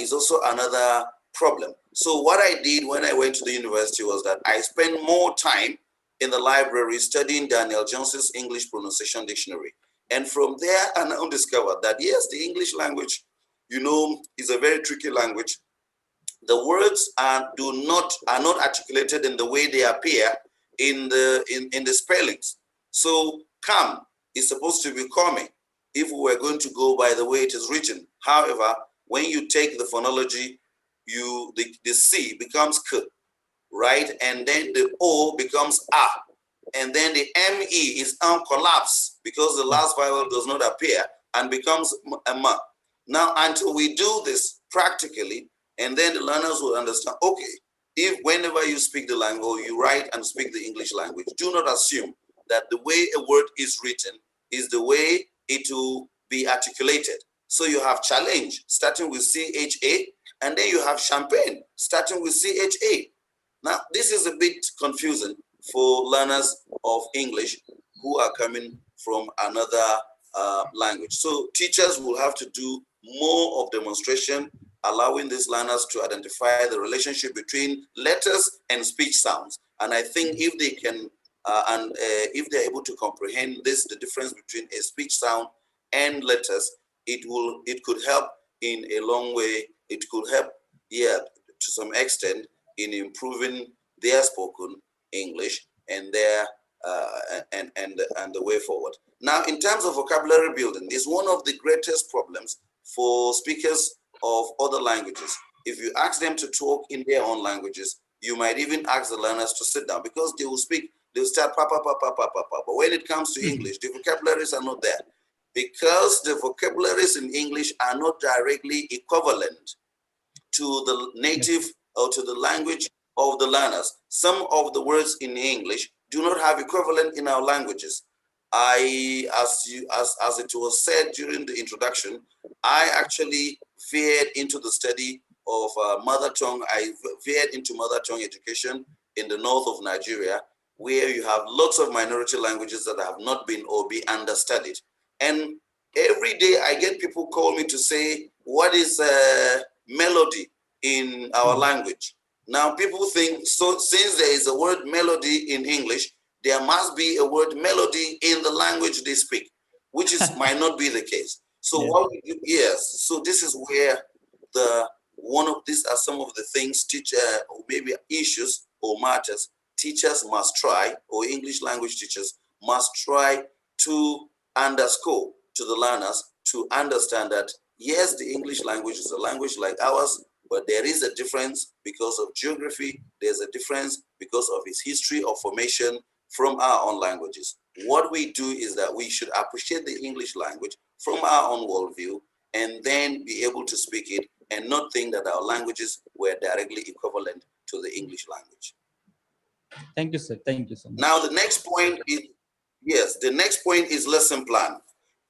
is also another problem. So what I did when I went to the university was that I spent more time in the library studying Daniel Jones's English Pronunciation Dictionary. And from there, I now discovered that yes, the English language, you know, is a very tricky language. The words are not articulated in the way they appear in the spellings. So come is supposed to be coming if we were going to go by the way it is written. However, when you take the phonology, the C becomes K, right? And then the O becomes A. And then the ME is collapse because the last vowel does not appear and becomes a M. Now, until we do this practically, and then the learners will understand, okay, if whenever you speak the language or you write and speak the English language, do not assume that the way a word is written is the way it will be articulated. So you have challenge starting with CHA, and then you have champagne starting with CHA. Now, this is a bit confusing for learners of English who are coming from another language. So teachers will have to do more of demonstration, allowing these learners to identify the relationship between letters and speech sounds. And I think if they can, if they're able to comprehend the difference between a speech sound and letters, it could help in a long way. It could help, to some extent, in improving their spoken English and their and the way forward. Now, in terms of vocabulary building, is one of the greatest problems for speakers of other languages. If you ask them to talk in their own languages, you might even ask the learners to sit down because they will speak. They'll start pa pa pa pa pa pa pa. But when it comes to English, the vocabularies are not there because the vocabularies in English are not directly equivalent to the native or to the language of the learners. Some of the words in English do not have equivalent in our languages. As it was said during the introduction, I actually veered into the study of mother tongue. I veered into mother tongue education in the north of Nigeria, where you have lots of minority languages that have not been or be understudied. And every day I get people call me to say, what is melody in our language? Now people think, so since there is a word melody in English, there must be a word melody in the language they speak. which is might not be the case. So Yeah. what we do, yes, so this is where these are some of the things or maybe issues or matters teachers must try, or English language teachers must try to underscore to the learners to understand that yes, the English language is a language like ours, but there is a difference because of geography. There's a difference because of its history of formation from our own languages. What we do is that we should appreciate the English language from our own worldview and then be able to speak it and not think that our languages were directly equivalent to the English language. Thank you, sir. Thank you so much. Now, the next point is, yes, the next point is lesson plan.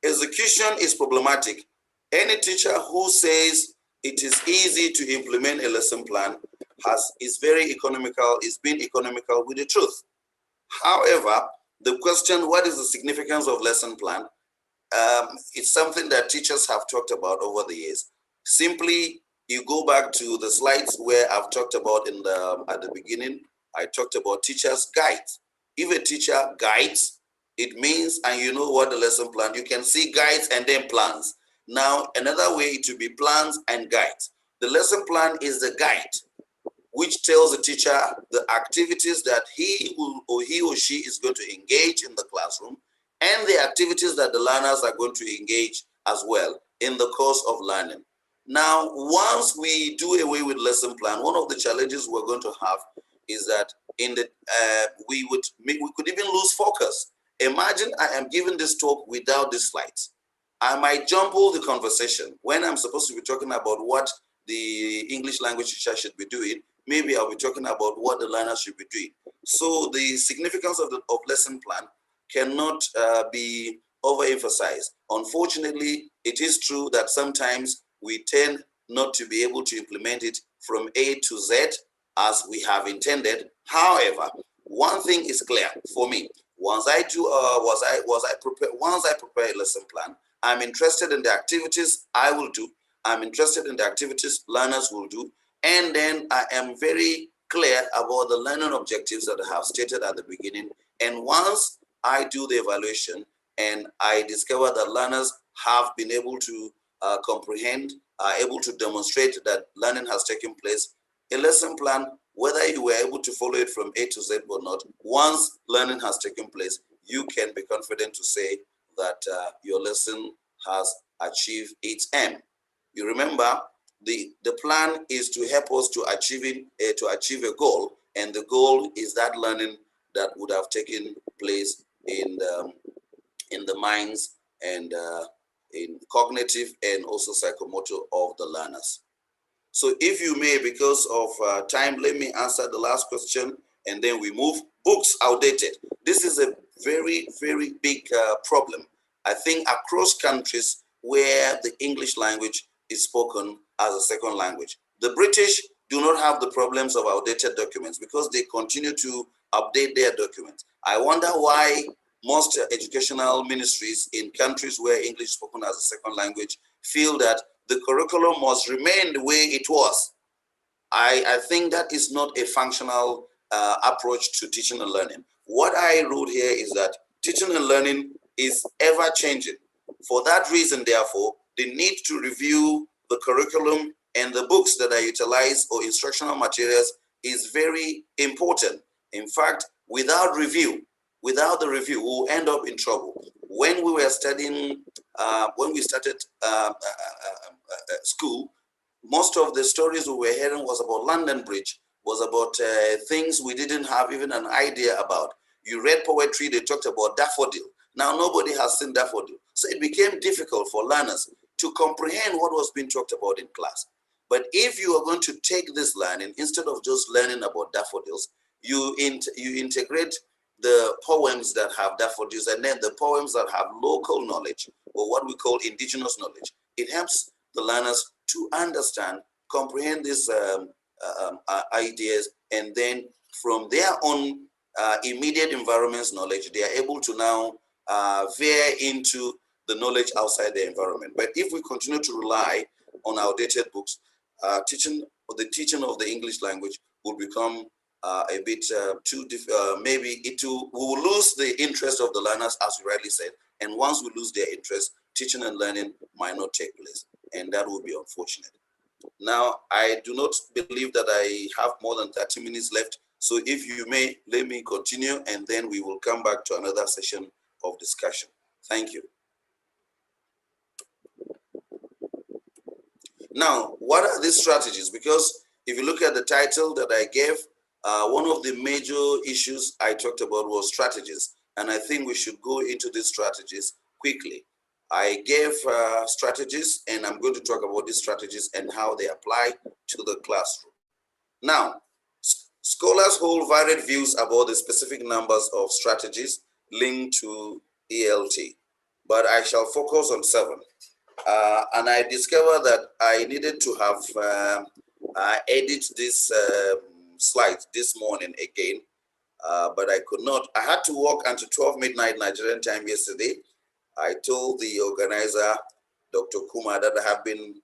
Execution is problematic. Any teacher who says it is easy to implement a lesson plan is being economical with the truth. However, the question, what is the significance of lesson plan? It's something that teachers have talked about over the years. Simply, you go back to the slides where I've talked about at the beginning, I talked about teacher's guides. If a teacher guides, it means, and you know what the lesson plan, you can see guides and then plans. Now, another way to be plans and guides. The lesson plan is the guide, which tells the teacher the activities that he or she is going to engage in the classroom and the activities that the learners are going to engage as well in the course of learning. Now, once we do away with lesson plan, one of the challenges we're going to have is that we could even lose focus. Imagine I am giving this talk without these slides. I might jumble the conversation when I'm supposed to be talking about what the English language teacher should be doing. Maybe I'll be talking about what the learners should be doing. So the significance of lesson plan cannot be overemphasized. Unfortunately, it is true that sometimes we tend not to be able to implement it from A to Z as we have intended. However, one thing is clear for me. Once I prepare a lesson plan, I'm interested in the activities I will do. I'm interested in the activities learners will do. And then I am very clear about the learning objectives that I have stated at the beginning. And once I do the evaluation and I discover that learners have been able to comprehend, are able to demonstrate that learning has taken place, a lesson plan, whether you were able to follow it from A to Z or not, once learning has taken place, you can be confident to say that your lesson has achieved its aim. You remember, the plan is to help us to achieve a goal, and the goal is that learning that would have taken place in the minds and in cognitive and also psychomotor of the learners. So if you may, because of time, let me answer the last question and then we move. Books outdated. This is a very, very big problem. I think across countries where the English language is spoken as a second language. The British do not have the problems of outdated documents because they continue to update their documents. I wonder why most educational ministries in countries where English is spoken as a second language feel that the curriculum must remain the way it was. I think that is not a functional approach to teaching and learning. What I wrote here is that teaching and learning is ever changing. For that reason, therefore, the need to review the curriculum and the books that are utilized or instructional materials is very important. In fact, without the review, we'll end up in trouble. When we were studying, when we started school, most of the stories we were hearing was about London Bridge, was about things we didn't have even an idea about. You read poetry, they talked about daffodil. Now nobody has seen daffodil. So it became difficult for learners to comprehend what was being talked about in class. But if you are going to take this learning, instead of just learning about daffodils, you integrate the poems that have daffodils and then the poems that have local knowledge, or what we call indigenous knowledge. It helps the learners to understand, comprehend these ideas, and then from their own immediate environment's knowledge, they are able to now veer into the knowledge outside their environment. But if we continue to rely on outdated books, the teaching of the English language will become a bit too maybe we will lose the interest of the learners, as you rightly said, And once we lose their interest, teaching and learning might not take place. And that would be unfortunate. Now, I do not believe that I have more than 30 minutes left. So if you may, let me continue, and then we will come back to another session of discussion. Thank you. Now, what are these strategies? Because if you look at the title that I gave, one of the major issues I talked about was strategies. And I think we should go into these strategies quickly. I gave strategies, and I'm going to talk about these strategies and how they apply to the classroom. Now, scholars hold varied views about the specific numbers of strategies linked to ELT, but I shall focus on 7. And I discovered that I needed to have edit this slide this morning again, but I could not. I had to work until 12 midnight Nigerian time yesterday. I told the organizer, Dr. Kumar, that I have been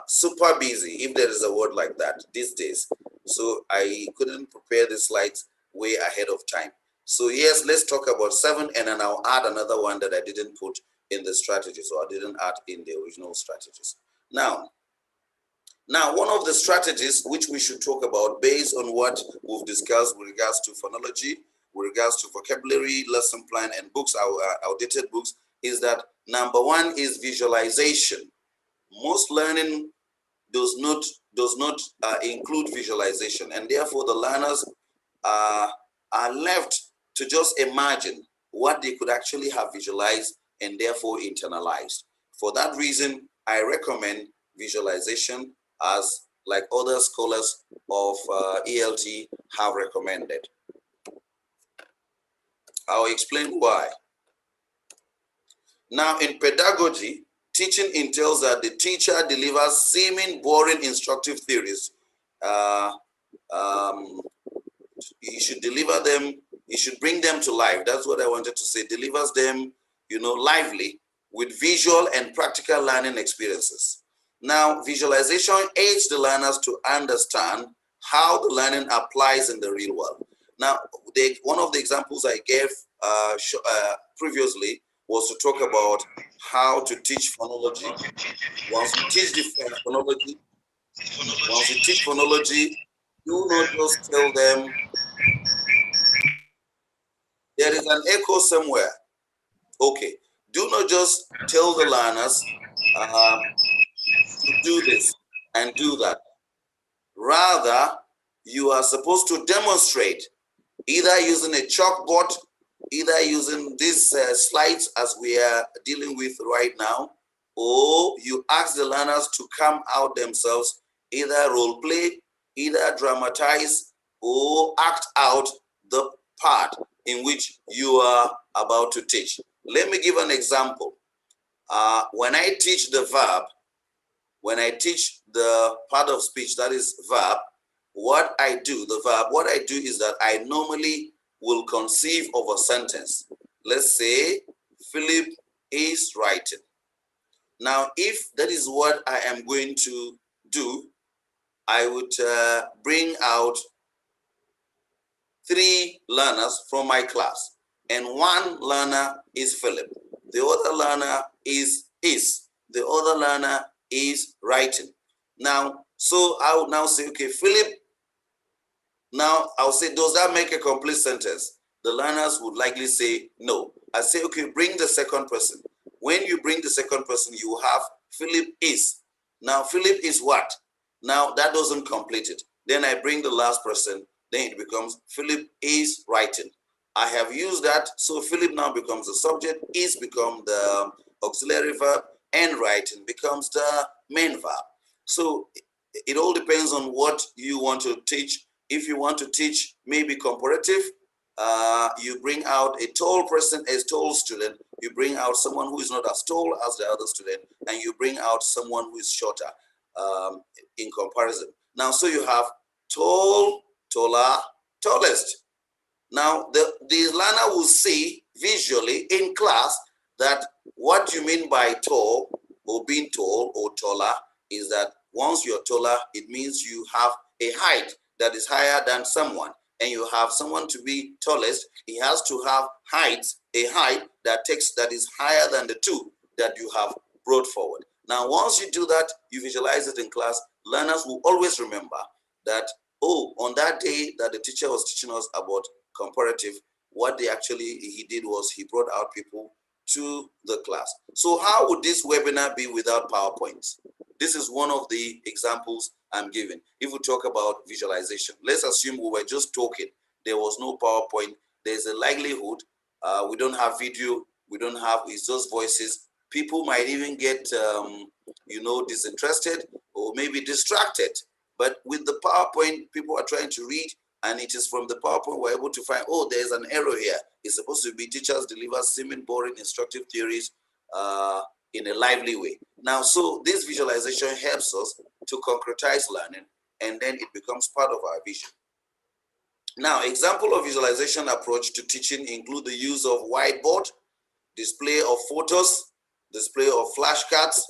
super busy, if there is a word like that, these days. So I couldn't prepare the slides way ahead of time. So yes, let's talk about 7, and then I'll add another one that I didn't put in the strategies, or I didn't add in the original strategies. Now, one of the strategies which we should talk about based on what we've discussed with regards to phonology, with regards to vocabulary, lesson plan, and books, our outdated books, is that number 1 is visualization. Most learning does not include visualization, and therefore the learners are left to just imagine what they could actually have visualized and therefore internalized. For that reason, I recommend visualization, as like other scholars of ELT have recommended. I'll explain why. Now, in pedagogy, teaching entails that the teacher delivers seeming boring instructive theories. He should deliver them, he should bring them to life. That's what I wanted to say. Delivers them, lively, with visual and practical learning experiences. Now, visualization aids the learners to understand how the learning applies in the real world. Now, one of the examples I gave previously was to talk about how to teach phonology. Once you teach the phonology, do not just tell them. There is an echo somewhere. Okay. Do not just tell the learners to do this and do that. Rather, you are supposed to demonstrate, either using a chalkboard, either using these slides as we are dealing with right now, or you ask the learners to come out themselves, either role play, either dramatize, or act out the part in which you are about to teach. Let me give an example. When I teach the verb, when I teach the part of speech that is verb, what I do is that I normally will conceive of a sentence. Let's say Philip is writing. Now, if that is what I am going to do, I would bring out 3 learners from my class, and 1 learner is Philip. The other learner is. The other learner is writing. Now, so I would now say, okay, Philip. Now I'll say, does that make a complete sentence? The learners would likely say no. I say, okay, bring the second person. When you bring the second person, you have Philip is. Now Philip is what? Now that doesn't complete it. Then I bring the last person. Then it becomes Philip is writing. I have used that, so Philip now becomes the subject, is become the auxiliary verb, and writing becomes the main verb. So it all depends on what you want to teach. If you want to teach maybe comparative, you bring out a tall person, a tall student, you bring out someone who is not as tall as the other student, and you bring out someone who is shorter in comparison. Now, so you have tall, taller, tallest. Now, the learner will see visually in class that what you mean by tall or being tall or taller is that once you're taller, it means you have a height that is higher than someone. and you have someone to be tallest, he has to have a height that is higher than the two that you have brought forward. Now, once you do that, you visualize it in class, learners will always remember that, oh, on that day that the teacher was teaching us about comparative, what he did was he brought out people to the class. So how would this webinar be without PowerPoints? This is one of the examples I'm giving. If we talk about visualization, let's assume we were just talking. There was no PowerPoint. There's a likelihood we don't have video. It's just voices. People might even get, disinterested or maybe distracted. But with the PowerPoint, people are trying to read, and it is from the PowerPoint we're able to find, oh, there's an error here. It's supposed to be teachers deliver seeming boring instructive theories in a lively way. Now, so this visualization helps us to concretize learning, and then it becomes part of our vision. Now, example of visualization approach to teaching include the use of whiteboard, display of photos, display of flashcards,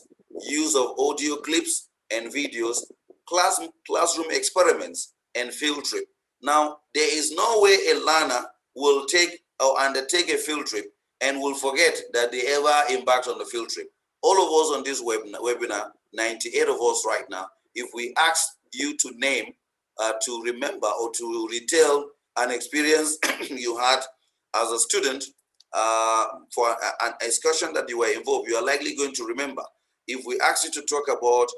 use of audio clips and videos, classroom experiments, and field trip. Now, there is no way a learner will take or undertake a field trip and will forget that they ever embarked on the field trip. All of us on this webinar, 98 of us right now, if we ask you to name, to remember or to retell an experience you had as a student for an excursion that you were involved, you are likely going to remember. If we ask you to talk about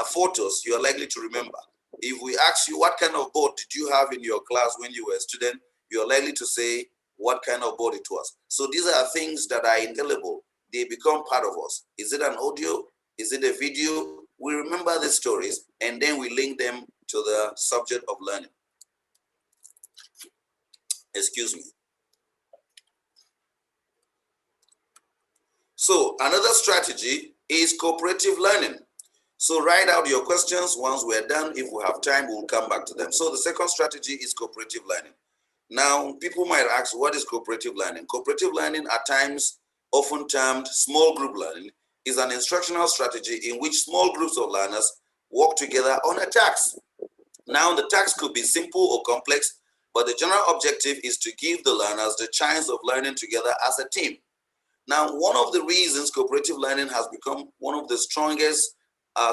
photos, you are likely to remember. If we ask you what kind of board did you have in your class when you were a student, you are likely to say what kind of board it was. So these are things that are indelible. They become part of us. Is it an audio? Is it a video? We remember the stories, and then we link them to the subject of learning. Excuse me. So another strategy is cooperative learning. So write out your questions. Once we're done, if we have time, we'll come back to them. So the second strategy is cooperative learning. Now, people might ask, what is cooperative learning? Cooperative learning, at times often termed small group learning, is an instructional strategy in which small groups of learners work together on a task. Now, the task could be simple or complex, but the general objective is to give the learners the chance of learning together as a team. Now, one of the reasons cooperative learning has become one of the strongest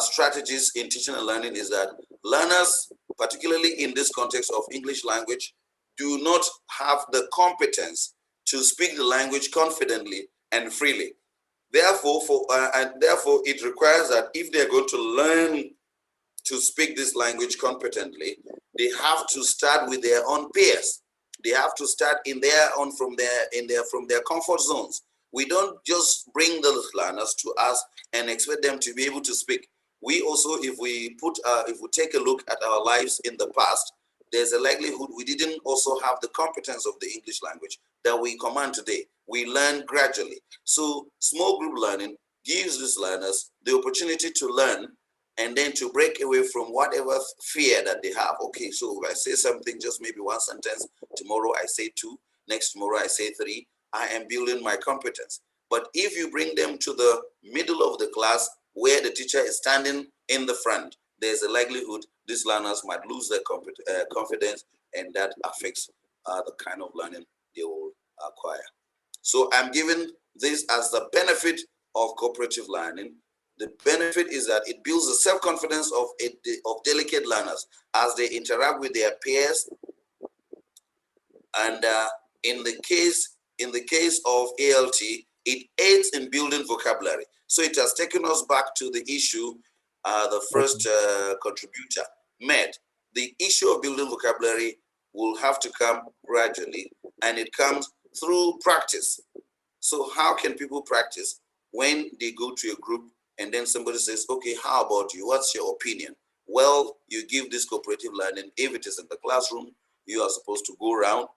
strategies in teaching and learning is that learners, particularly in this context of English language, do not have the competence to speak the language confidently and freely. Therefore, it requires that if they're going to learn to speak this language competently, they have to start with their own peers. They have to start in their own from their comfort zones. We don't just bring the learners to us and expect them to be able to speak. We also, if we take a look at our lives in the past, there's a likelihood we didn't also have the competence of the English language that we command today. We learn gradually. So small group learning gives these learners the opportunity to learn and then to break away from whatever fear that they have. Okay, so if I say something, just maybe one sentence, tomorrow I say two, next tomorrow I say three, I am building my competence. But if you bring them to the middle of the class where the teacher is standing in the front, there's a likelihood these learners might lose their confidence, and that affects the kind of learning they will acquire. So I'm giving this as the benefit of cooperative learning. The benefit is that it builds the self-confidence of delicate learners as they interact with their peers. And in the case of ALT, it aids in building vocabulary. So it has taken us back to the issue the first contributor made. The issue of building vocabulary will have to come gradually, and it comes through practice. So how can people practice when they go to a group and then somebody says, okay, how about you? What's your opinion? Well, you give this cooperative learning. If it is in the classroom, you are supposed to go around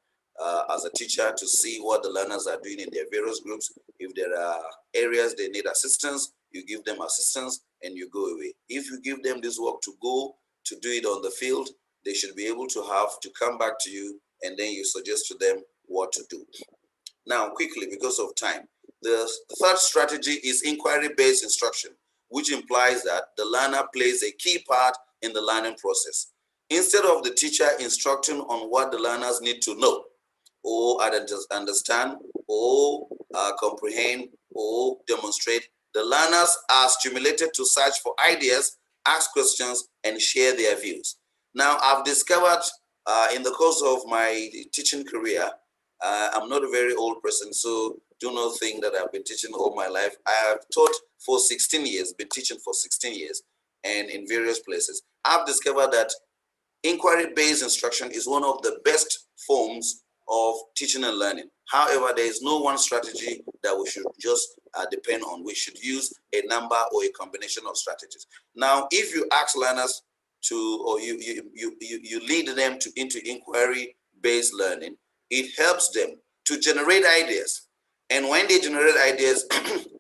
as a teacher to see what the learners are doing in their various groups. If there are areas they need assistance, you give them assistance and you go away. If you give them this work to go to do it on the field, they should be able to have to come back to you, and then you suggest to them what to do. Now, quickly, because of time, the third strategy is inquiry-based instruction, which implies that the learner plays a key part in the learning process. instead of the teacher instructing on what the learners need to know, or understand, or comprehend, or demonstrate, the learners are stimulated to search for ideas, ask questions, and share their views. Now, I've discovered in the course of my teaching career, I'm not a very old person, so do not think that I've been teaching all my life. I have taught for 16 years, been teaching for 16 years, and in various places. I've discovered that inquiry-based instruction is one of the best forms of teaching and learning. However, there is no one strategy that we should just depend on. We should use a number or a combination of strategies. Now, if you ask learners to, or you lead them into inquiry-based learning, it helps them to generate ideas. And when they generate ideas,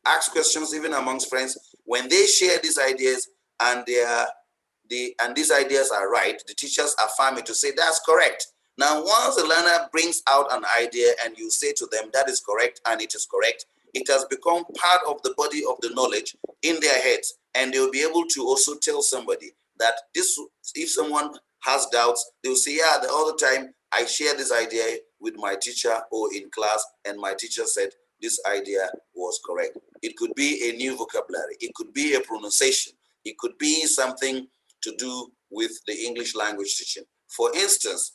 ask questions even amongst friends, when they share these ideas and these ideas are right, the teachers affirm it to say that's correct. Now, once the learner brings out an idea and you say to them that is correct and it is correct, it has become part of the body of the knowledge in their heads, and they'll be able to also tell somebody that this, if someone has doubts, they'll say, yeah, the other time I shared this idea with my teacher or in class, and my teacher said this idea was correct. It could be a new vocabulary. It could be a pronunciation. It could be something to do with the English language teaching. For instance,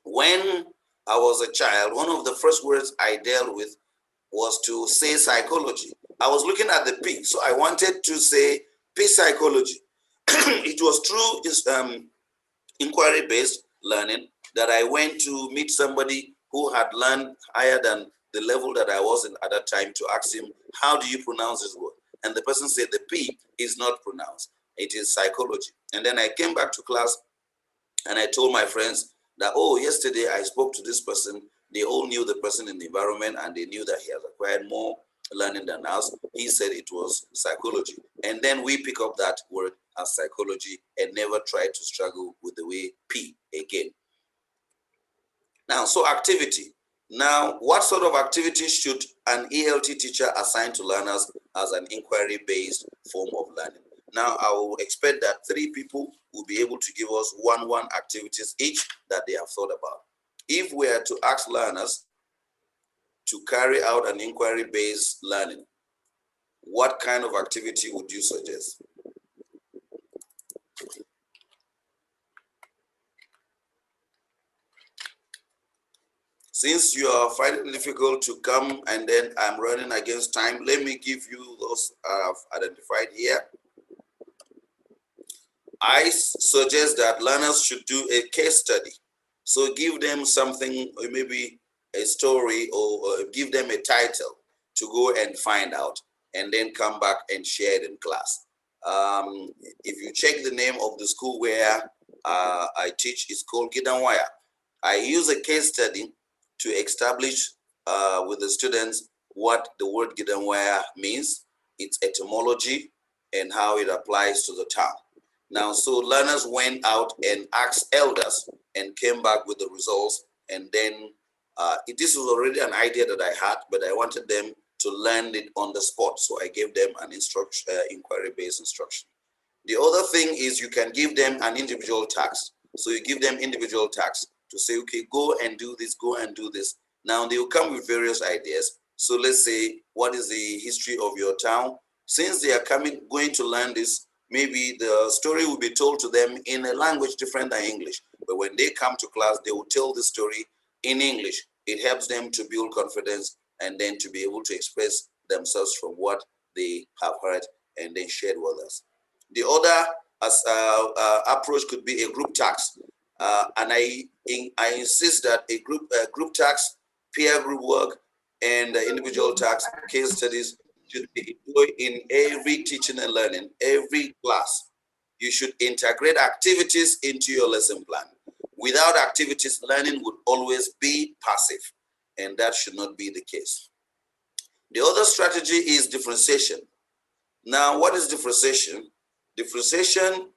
when I was a child, one of the first words I dealt with was to say psychology. I was looking at the P, so I wanted to say P psychology. It was through inquiry-based learning that I went to meet somebody who had learned higher than the level that I was in at that time, to ask him, how do you pronounce this word? And the person said the P is not pronounced. It is psychology. And then I came back to class and I told my friends that, oh, yesterday I spoke to this person. They all knew the person in the environment and they knew that he has acquired more learning than us. He said it was psychology. And then we pick up that word as psychology and never try to struggle with the way P again. Now, so activity. Now, what sort of activity should an ELT teacher assign to learners as an inquiry-based form of learning? Now, I will expect that 3 people will be able to give us one activities each that they have thought about. If we are to ask learners to carry out an inquiry-based learning, what kind of activity would you suggest? Since you are finding it difficult to come and then I'm running against time, let me give you those I've identified here. I suggest that learners should do a case study. So give them something, or maybe a story, or give them a title to go and find out, and then come back and share it in class. If you check the name of the school where I teach, it's called Gidanwaya. I use a case study to establish with the students what the word Gidanwaya means, its etymology, and how it applies to the town. Now, so learners went out and asked elders and came back with the results. And then this was already an idea that I had, but I wanted them to learn it on the spot. So I gave them an inquiry-based instruction. The other thing is you can give them an individual task. So you give them individual tasks to say, okay, go and do this, go and do this. Now they will come with various ideas. So let's say, what is the history of your town? Since they are going to learn this, maybe the story will be told to them in a language different than English. But when they come to class, they will tell the story in English. It helps them to build confidence and then to be able to express themselves from what they have heard and then shared with us. The other approach could be a group task. And I insist that a group task, peer group work, and individual task, case studies, should be employed in every teaching and learning, every class. You should integrate activities into your lesson plan. Without activities, learning would always be passive, and that should not be the case. The other strategy is differentiation. Now, what is differentiation? Differentiation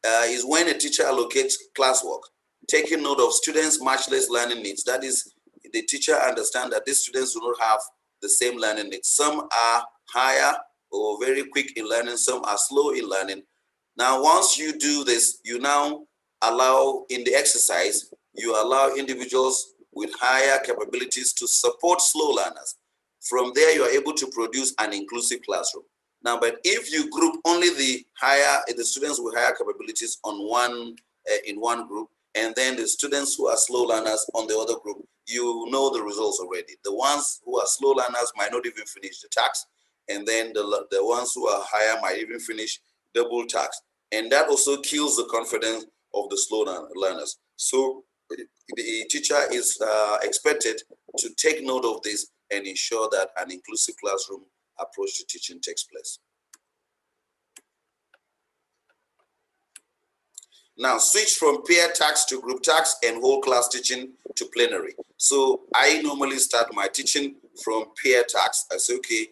is when a teacher allocates classwork, taking note of students' matchless learning needs. That is, the teacher understands that these students do not have the same learning needs. Some are higher or very quick in learning, some are slow in learning. Now, once you do this, you now allow in the exercise, you allow individuals with higher capabilities to support slow learners. From there, you are able to produce an inclusive classroom. Now, but if you group only the students with higher capabilities on in one group, and then the students who are slow learners on the other group, you know the results already. The ones who are slow learners might not even finish the task, and then the ones who are higher might even finish double task. And that also kills the confidence of the slow learners. So the teacher is expected to take note of this and ensure that an inclusive classroom approach to teaching takes place. Now switch from peer tasks to group tasks and whole class teaching to plenary. So I normally start my teaching from peer tasks. I say, okay,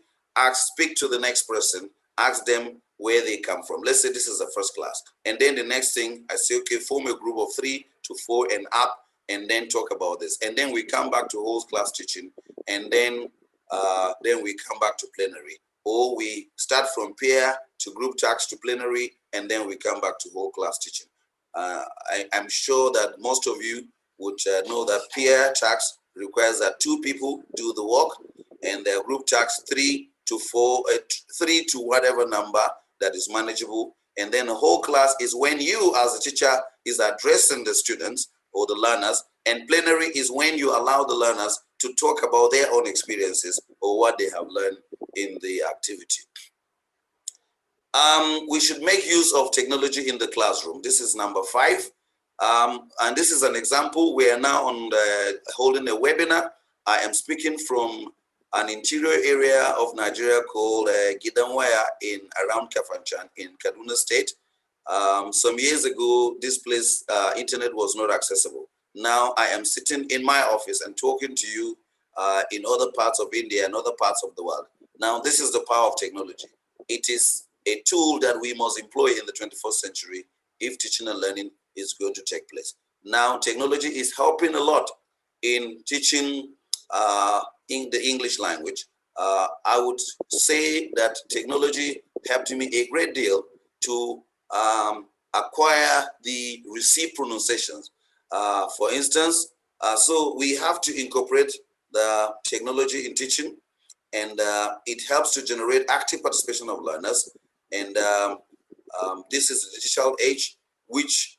speak to the next person, ask them where they come from. Let's say this is the first class. And then the next thing, I say, okay, form a group of 3 to 4 and up, and then talk about this. And then we come back to whole class teaching, and then we come back to plenary. Or we start from peer to group tasks to plenary, and then we come back to whole class teaching. I'm sure that most of you would know that peer tasks requires that 2 people do the work, and the group tasks 3 to 4, 3 to whatever number that is manageable. And then the whole class is when you as a teacher is addressing the students or the learners, and plenary is when you allow the learners to talk about their own experiences or what they have learned in the activity. We should make use of technology in the classroom. This is number 5. And this is an example. We are now holding a webinar. I am speaking from an interior area of Nigeria called Gidanwaya around Kafanchan in Kaduna State. Some years ago, this place, internet was not accessible. Now I am sitting in my office and talking to you in other parts of India and other parts of the world. Now, this is the power of technology. It is a tool that we must employ in the 21st century if teaching and learning is going to take place. Now, technology is helping a lot in teaching in the English language. I would say that technology helped me a great deal to acquire the received pronunciations. For instance, so we have to incorporate the technology in teaching, and it helps to generate active participation of learners. And this is the digital age, which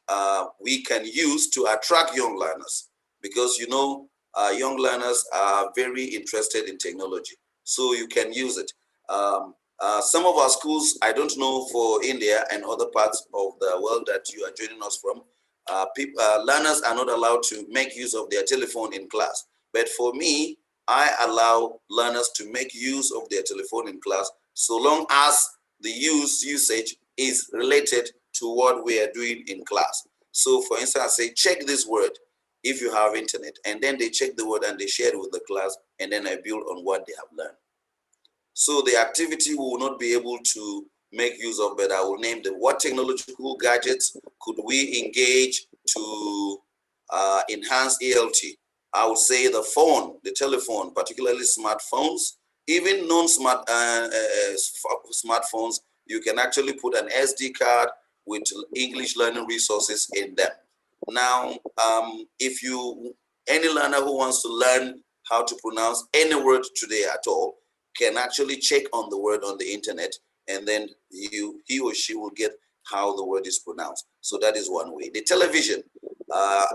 we can use to attract young learners, because you know, young learners are very interested in technology. So you can use it. Some of our schools, I don't know for India and other parts of the world that you are joining us from, learners are not allowed to make use of their telephone in class. But for me, I allow learners to make use of their telephone in class, so long as the usage is related to what we are doing in class. So for instance, I say, check this word if you have internet, and then they check the word and they share it with the class, and then I build on what they have learned. So the activity we will not be able to make use of, but I will name them. What technological gadgets could we engage to enhance ELT? I would say the phone, the telephone, particularly smartphones, even non-smart smartphones. You can actually put an SD card with English learning resources in them. Now, if any learner who wants to learn how to pronounce any word today at all can actually check on the word on the internet, and then he or she will get how the word is pronounced. So that is one way. The television,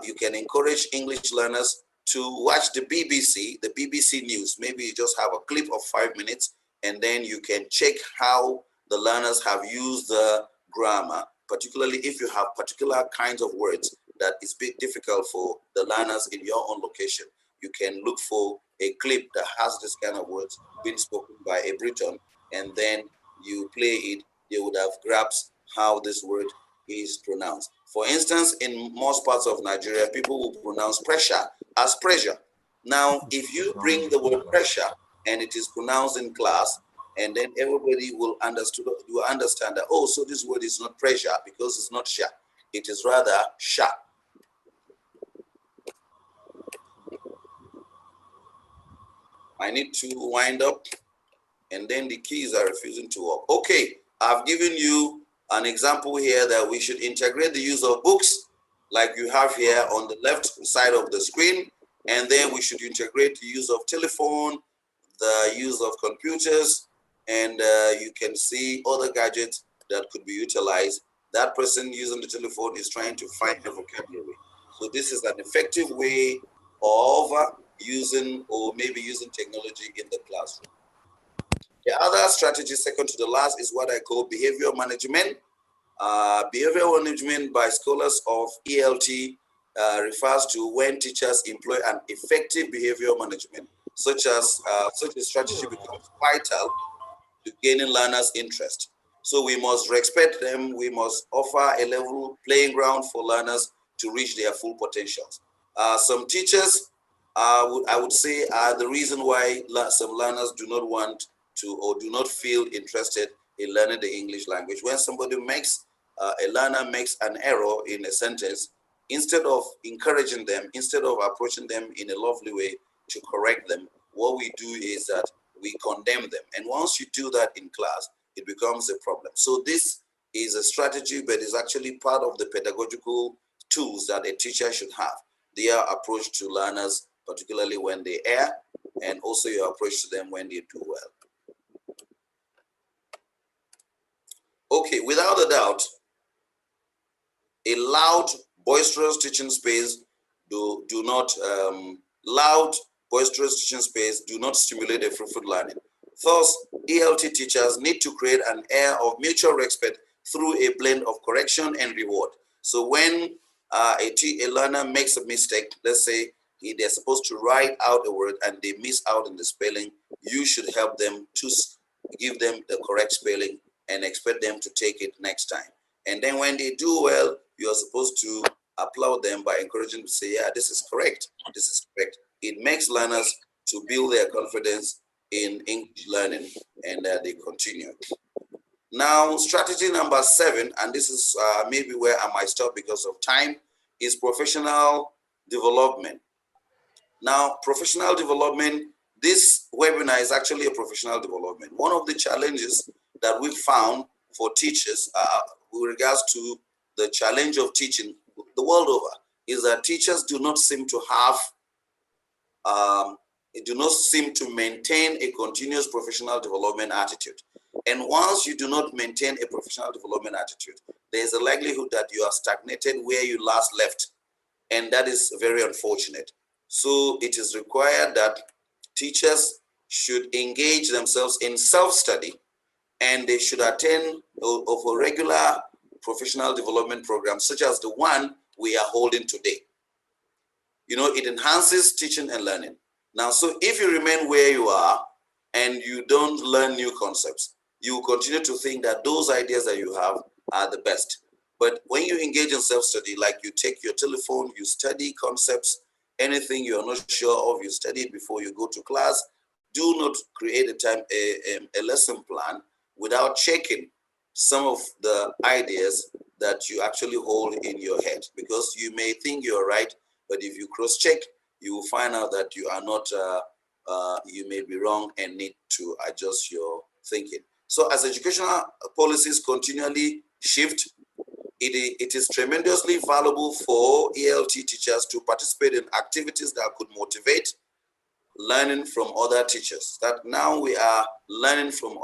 you can encourage English learners to watch the BBC News. Maybe you just have a clip of 5 minutes, and then you can check how the learners have used the grammar, particularly if you have particular kinds of words that is bit difficult for the learners in your own location. You can look for a clip that has this kind of words being spoken by a Briton, and then you play it, they would have grasped how this word is pronounced. For instance, in most parts of Nigeria, people will pronounce pressure as pressure. Now, if you bring the word pressure and it is pronounced in class, and then everybody will understand that, oh, so this word is not pressure because it's not sha. It is rather sha. I need to wind up, and then the keys are refusing to work. Okay, I've given you an example here that we should integrate the use of books like you have here on the left side of the screen. And then we should integrate the use of telephone, the use of computers, and you can see other gadgets that could be utilized. That person using the telephone is trying to find the vocabulary. So this is an effective way of using or maybe using technology in the classroom. The other strategy, second to the last, is what I call behavior management. Behavior management by scholars of ELT refers to when teachers employ an effective behavior management, such a strategy becomes vital to gaining learners' interest. So we must respect them. We must offer a level playing ground for learners to reach their full potentials. Some teachers, I would say, are the reason why some learners do not want to or do not feel interested in learning the English language. When somebody makes, a learner makes an error in a sentence, instead of encouraging them, instead of approaching them in a lovely way to correct them, what we do is that we condemn them. And once you do that in class, it becomes a problem. So this is a strategy, but is actually part of the pedagogical tools that a teacher should have. Their approach to learners, particularly when they err, and also your approach to them when they do well. Okay, without a doubt, a loud, boisterous teaching space boisterous teaching space do not stimulate a fruitful learning. Thus, ELT teachers need to create an air of mutual respect through a blend of correction and reward. So when a learner makes a mistake, let's say they're supposed to write out a word and they miss out in the spelling, you should help them to give them the correct spelling and expect them to take it next time. And then when they do well, you're supposed to applaud them by encouraging them to say, yeah, this is correct, this is correct. It makes learners to build their confidence in English learning, and they continue. Now, strategy number 7, and this is maybe where I might stop because of time, is professional development. Now, professional development, this webinar is actually a professional development. One of the challenges that we found for teachers with regards to the challenge of teaching the world over is that teachers do not seem to have maintain a continuous professional development attitude. And once you do not maintain a professional development attitude, there's a likelihood that you are stagnated where you last left. And that is very unfortunate. So it is required that teachers should engage themselves in self-study, and they should attend of a regular professional development program, such as the one we are holding today. You know, it enhances teaching and learning. Now, so if you remain where you are and you don't learn new concepts, you will continue to think that those ideas that you have are the best. But when you engage in self-study, like you take your telephone, you study concepts, anything you're not sure of, you study it before you go to class. Do not create a lesson plan without checking some of the ideas that you actually hold in your head, because you may think you're right, but if you cross-check, you will find out that you are not, you may be wrong and need to adjust your thinking. So as educational policies continually shift, it is tremendously valuable for ELT teachers to participate in activities that could motivate learning from other teachers. That now we are learning from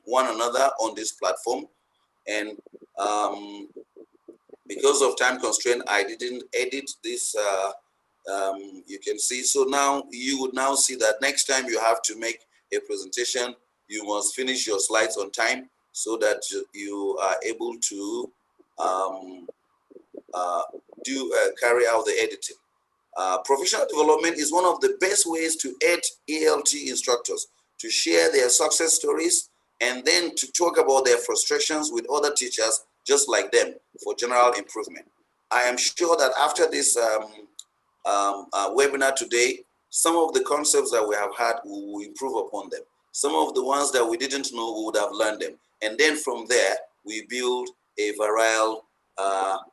one another on this platform. And because of time constraint, I didn't edit this. You can see. So now you would now see that next time you have to make a presentation, you must finish your slides on time so that you are able to carry out the editing. Professional development is one of the best ways to aid ELT instructors to share their success stories and then to talk about their frustrations with other teachers just like them for general improvement. I am sure that after this webinar today, some of the concepts that we have had, we will improve upon them. Some of the ones that we didn't know, we would have learned them. And then from there, we build a virile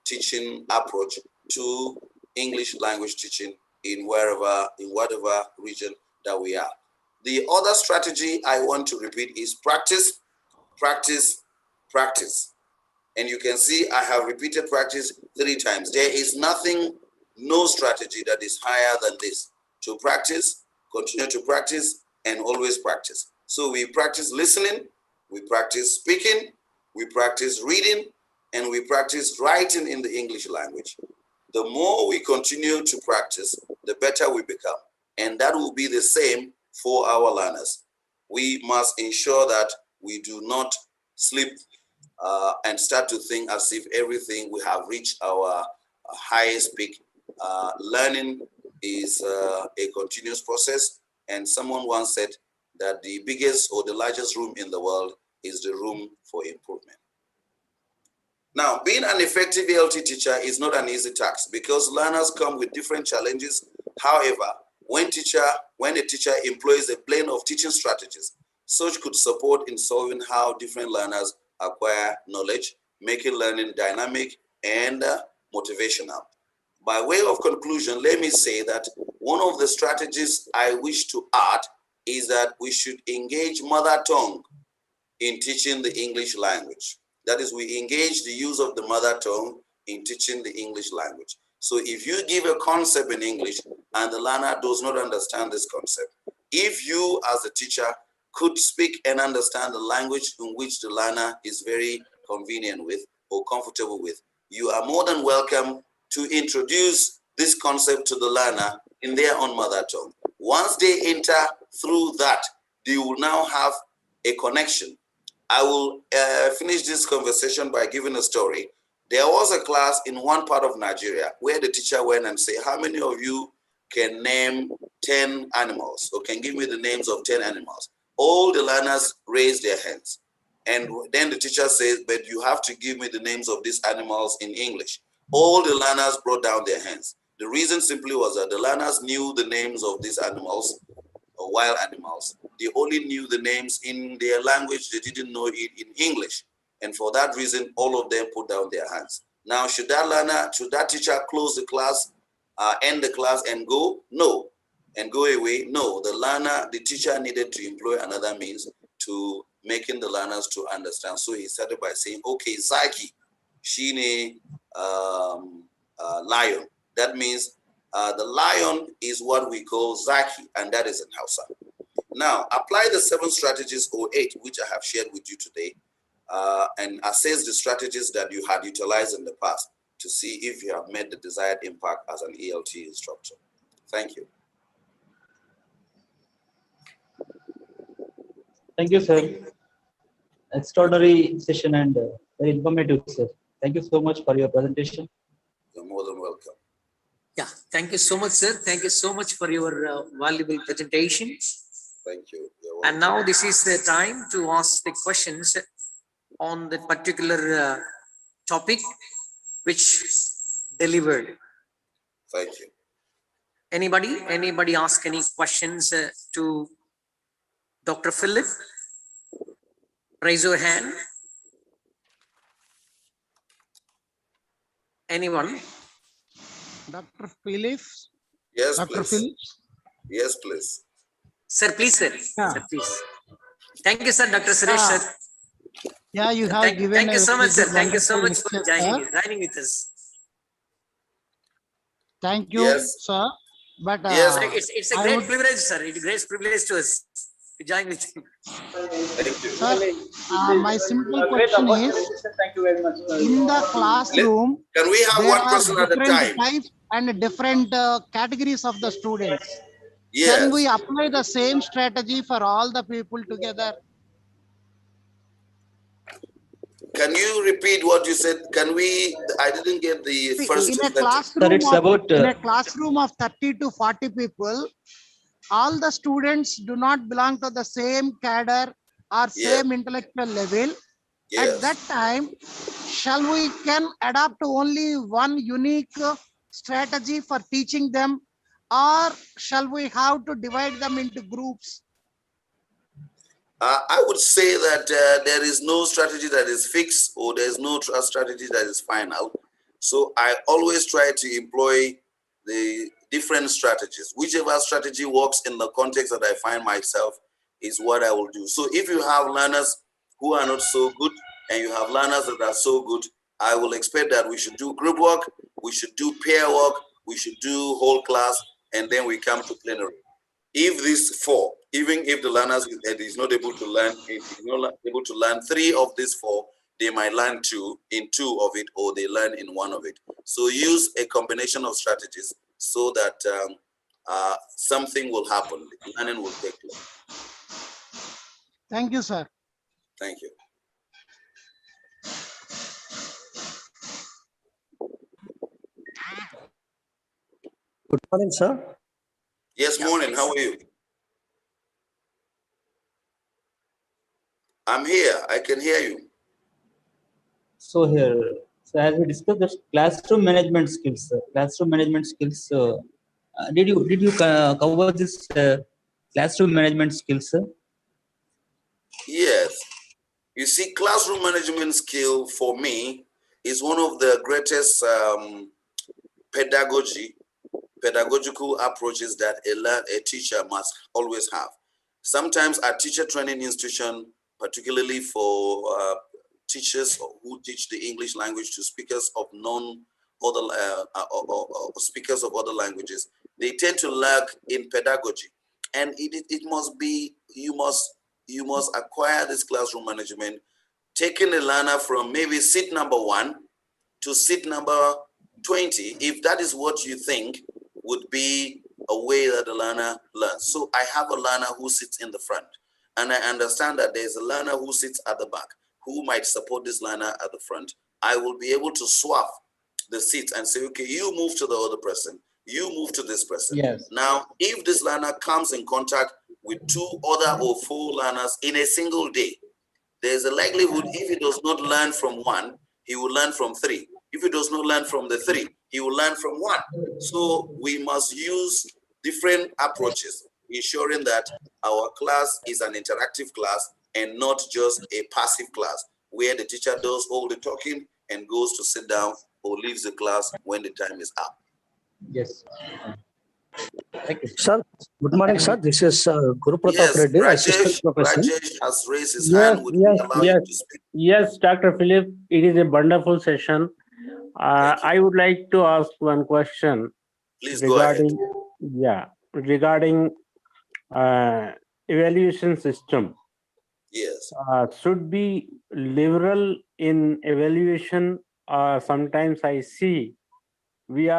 teaching approach to English language teaching in whatever region that we are. The other strategy I want to repeat is practice, practice, practice. And you can see I have repeated practice 3 times. There is nothing, no strategy that is higher than this. To practice, continue to practice, and always practice. So we practice listening, we practice speaking, we practice reading, and we practice writing in the English language. The more we continue to practice, the better we become. And that will be the same for our learners. We must ensure that we do not sleep and start to think as if everything we have reached our highest peak. Learning is a continuous process. And someone once said that the biggest or the largest room in the world is the room for improvement. Now, being an effective ALT teacher is not an easy task because learners come with different challenges. However, when a teacher employs a blend of teaching strategies, such could support in solving how different learners acquire knowledge, making learning dynamic and motivational. By way of conclusion, let me say that one of the strategies I wish to add is that we should engage mother tongue in teaching the English language. That is, we engage the use of the mother tongue in teaching the English language. So if you give a concept in English and the learner does not understand this concept, if you as a teacher could speak and understand the language in which the learner is very convenient with or comfortable with, you are more than welcome to introduce this concept to the learner in their own mother tongue. Once they enter through that, they will now have a connection. I will finish this conversation by giving a story. There was a class in one part of Nigeria where the teacher went and said, how many of you can name 10 animals or can give me the names of 10 animals? All the learners raised their hands. And then the teacher says, but you have to give me the names of these animals in English. All the learners brought down their hands. The reason simply was that the learners knew the names of these animals, or wild animals. They only knew the names in their language. They didn't know it in English. And for that reason, all of them put down their hands. Now, should that teacher close the class, end the class and go? No. And go away? No. The teacher needed to employ another means to making the learners to understand. So he started by saying, okay, Zaki, Shine, lion. That means the lion is what we call Zaki, and that is in Hausa. Now, apply the 7 strategies or 8, which I have shared with you today, and assess the strategies that you had utilized in the past to see if you have made the desired impact as an ELT instructor. Thank you. Thank you, sir. Extraordinary session and very informative, sir. Thank you so much for your presentation. You're more than welcome. Yeah, thank you so much, sir. Thank you so much for your valuable presentation. Thank you. And now this is the time to ask the questions on the particular topic which delivered. Thank you. Anybody ask any questions to Dr. Philip? Raise your hand. Anyone? Dr. Phillips? Yes, Dr. please. Phillips? Yes, please. Sir, please, sir. Yeah. Sir, please. Thank you, sir. Dr. Suresh, sir. Yeah, you have given Thank you so much, sir. very Thank you so much wonderful for lecture, joining with us. Thank you, Yes. sir. But Yes. It's a great privilege, sir. It's a great privilege to us to join with you. Thank you. Sir, my simple question is, Thank you very much. in the classroom, Can we have there one are person at a different time? types and different categories of the students. Yes. Can we apply the same strategy for all the people together? Can you repeat what you said? I didn't get the first In a sentence. classroom, Sir, it's about in a classroom of 30 to 40 people, all the students do not belong to the same cadre or same intellectual level. At that time, shall we can adapt only one unique strategy for teaching them, or shall we have to divide them into groups? I would say that there is no strategy that is fixed or there is no strategy that is final. So I always try to employ the different strategies. Whichever strategy works in the context that I find myself is what I will do. So if you have learners who are not so good and you have learners that are so good, I will expect that we should do group work, we should do pair work, we should do whole class, and then we come to plenary. If these four, even if the learners is not able to learn, if he's not able to learn 3 of these 4, they might learn 2 in 2 of it, or they learn in 1 of it. So use a combination of strategies so that something will happen, learning will take place. Thank you, sir. Thank you. Good morning, sir. Yes, morning. How are you? I'm here. I can hear you. So as we discussed, the classroom management skills. Classroom management skills. Did you cover this classroom management skills, sir? Yes. You see, classroom management skill for me is one of the greatest pedagogical approaches that a teacher must always have. Sometimes at teacher training institution, particularly for teachers who teach the English language to speakers of speakers of other languages, they tend to lack in pedagogy, and it must be, you must acquire this classroom management, taking a learner from maybe seat number 1 to seat number 20, if that is what you think would be a way that the learner learns. So I have a learner who sits in the front, and I understand that there's a learner who sits at the back who might support this learner at the front. I will be able to swap the seats and say, okay, you move to the other person, you move to this person. Yes. Now, if this learner comes in contact with 2 other or 4 learners in a single day, there's a likelihood if he does not learn from 1, he will learn from 3. If he does not learn from the 3, he will learn from 1. So we must use different approaches, ensuring that our class is an interactive class and not just a passive class where the teacher does all the talking and goes to sit down or leaves the class when the time is up. Yes. Thank you. Sir, good morning, sir. This is Guru Pratap Yes, Reddy, Assistant Professor. Rajesh has raised his Yes, hand. Would we allow you to speak? yes, Dr. Philip, it is a wonderful session. I would like to ask one question. Please go ahead. Regarding evaluation system. Yes. Should be liberal in evaluation. Sometimes I see we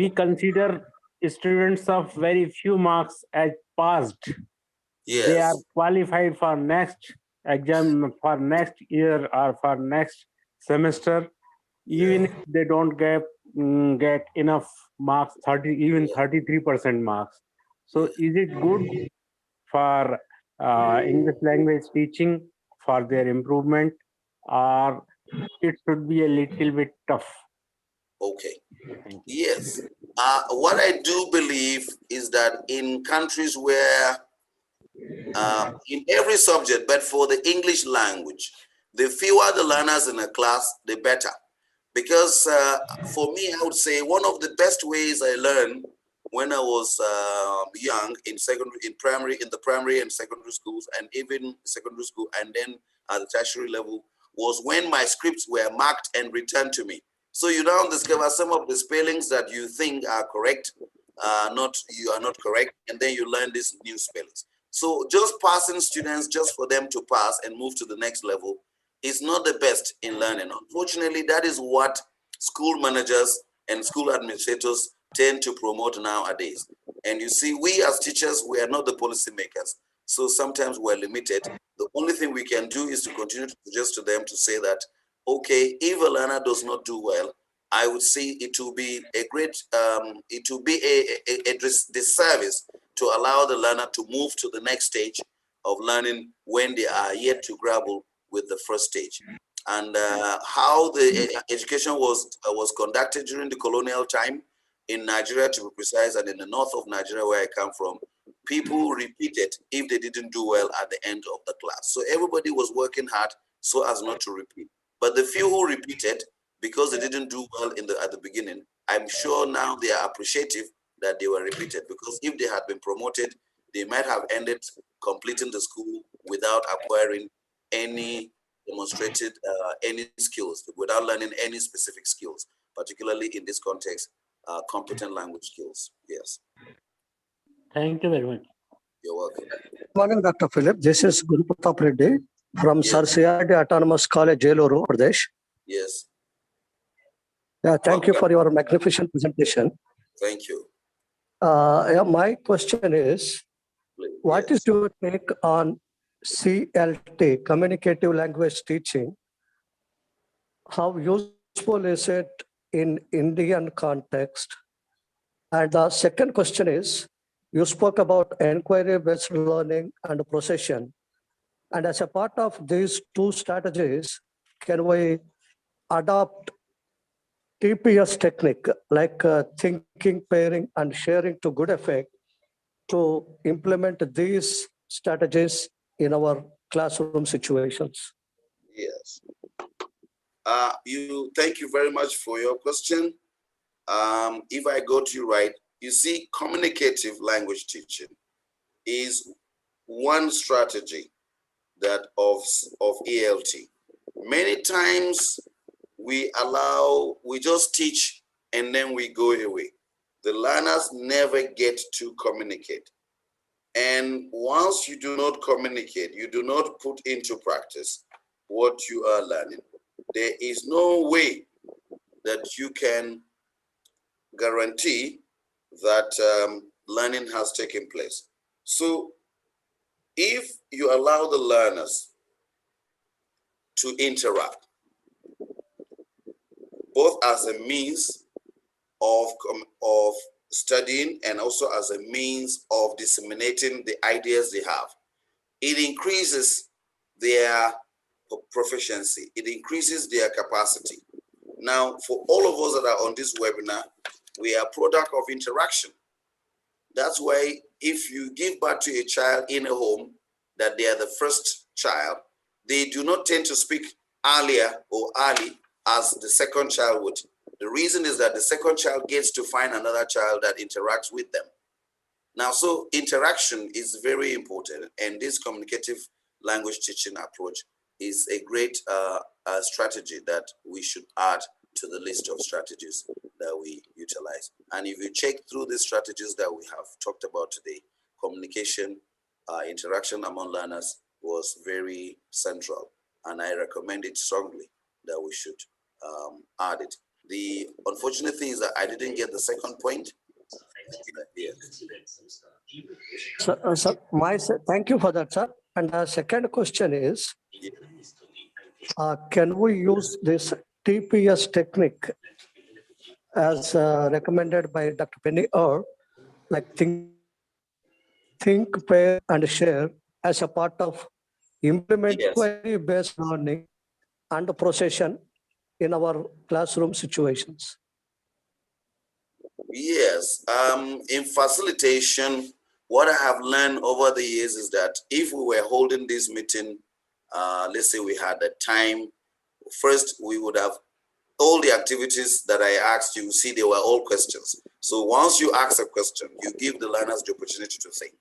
consider students of very few marks as passed. Yes. They are qualified for next exam, for next year, or for next semester, even if they don't get enough marks, 33% marks. So is it good for English language teaching for their improvement, or it should be a little bit tough? Okay. Yes. What I do believe is that in countries where in every subject, but for the English language, the fewer the learners in a class, the better. Because for me, I would say one of the best ways I learned when I was young in the primary and secondary schools, and even secondary school, and then at the tertiary level, was when my scripts were marked and returned to me. So you now discover some of the spellings that you think are correct, you are not correct, and then you learn these new spellings. So just passing students just for them to pass and move to the next level is not the best in learning. Unfortunately, that is what school managers and school administrators tend to promote nowadays. And you see, we as teachers, we are not the policymakers. So sometimes we're limited. The only thing we can do is to continue to suggest to them to say that, okay, if a learner does not do well, I would say it will be a great, it will be a disservice to allow the learner to move to the next stage of learning when they are yet to grapple with the first stage. And how the education was conducted during the colonial time in Nigeria, to be precise, and in the north of Nigeria where I come from, people repeated if they didn't do well at the end of the class. So everybody was working hard so as not to repeat. But the few who repeated, because they didn't do well at the beginning, I'm sure now they are appreciative that they were repeated, because if they had been promoted, they might have ended completing the school without acquiring any demonstrated any skills, without learning any specific skills, particularly in this context, competent language skills. Yes. Thank you very much. You're welcome. Good morning, Dr. Philip. This is Guru Pratap Reddy from Sir CRD Autonomous College, Jeluru, Pradesh. Yes. Yeah, thank you for your magnificent presentation. Thank you. Yeah, my question is, what is your take on CLT, Communicative Language Teaching? How useful is it in Indian context? And the second question is, you spoke about inquiry-based learning and procession. And as a part of these two strategies, can we adopt TPS technique like thinking, pairing, and sharing to good effect to implement these strategies in our classroom situations? Yes. Thank you very much for your question. If I got you right, you see, communicative language teaching is one strategy that of ELT. Many times we just teach and then we go away. The learners never get to communicate. And once you do not communicate, you do not put into practice what you are learning, there is no way that you can guarantee that learning has taken place. So if you allow the learners to interact, both as a means of studying and also as a means of disseminating the ideas they have, it increases their proficiency, it increases their capacity. Now, for all of us that are on this webinar, we are a product of interaction. That's why if you give birth to a child in a home that they are the first child, they do not tend to speak earlier or early as the second child would. The reason is that the second child gets to find another child that interacts with them. Now, so interaction is very important, and this communicative language teaching approach is a great strategy that we should add to the list of strategies that we utilize. And if you check through the strategies that we have talked about today, communication, interaction among learners was very central, and I recommend it strongly that we should add it. The unfortunate thing is that I didn't get the second point. Yeah. Thank you for that, sir. And the second question is, can we use this TPS technique as recommended by Dr. Penny Orr, like think, pair, and share as a part of implementing inquiry-based learning and procession in our classroom situations? Yes, in facilitation, what I have learned over the years is that if we were holding this meeting, let's say we had the time, first we would have all the activities that I asked you, see, they were all questions. So once you ask a question, you give the learners the opportunity to think,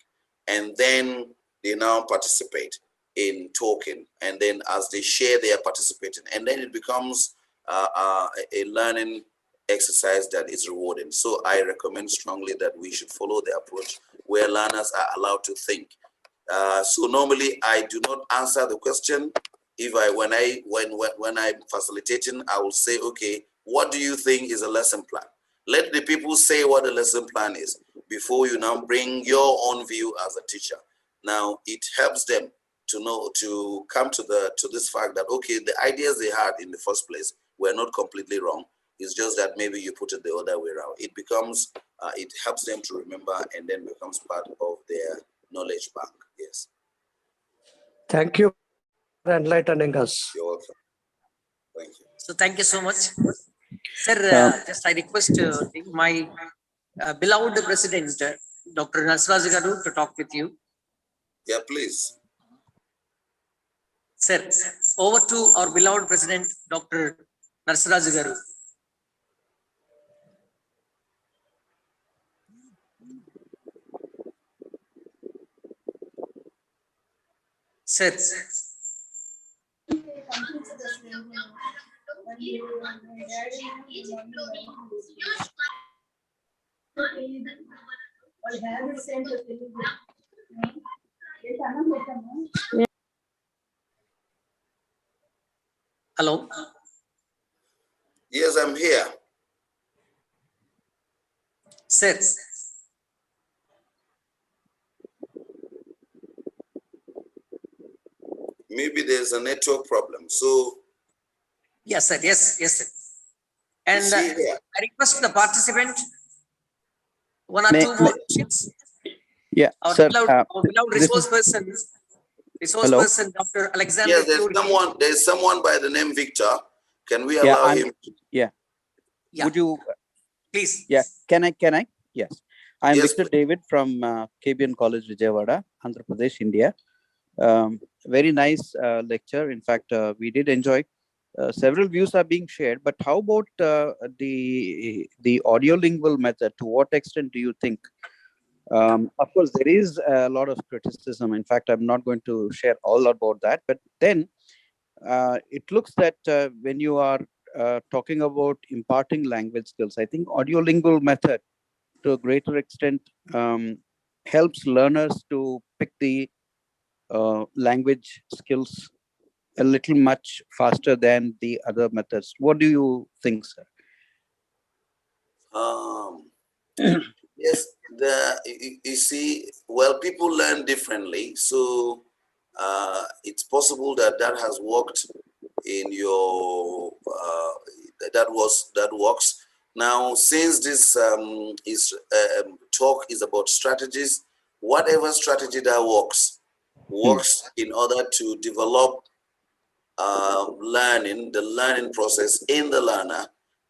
and then they now participate in talking, and then as they share, they are participating, and then it becomes a learning exercise that is rewarding. So I recommend strongly that we should follow the approach where learners are allowed to think. So normally I do not answer the question. If when I'm facilitating, I will say, okay, what do you think is a lesson plan? Let the people say what the lesson plan is before you now bring your own view as a teacher. Now it helps them to know, to come to this fact that, okay, the ideas they had in the first place were not completely wrong. It's just that maybe you put it the other way around. It becomes, it helps them to remember and then becomes part of their knowledge bank. Yes. Thank you for enlightening us. You're welcome. Thank you. So thank you so much. Sir, just I request my beloved president, Dr. Narsaraju Garu, to talk with you. Yeah, please. Sir, over to our beloved president, Dr. Narsaraju Garu. Seth. Hello. Yes, I'm here. Seth. Maybe there's a network problem. So Yes, sir. Yes, yes, sir. And see here. I request the participant one or May- two more questions. Yeah, Our sir. beloved This resource is person, hello. Dr. Alexander. Yes, there's someone by the name Victor. Can we Yeah, allow him? yeah. Yeah. Would you? Please. Yeah. Can I? Can I? Yes. I'm Yes, Victor David from KBN College, Vijayawada, Andhra Pradesh, India. Very nice lecture. In fact, we did enjoy. Several views are being shared, but how about the audiolingual method? To what extent do you think? Of course, there is a lot of criticism. In fact, I'm not going to share all about that. But then it looks that when you are talking about imparting language skills, I think audiolingual method to a greater extent helps learners to pick the language skills a little much faster than the other methods. What do you think, sir? Yes, you see, well, people learn differently, so it's possible that has worked in your that works. Now, since this talk is about strategies, whatever strategy that works in order to develop the learning process in the learner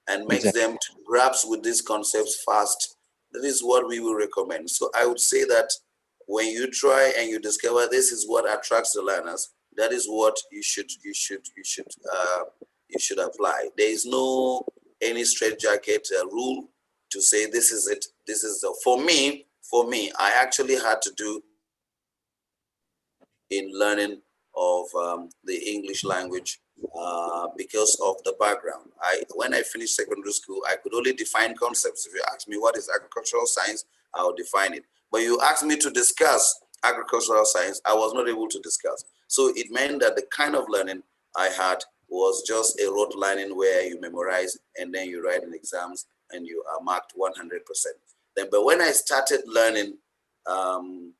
and makes them to grasp with these concepts fast. That is what we will recommend. So I would say that when you try and you discover this is what attracts the learners, that is what you should apply. There is no any straitjacket rule to say this is it. This is the for me. I actually had to do in learning of the English language because of the background. When I finished secondary school, I could only define concepts. If you ask me what is agricultural science, I will define it. But you asked me to discuss agricultural science, I was not able to discuss. So it meant that the kind of learning I had was just a rote learning where you memorize and then you write in exams and you are marked 100%. But when I started learning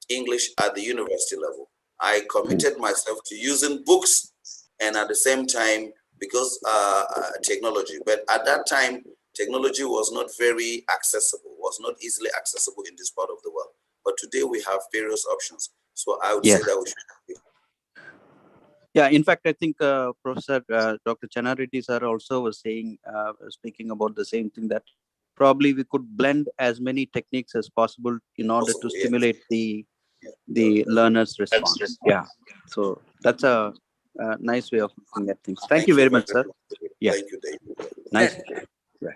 English at the university level, I committed myself to using books and at the same time, because technology, but at that time, technology was not very accessible, was not easily accessible in this part of the world. But today we have various options. So I would say that we should. Yeah, in fact, I think Professor Dr. Channareddy sir also was saying, speaking about the same thing, that probably we could blend as many techniques as possible in order to stimulate the learner's response. Yeah, so that's a nice way of looking at things. Thank you very much, sir. Yeah, thank you, Dave. Nice. Yeah.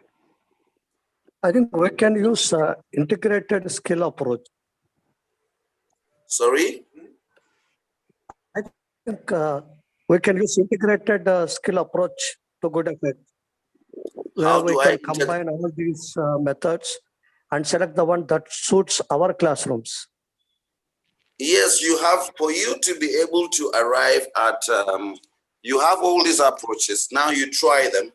I think we can use integrated skill approach. Sorry? I think we can use integrated skill approach to good effect, where we can combine all these methods and select the one that suits our classrooms. Yes, you have, for you to be able to arrive at, you have all these approaches. Now you try them.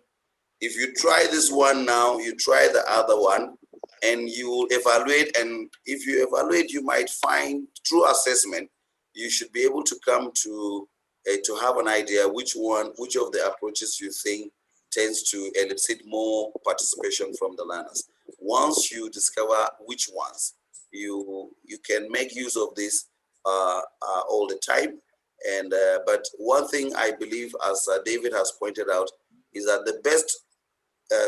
If you try this one now, you try the other one, and you evaluate. And if you evaluate, you might find through assessment, you should be able to come to have an idea which of the approaches you think tends to elicit more participation from the learners. Once you discover which ones, you can make use of this all the time. And but one thing I believe, as David has pointed out, is that the best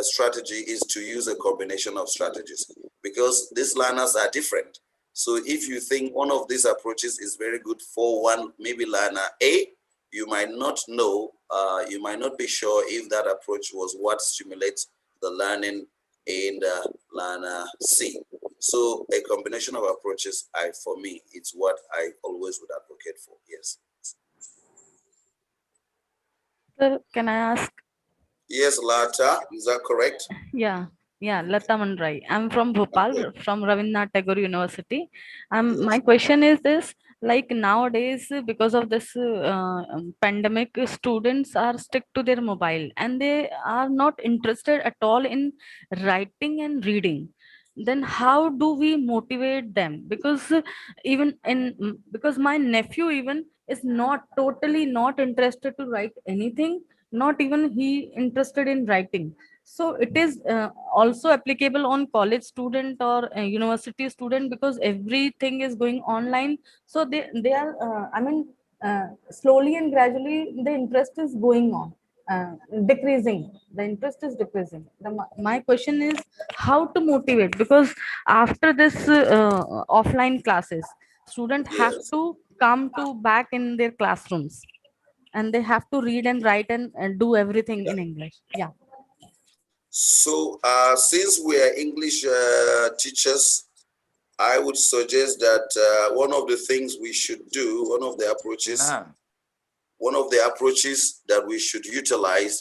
strategy is to use a combination of strategies, because these learners are different. So if you think one of these approaches is very good for one, maybe learner A, you might not know, you might not be sure if that approach was what stimulates the learning in the learner C. So a combination of approaches, for me, it's what I always would advocate for. Yes. Sir, can I ask? Yes, Lata, is that correct? Yeah, Lata Mandrai. I'm from Bhopal, from Rabindranath Tagore University. My question is this: like nowadays, because of this pandemic, students are stick to their mobile and they are not interested at all in writing and reading. Then how do we motivate them? Because because my nephew even is not totally not interested to write anything, not even he interested in writing. So it is also applicable on college student or university student, because everything is going online. So they are slowly and gradually the interest is going on decreasing. The interest is decreasing. My question is how to motivate, because after this offline classes, student have Yes. to come to back in their classrooms and they have to read and write and do everything in English. Yeah. So since we are English teachers, I would suggest that one of the things we should do, one of the approaches that we should utilize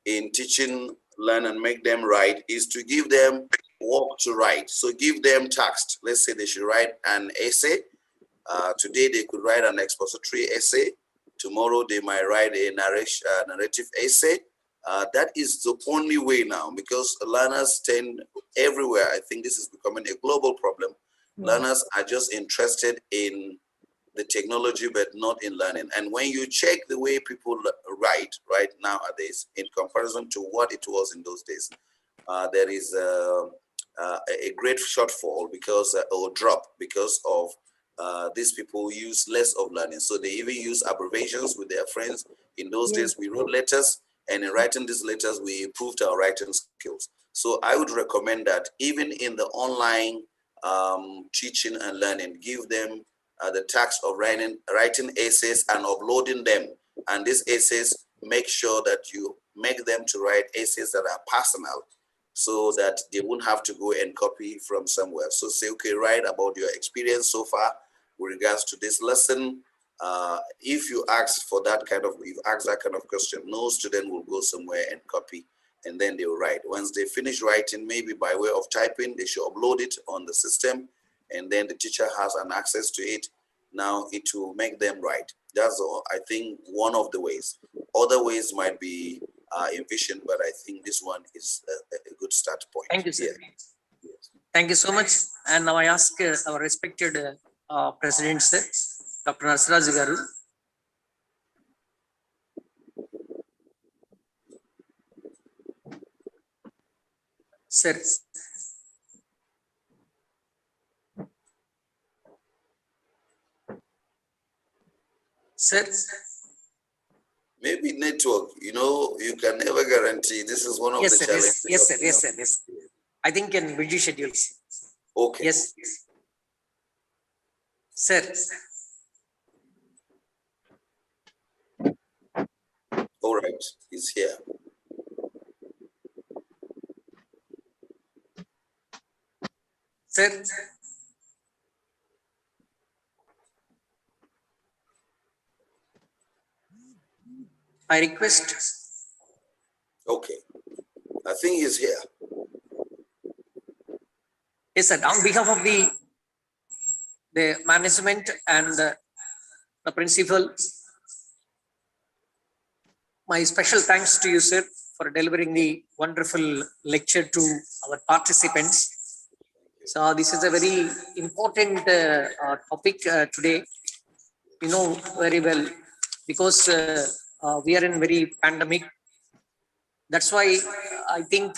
in teaching, learn and make them write is to give them work to write. So give them tasks. Let's say they should write an essay. Today they could write an expository essay. Tomorrow they might write a narrative essay. That is the only way now, because learners tend everywhere. I think this is becoming a global problem. Learners are just interested in the technology, but not in learning. And when you check the way people write right nowadays, in comparison to what it was in those days, there is a great shortfall because, or drop, because of these people use less of learning. So they even use abbreviations with their friends. In those days, we wrote letters, and in writing these letters, we improved our writing skills. So I would recommend that even in the online teaching and learning, give them the task of writing essays and uploading them. And these essays, make sure that you make them to write essays that are personal, so that they won't have to go and copy from somewhere. So say, okay, write about your experience so far with regards to this lesson. If you ask that kind of question, no student will go somewhere and copy, and then they will write. Once they finish writing, maybe by way of typing, they should upload it on the system, and then the teacher has an access to it. Now it will make them write. That's all, I think, one of the ways. Other ways might be envisioned, but I think this one is a good start point. Thank you, sir. Yeah. Thank you so much. And now I ask our respected President, sir, Dr. Nasraj Garu. Sir. Sir. Maybe network, you can never guarantee. This is one of the challenges. Yes, sir. Yes, sir. Yes. I think in busy schedules. Okay. Yes. Sir. All right, he's here. Sir. I request. Okay. I think he's here. Yes, sir. On behalf of the management and the principal, my special thanks to you, sir, for delivering the wonderful lecture to our participants. So this is a very important topic today. You know very well, because we are in very pandemic. That's why I think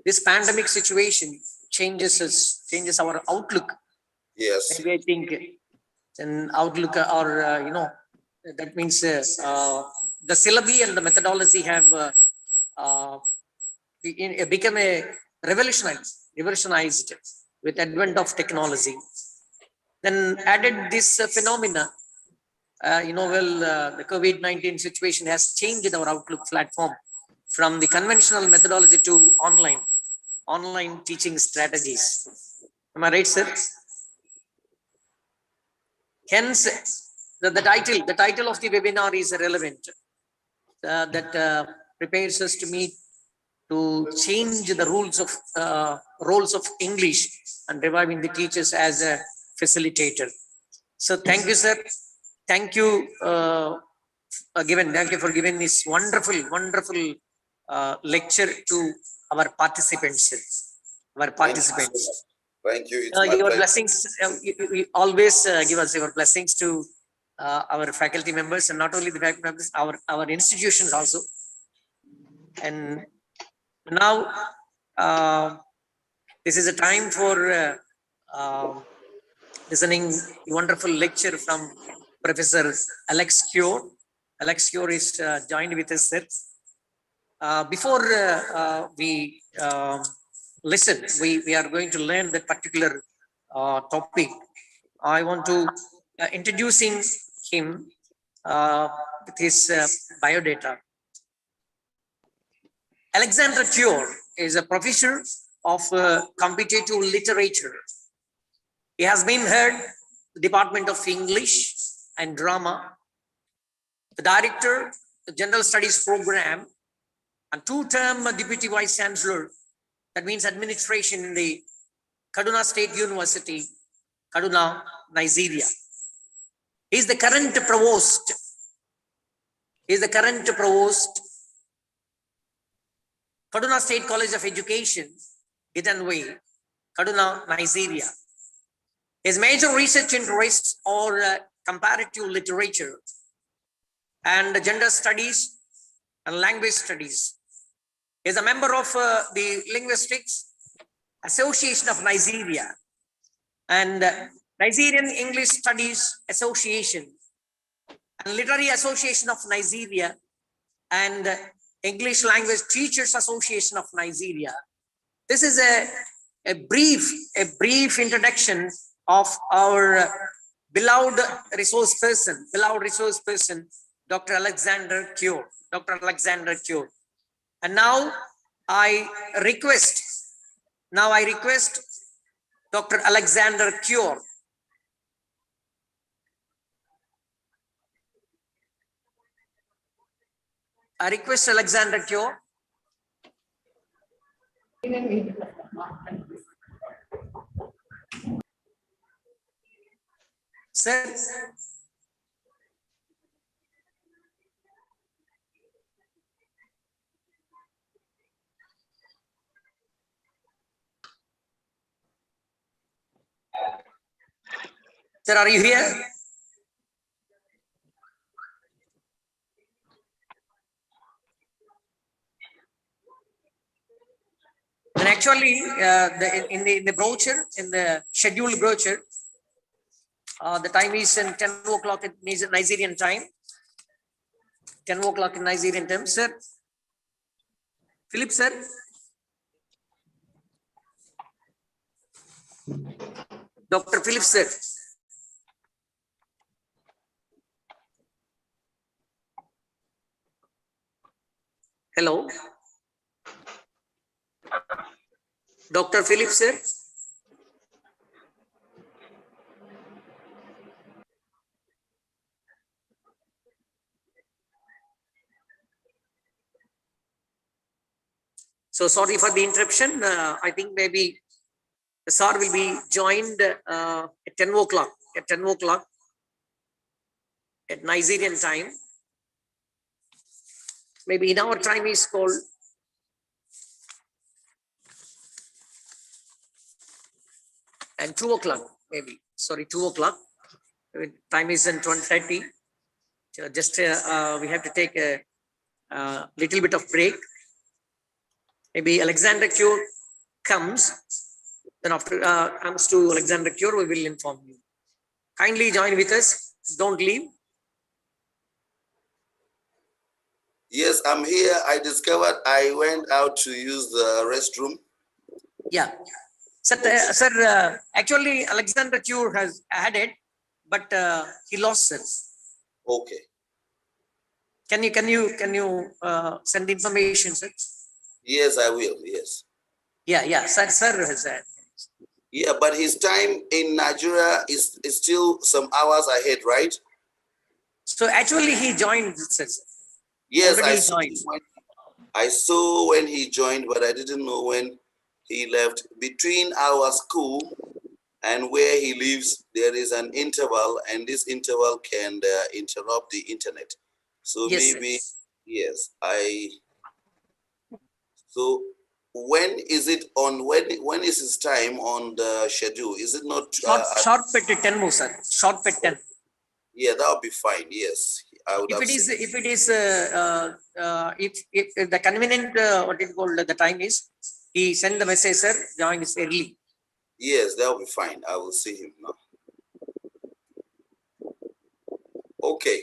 this pandemic situation changes our outlook. Yes. Maybe I think an outlook, or that means the syllabi and the methodology have become a revolutionized with advent of technology. Then added this phenomena, the COVID-19 situation has changed our outlook platform from the conventional methodology to online teaching strategies. Am I right, sir? Hence, the title of the webinar is relevant. that prepares us to meet to change the roles of English and reviving the teachers as a facilitator. So thank you, sir. Thank you, thank you for giving this wonderful lecture to our participants. Thank you. It's my Your pleasure. blessings, you always give us your blessings to our faculty members, and not only the faculty members, our institutions also. And now this is a time for listening wonderful lecture from Professor Alex Cure. Alex Cure is joined with us, sir. Before we listen, we are going to learn that particular topic. I want to introducing him with his biodata. Alexander Cure is a professor of competitive literature. He has been head the Department of English and Drama, the director, the General Studies Program, and two-term Deputy Vice Chancellor, that means administration in the Kaduna State University, Kaduna, Nigeria. He is the current provost. Kaduna State College of Education, Gidanway, Kaduna, Nigeria. His major research interests are comparative literature and gender studies and language studies. He is a member of the Linguistics Association of Nigeria and Nigerian English Studies Association and Literary Association of Nigeria and English Language Teachers Association of Nigeria. This is a brief introduction of our beloved resource person, Dr. Alexander Cure. And now I request Dr. Alexander Cure. I request Alexander Cure. Sir. Sir, are you here? And actually, in the brochure, in the scheduled brochure, the time is 10 o'clock at Nigerian time. 10 o'clock in Nigerian time, sir. Philip, sir. Dr. Philip, sir. Hello. Dr. Philip, sir. So sorry for the interruption. I think maybe the sir will be joined at 10 o'clock. At Nigerian time. Maybe in our time is called and 2 o'clock, maybe. Sorry, 2 o'clock. Time is in 20:30. So just we have to take a little bit of break. Maybe Alexander Cure comes. Then after comes to Alexander Cure, we will inform you. Kindly join with us. Don't leave. Yes, I'm here. I discovered I went out to use the restroom. Yeah. Sir, actually Alexander Cure has added, but he lost it. Okay. Can you send information, sir? Yes, I will. Yes. Yeah. Sir has said. Yeah, but his time in Nigeria is still some hours ahead, right? So actually he joined, sir. Yes, already joined. I saw when he joined, but I didn't know when he left. Between our school and where he lives, there is an interval, and this interval can interrupt the internet. So Yes, maybe, yes, so when is it on, when is his time on the schedule? Is it not? short pet 10 more, sir. Short pet 10. Yeah, that would be fine. Yes, I would If have it is, said. if it is, if the convenient, what it called, the time is, he send the message, sir, join is early. Yes, that will be fine. I will see him now. Okay.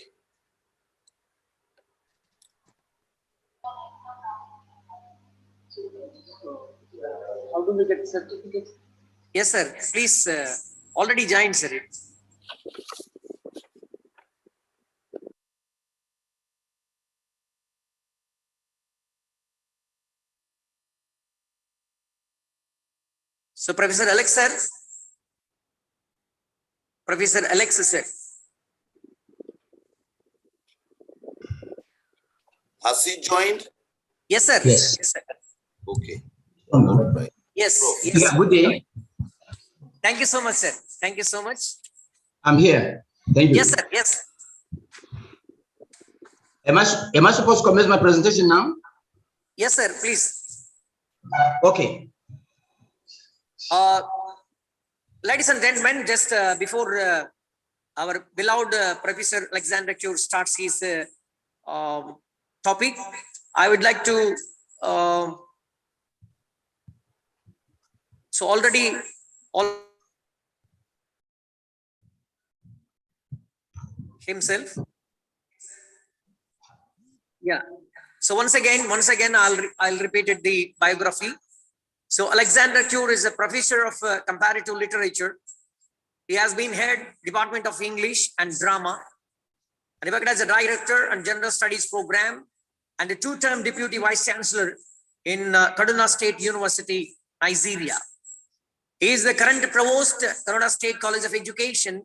How do we get certificates? Yes, sir. Please, already joined, sir. So, Professor Alex, sir. Professor Alex, sir. Has he joined? Yes, sir. Yes. Yes, sir. Okay. Yes. Yes. Yeah, good day. Thank you so much, sir. Thank you so much. I'm here. Thank you. Yes, sir. Yes. Am I supposed to commence my presentation now? Yes, sir. Please. Okay. Ladies and gentlemen, just before our beloved Professor Alexander Cure starts his topic, I would like to so already himself. Yeah. So once again, I'll repeat it, the biography. So Alexander Cure is a professor of comparative literature. He has been head Department of English and Drama, and he worked as a director and General Studies program, and a two-term deputy vice chancellor in Kaduna State University, Nigeria. He is the current provost, Kaduna State College of Education,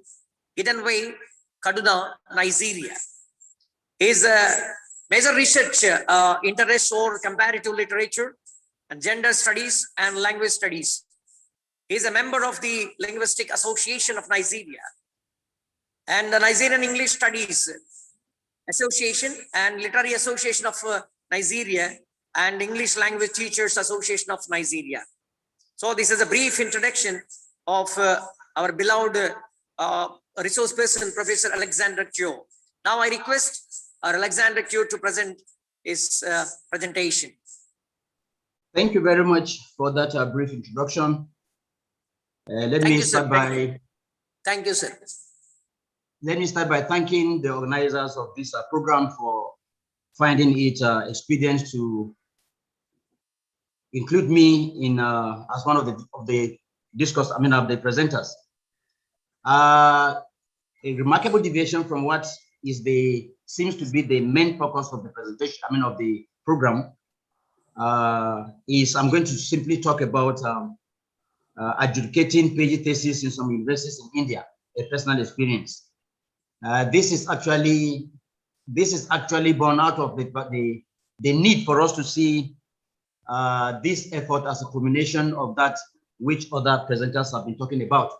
Hidden Way, Kaduna, Nigeria. His major research interests for comparative literature and gender studies and language studies. He is a member of the Linguistic Association of Nigeria and the Nigerian English Studies Association and Literary Association of Nigeria and English Language Teachers Association of Nigeria. So this is a brief introduction of our beloved resource person, Professor Alexander Cure. Now I request Alexander Cure to present his presentation. Thank you very much for that brief introduction. Let me start by thanking the organizers of this program for finding it expedient to include me in as one of the presenters. A remarkable deviation from what seems to be the main focus of the presentation, of the program, is I'm going to simply talk about adjudicating PhD thesis in some universities in India, a personal experience. This is actually born out of the need for us to see this effort as a culmination of that which other presenters have been talking about.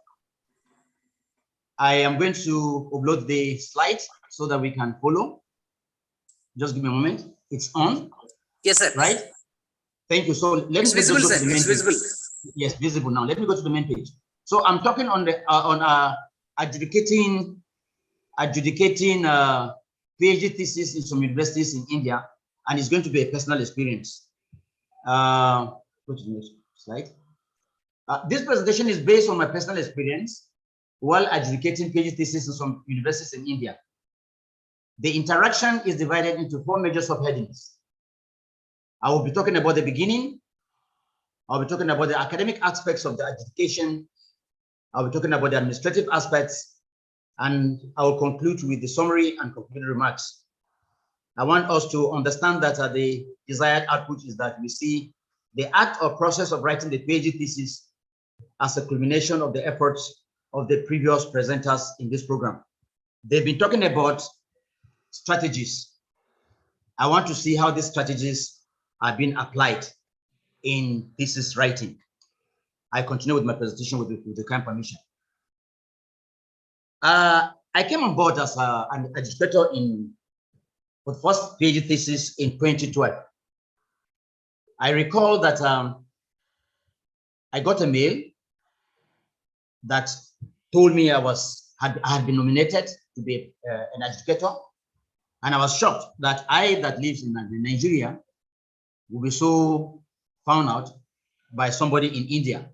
I am going to upload the slides so that we can follow. Just give me a moment. It's on. Yes, sir. Right? Thank you. So let me It's visible, go to sir. the main It's page. visible. Yes, visible now. Let me go to the main page. So I'm talking on the adjudicating PhD thesis in some universities in India, and it's going to be a personal experience. Go to the next slide. This presentation is based on my personal experience while adjudicating PhD thesis in some universities in India. The interaction is divided into 4 major subheadings. I will be talking about the beginning. I'll be talking about the academic aspects of the adjudication. I'll be talking about the administrative aspects, and I will conclude with the summary and concluding remarks. I want us to understand that the desired output is that we see the act or process of writing the PhD thesis as a culmination of the efforts of the previous presenters in this program. They've been talking about strategies. I want to see how these strategies are being applied in thesis writing. I continue with my presentation with the kind permission. I came on board as an educator for the first PhD thesis in 2012. I recall that I got a mail that told me I had been nominated to be an educator, and I was shocked that I, that lives in Nigeria, will be so found out by somebody in India.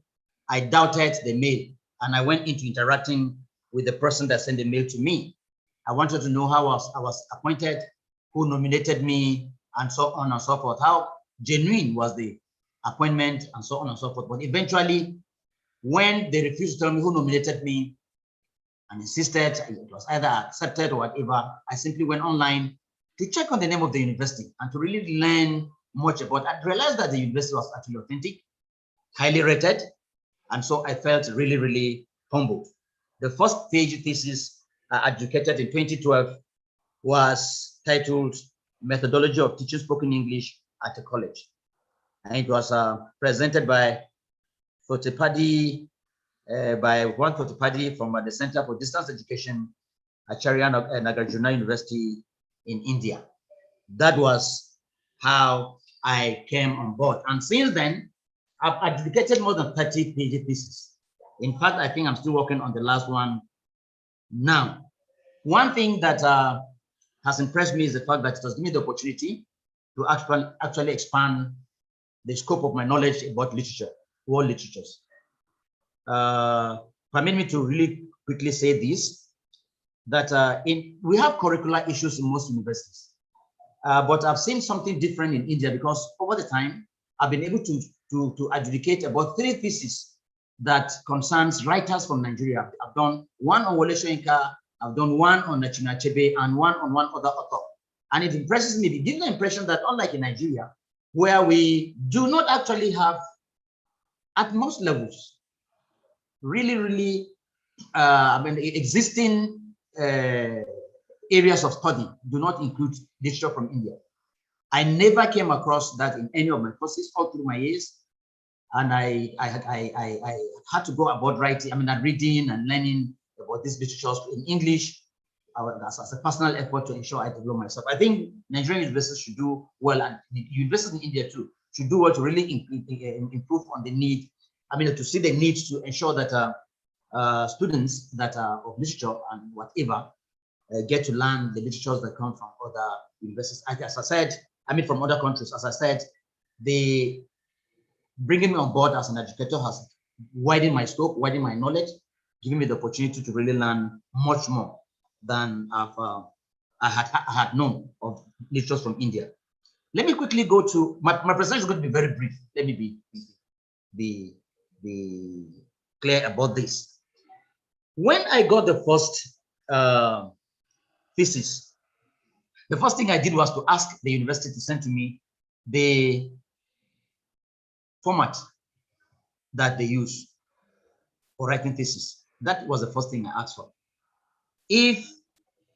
I doubted the mail, and I went into interacting with the person that sent the mail to me. I wanted to know how I was appointed, who nominated me, and so on and so forth. How genuine was the appointment, and so on and so forth. But eventually, when they refused to tell me who nominated me and insisted it was either accepted or whatever, I simply went online to check on the name of the university and to really learn much about it. I realized that the university was actually authentic, highly rated, and so I felt really, really humbled. The first PhD thesis I adjudicated in 2012 was titled Methodology of Teaching Spoken English at a College. And it was presented by Fotipadi, Juan Fotipadi from the Center for Distance Education at Acharya Nagarjuna University in India. That was how I came on board. And since then, I've adjudicated more than 30 PhD theses. In fact, I think I'm still working on the last one now. One thing that has impressed me is the fact that it has given me the opportunity to actually expand the scope of my knowledge about literature, world literatures. Permit me to really quickly say this, that we have curricular issues in most universities, but I've seen something different in India, because over the time, I've been able to adjudicate about 3 theses that concerns writers from Nigeria. I've done one on Wole Soyinka, I've done one on Chinua Achebe, and one on one other author. And it impresses me, it gives the impression that unlike in Nigeria, where we do not actually have, at most levels, really, existing areas of study do not include literature from India. I never came across that in any of my courses all through my years. And I had to go about writing, reading and learning about these literatures in English as a personal effort to ensure I develop myself. I think Nigerian universities should do well, and universities in India too should do well to really improve on the need, to see the need to ensure that students that are of literature and whatever get to learn the literatures that come from other universities. As I said, from other countries. As I said, the bringing me on board as an educator has widened my scope, widened my knowledge, giving me the opportunity to really learn much more than I had known of literatures from India. Let me quickly go to my presentation is going to be very brief. Let me be clear about this. When I got the first thesis, the first thing I did was to ask the university to send to me the format that they use for writing thesis. That was the first thing I asked for. If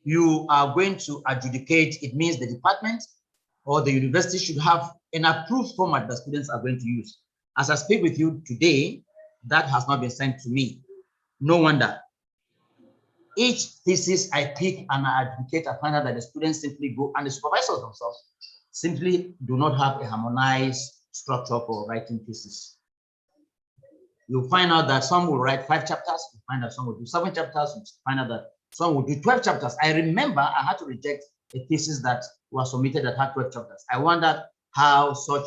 you are going to adjudicate, it means the department or the university should have an approved format that students are going to use. As I speak with you today, that has not been sent to me. No wonder. Each thesis I pick and I advocate, I find out that the students simply go, and the supervisors themselves simply do not have a harmonized structure for writing thesis. You'll find out that some will write 5 chapters, you find out some will do 7 chapters, you find out that some will do 12 chapters. I remember I had to reject a thesis that was submitted that had 12 chapters. I wondered how such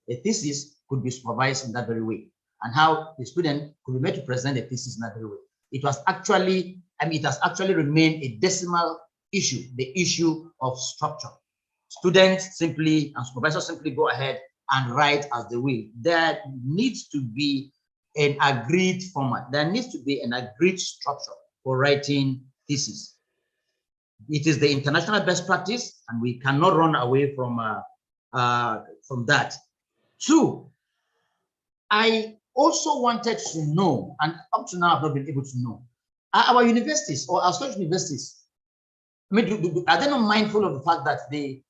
a thesis could be supervised in that very way, and how the student could be made to present a thesis in that very way. It was actually, it has actually remained a decimal issue, the issue of structure. Students simply and supervisors simply go ahead and write as they will. There needs to be an agreed format. There needs to be an agreed structure for writing thesis. It is the international best practice, and we cannot run away from that. 2, I also wanted to know, and up to now I've not been able to know, are our universities or our Scottish universities I mean, are they not mindful of the fact that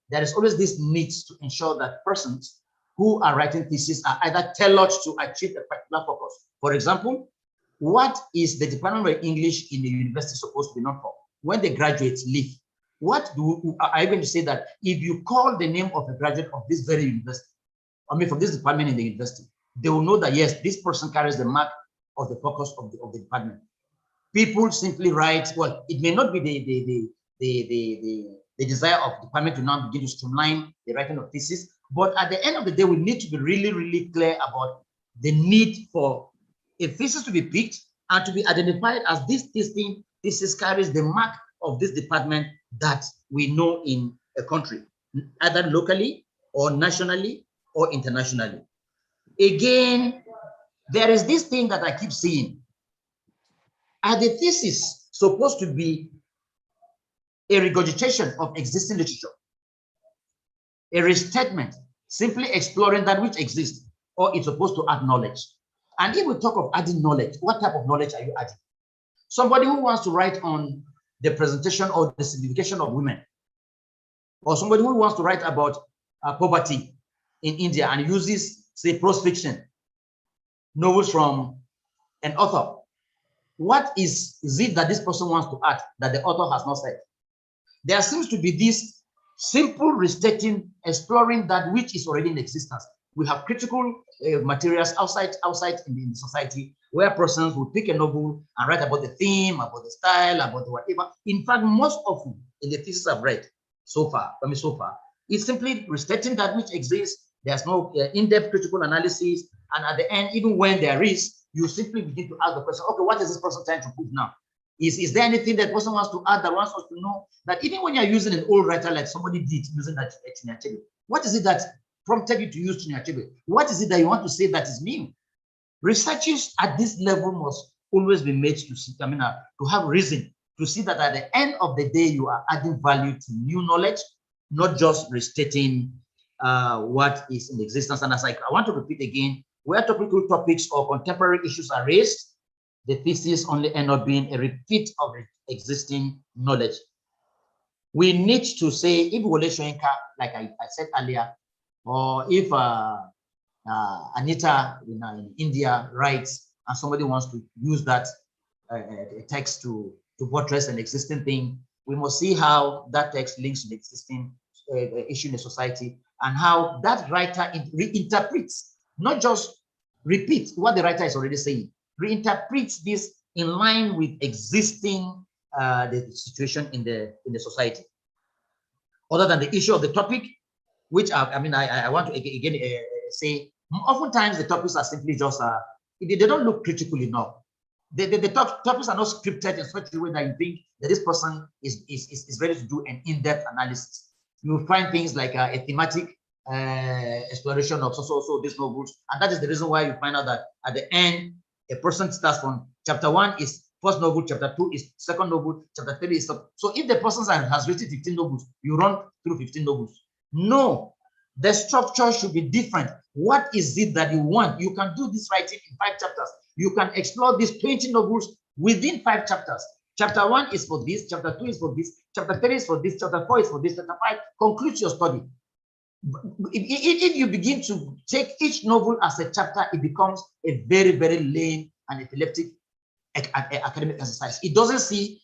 there is always this need to ensure that persons who are writing theses are either tailored to achieve a particular focus? For example, what is the Department of English in the university supposed to be known for? When the graduates leave, what are you going to say that if you call the name of a graduate of this very university, I mean, from this department in the university, they will know that yes, this person carries the mark of the focus of the department. People simply write, well, it may not be the desire of the department to now begin to streamline the writing of thesis, but at the end of the day, we need to be really, really clear about the need for a thesis to be picked and to be identified as this thesis carries the mark of this department that we know in a country, either locally or nationally or internationally. Again, there is this thing that I keep seeing. Are the thesis supposed to be a regurgitation of existing literature, a restatement, simply exploring that which exists, or it's supposed to add knowledge? And if we talk of adding knowledge, what type of knowledge are you adding? Somebody who wants to write on the presentation or the signification of women, or somebody who wants to write about poverty in India and uses, say, prose fiction, novels from an author, what is it that this person wants to add that the author has not said? There seems to be this simple restating, exploring that which is already in existence. We have critical materials outside in the society where persons will pick a novel and write about the theme, about the style, about the whatever. In fact, most often in the thesis I've read so far, it's simply restating that which exists. There's no in-depth critical analysis. And at the end, even when there is, you simply begin to ask the person, okay, what is this person trying to prove now? Is there anything that person wants to add that wants us to know that even when you're using an old writer like somebody did using that Chinyachebe, what is it that prompted you to use Chinyachebe? What is it that you want to say that is new? Researchers at this level must always be made to see, to have reason to see that at the end of the day, you are adding value to new knowledge, not just restating what is in existence. And as I want to repeat again, where topical topics or contemporary issues are raised, the thesis only end up being a repeat of existing knowledge. We need to say, if Wole Soyinka, like I said earlier, or if Anita in India writes and somebody wants to use that text to buttress an existing thing, we must see how that text links to the existing issue in the society and how that writer reinterprets, not just repeats what the writer is already saying, reinterprets this in line with existing the situation in the society. Other than the issue of the topic, which I want to again say, oftentimes the topics are simply just they don't look critical enough. The topics are not scripted in such a way that you think that this person is ready to do an in-depth analysis. You will find things like a thematic exploration of so these novels, and that is the reason why you find out that at the end a person starts from chapter 1 is first novel, chapter 2 is second novel, chapter 3 is so if the person has written 15 novels, you run through 15 novels. No, the structure should be different. What is it that you want? You can do this writing in 5 chapters. You can explore these 20 novels within 5 chapters. Chapter 1 is for this, chapter 2 is for this, chapter 3 is for this, chapter 4 is for this, chapter 5 concludes your study. If you begin to take each novel as a chapter, it becomes a very, very lame and epileptic academic exercise. It doesn't see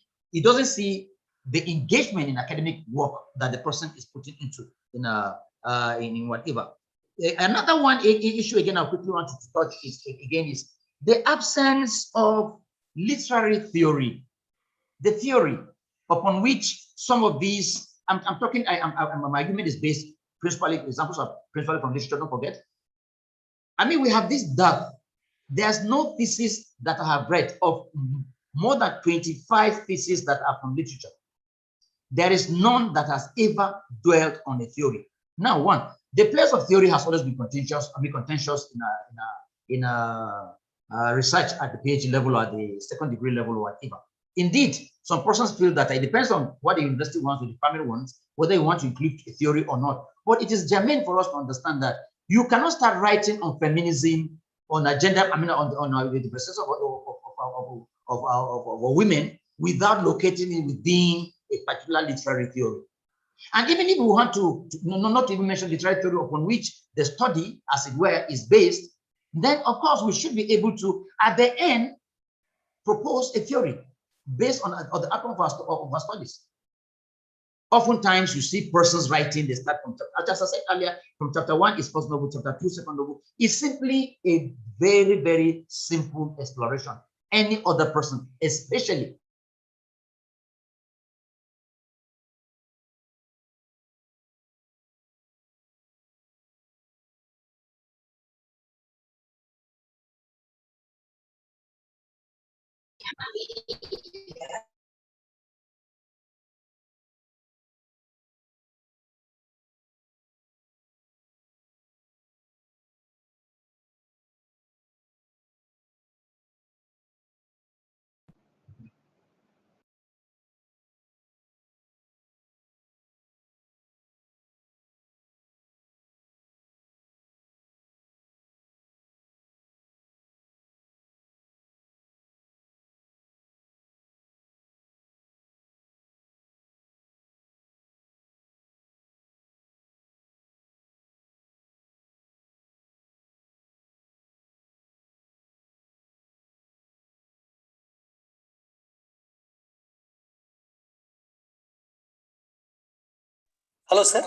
the engagement in academic work that the person is putting into in whatever. Another one issue again I quickly want to touch is the absence of literary theory, the theory upon which some of these my argument is based principally examples of principally from literature. Don't forget, we have this dearth. There's no thesis that I have read of more than 25 theses that are from literature. There is none that has ever dwelt on a theory. Now, one, the place of theory has always been contentious in research at the PhD level or the second degree level or whatever. Indeed, some persons feel that it depends on what the university wants or the family wants, whether you want to include a theory or not. But it is germane for us to understand that you cannot start writing on feminism, on agenda, on the process of women without locating it within a particular literary theory. And even if we want to not even mention literary theory upon which the study, as it were, is based, then of course we should be able to, at the end, propose a theory based on the outcome of our studies. Oftentimes you see persons writing, they start from chapter, as I said earlier, from chapter 1 is first novel, chapter 2 second novel. It's simply a very, very simple exploration. Any other person, especially Hello, sir.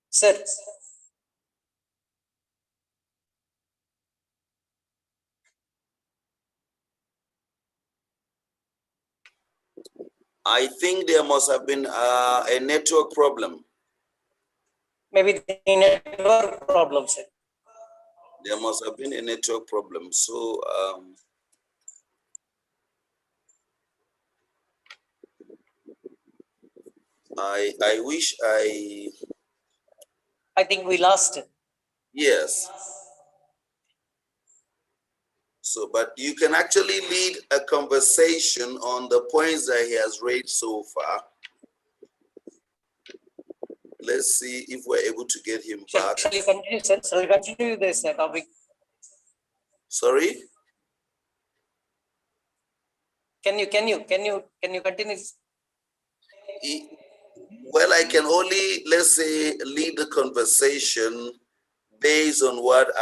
Sir. I think there must have been a network problem. Maybe the network problem, sir. There must have been a network problem. So I wish I think we lost it. Yes. So, but you can actually lead a conversation on the points that he has raised so far. Let's see if we're able to get him back. Shall you continue, sir? Shall we continue this topic? Sorry? Can you continue? Well, I can only, let's say, lead the conversation based on what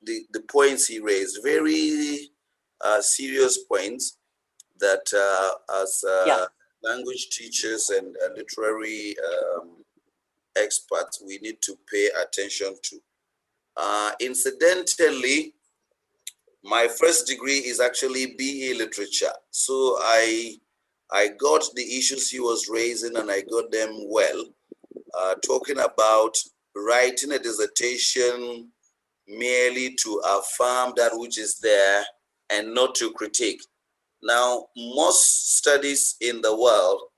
the points he raised. Very serious points that as language teachers and literary experts, we need to pay attention to. Incidentally, my first degree is actually BA literature. So I got the issues he was raising and I got them well. Talking about writing a dissertation merely to affirm that which is there and not to critique. Now, most studies in the world,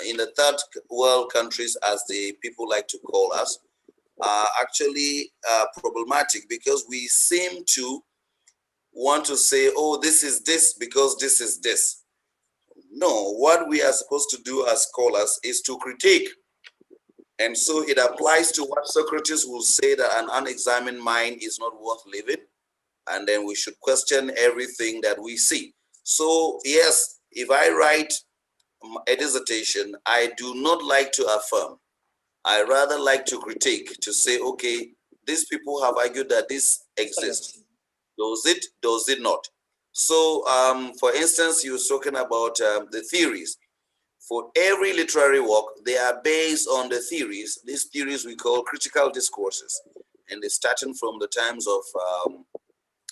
in the third world countries, as the people like to call us, are actually problematic because we seem to want to say, oh, this is this because this is this. No, what we are supposed to do as scholars is to critique. And so it applies to what Socrates will say, that an unexamined mind is not worth living. And then we should question everything that we see. So yes, if I write a dissertation, I do not like to affirm. I rather like to critique, to say, okay, these people have argued that this exists. Does it not? So for instance, you were talking about the theories. For every literary work, they are based on the theories. These theories we call critical discourses. And they're starting from the times of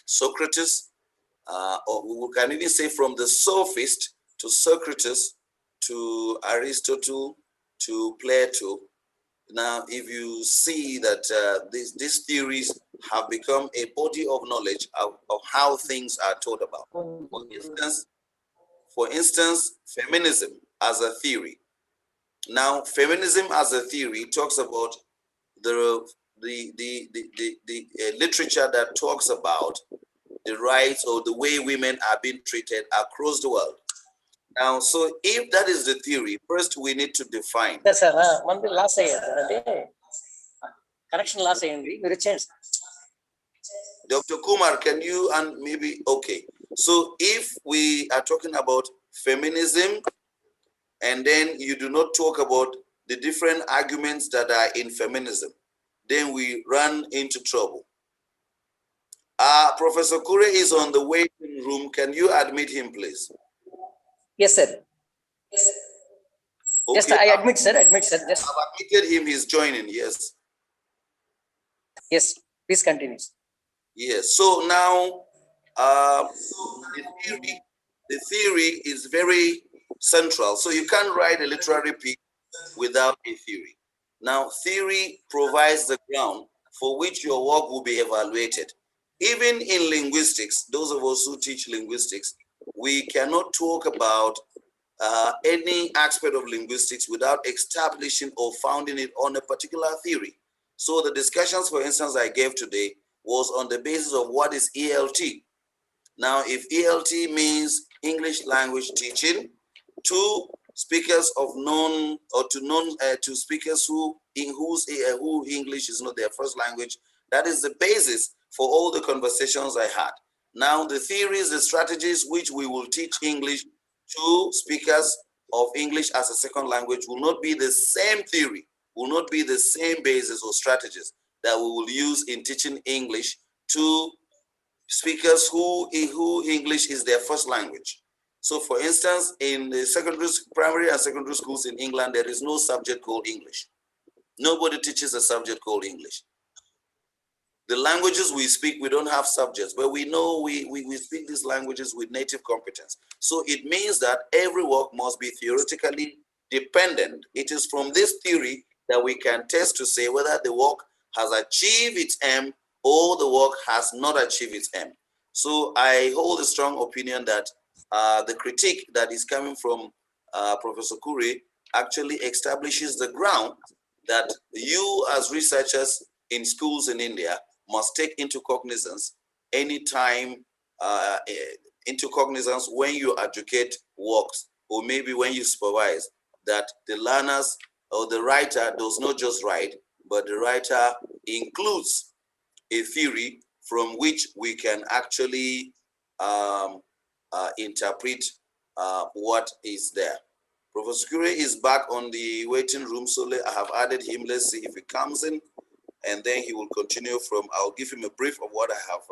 Socrates, or we can even say from the sophist to Socrates, to Aristotle, to Plato. Now, if you see that these theories have become a body of knowledge of how things are taught about. For instance, feminism as a theory. Now, feminism as a theory talks about the literature that talks about the rights or the way women are being treated across the world. Now, so if that is the theory, first we need to define. Yes, sir. One last correction last change. Dr. Kumar, can you, and maybe, okay. So if we are talking about feminism, and then you do not talk about the different arguments that are in feminism, then we run into trouble. Professor Kure is on the waiting room. Can you admit him, please? Yes, sir. Okay. Yes, I admit, sir. Admit, sir. Yes. I've admitted him. He's joining. Yes. Yes. Please continue. Yes. So now, the theory is very central. So you can't write a literary piece without a theory. Now, theory provides the ground for which your work will be evaluated. Even in linguistics, those of us who teach linguistics, we cannot talk about any aspect of linguistics without establishing or founding it on a particular theory. So the discussions, for instance, I gave today was on the basis of what is ELT. Now, if ELT means English language teaching to speakers of known or to speakers who English is not their first language, that is the basis for all the conversations I had. Now, the theories, the strategies which we will teach English to speakers of English as a second language will not be the same theory, will not be the same basis or strategies that we will use in teaching English to speakers who English is their first language. So for instance, in the primary and secondary schools in England, there is no subject called English. Nobody teaches a subject called English. The languages we speak, we don't have subjects, but we know we speak these languages with native competence. So it means that every work must be theoretically dependent. It is from this theory that we can test to say whether the work has achieved its aim or the work has not achieved its aim. So I hold a strong opinion that the critique that is coming from Professor Kure actually establishes the ground that you as researchers in schools in India must take into cognizance anytime, into cognizance when you educate works, or maybe when you supervise, that the learners or the writer does not just write, but the writer includes a theory from which we can actually interpret what is there. Professor Kure is back on the waiting room, so I have added him. Let's see if he comes in, and then he will continue from, I'll give him a brief of what I have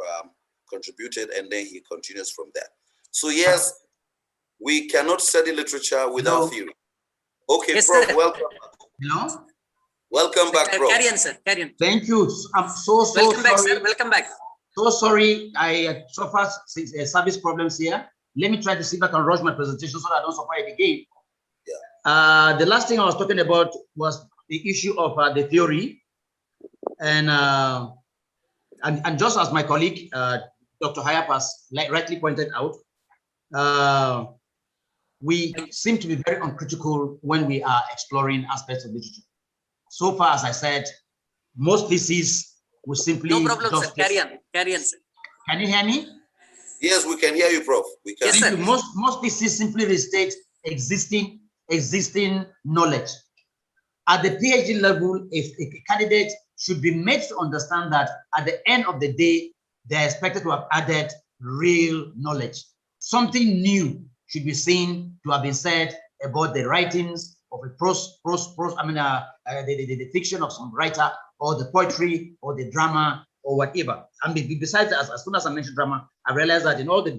contributed, and then he continues from there. So yes, we cannot study literature without theory. Okay, yes, Prof, welcome. Hello? Welcome back, Prof. Carry on, sir. Carry on. Thank you. I'm so welcome sorry. Back, sir. Welcome back. So sorry, I suffered service problems here. Let me try to see if I can rush my presentation so that I don't suffer it again. Yeah. The last thing I was talking about was the issue of the theory, and just as my colleague Dr. Hayap has rightly pointed out, we seem to be very uncritical when we are exploring aspects of literature. So far, as I said, most theses will simply no problem, sir. Carry on, sir. Can you hear me? Yes, we can hear you, Prof. We can. Yes, sir. Most theses simply restate existing knowledge. At the PhD level, if a candidate should be made to understand that at the end of the day, they're expected to have added real knowledge. Something new should be seen to have been said about the writings of a the fiction of some writer, or the poetry, or the drama, or whatever. And besides, as soon as I mentioned drama, I realized that in all the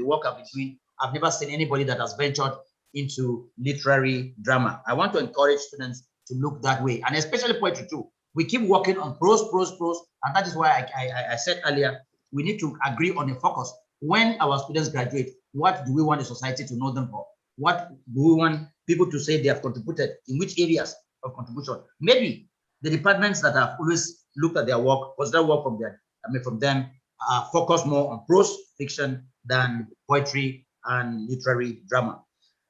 work I've been doing, I've never seen anybody that has ventured into literary drama. I want to encourage students to look that way, and especially poetry too. We keep working on prose, and that is why I said earlier, we need to agree on a focus. When our students graduate, what do we want the society to know them for? What do we want people to say they have contributed, in which areas of contribution? Maybe the departments that have always looked at their work, was that work from them, focus more on prose fiction than poetry and literary drama.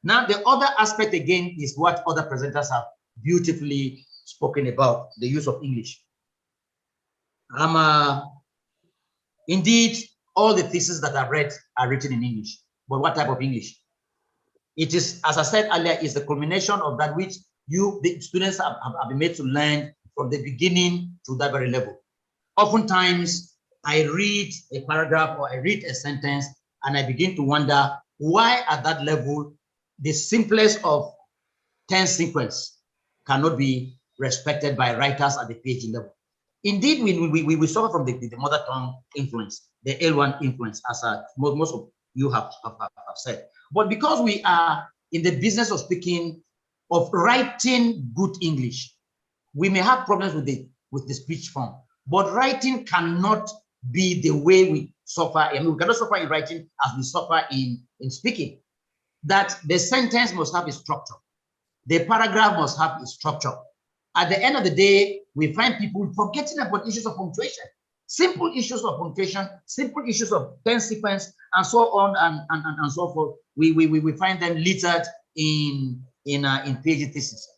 Now, the other aspect again is what other presenters have beautifully spoken about, the use of English. Indeed, all the theses that I've read are written in English, but what type of English? It is, as I said earlier, is the culmination of that which the students have been made to learn from the beginning to that very level. Oftentimes, I read a paragraph or I read a sentence and I begin to wonder why at that level, the simplest of tense sequence cannot be respected by writers at the PhD level. Indeed, we suffer from the mother tongue influence, the L1 influence, as most of you have said. But because we are in the business of speaking, of writing good English, we may have problems with the speech form, but writing cannot be the way we suffer. I mean, we cannot suffer in writing as we suffer in speaking. That the sentence must have a structure. The paragraph must have a structure. At the end of the day, we find people forgetting about issues of punctuation, simple issues of punctuation, simple issues of tense sequence, and so on and so forth. We find them littered in PhD thesis.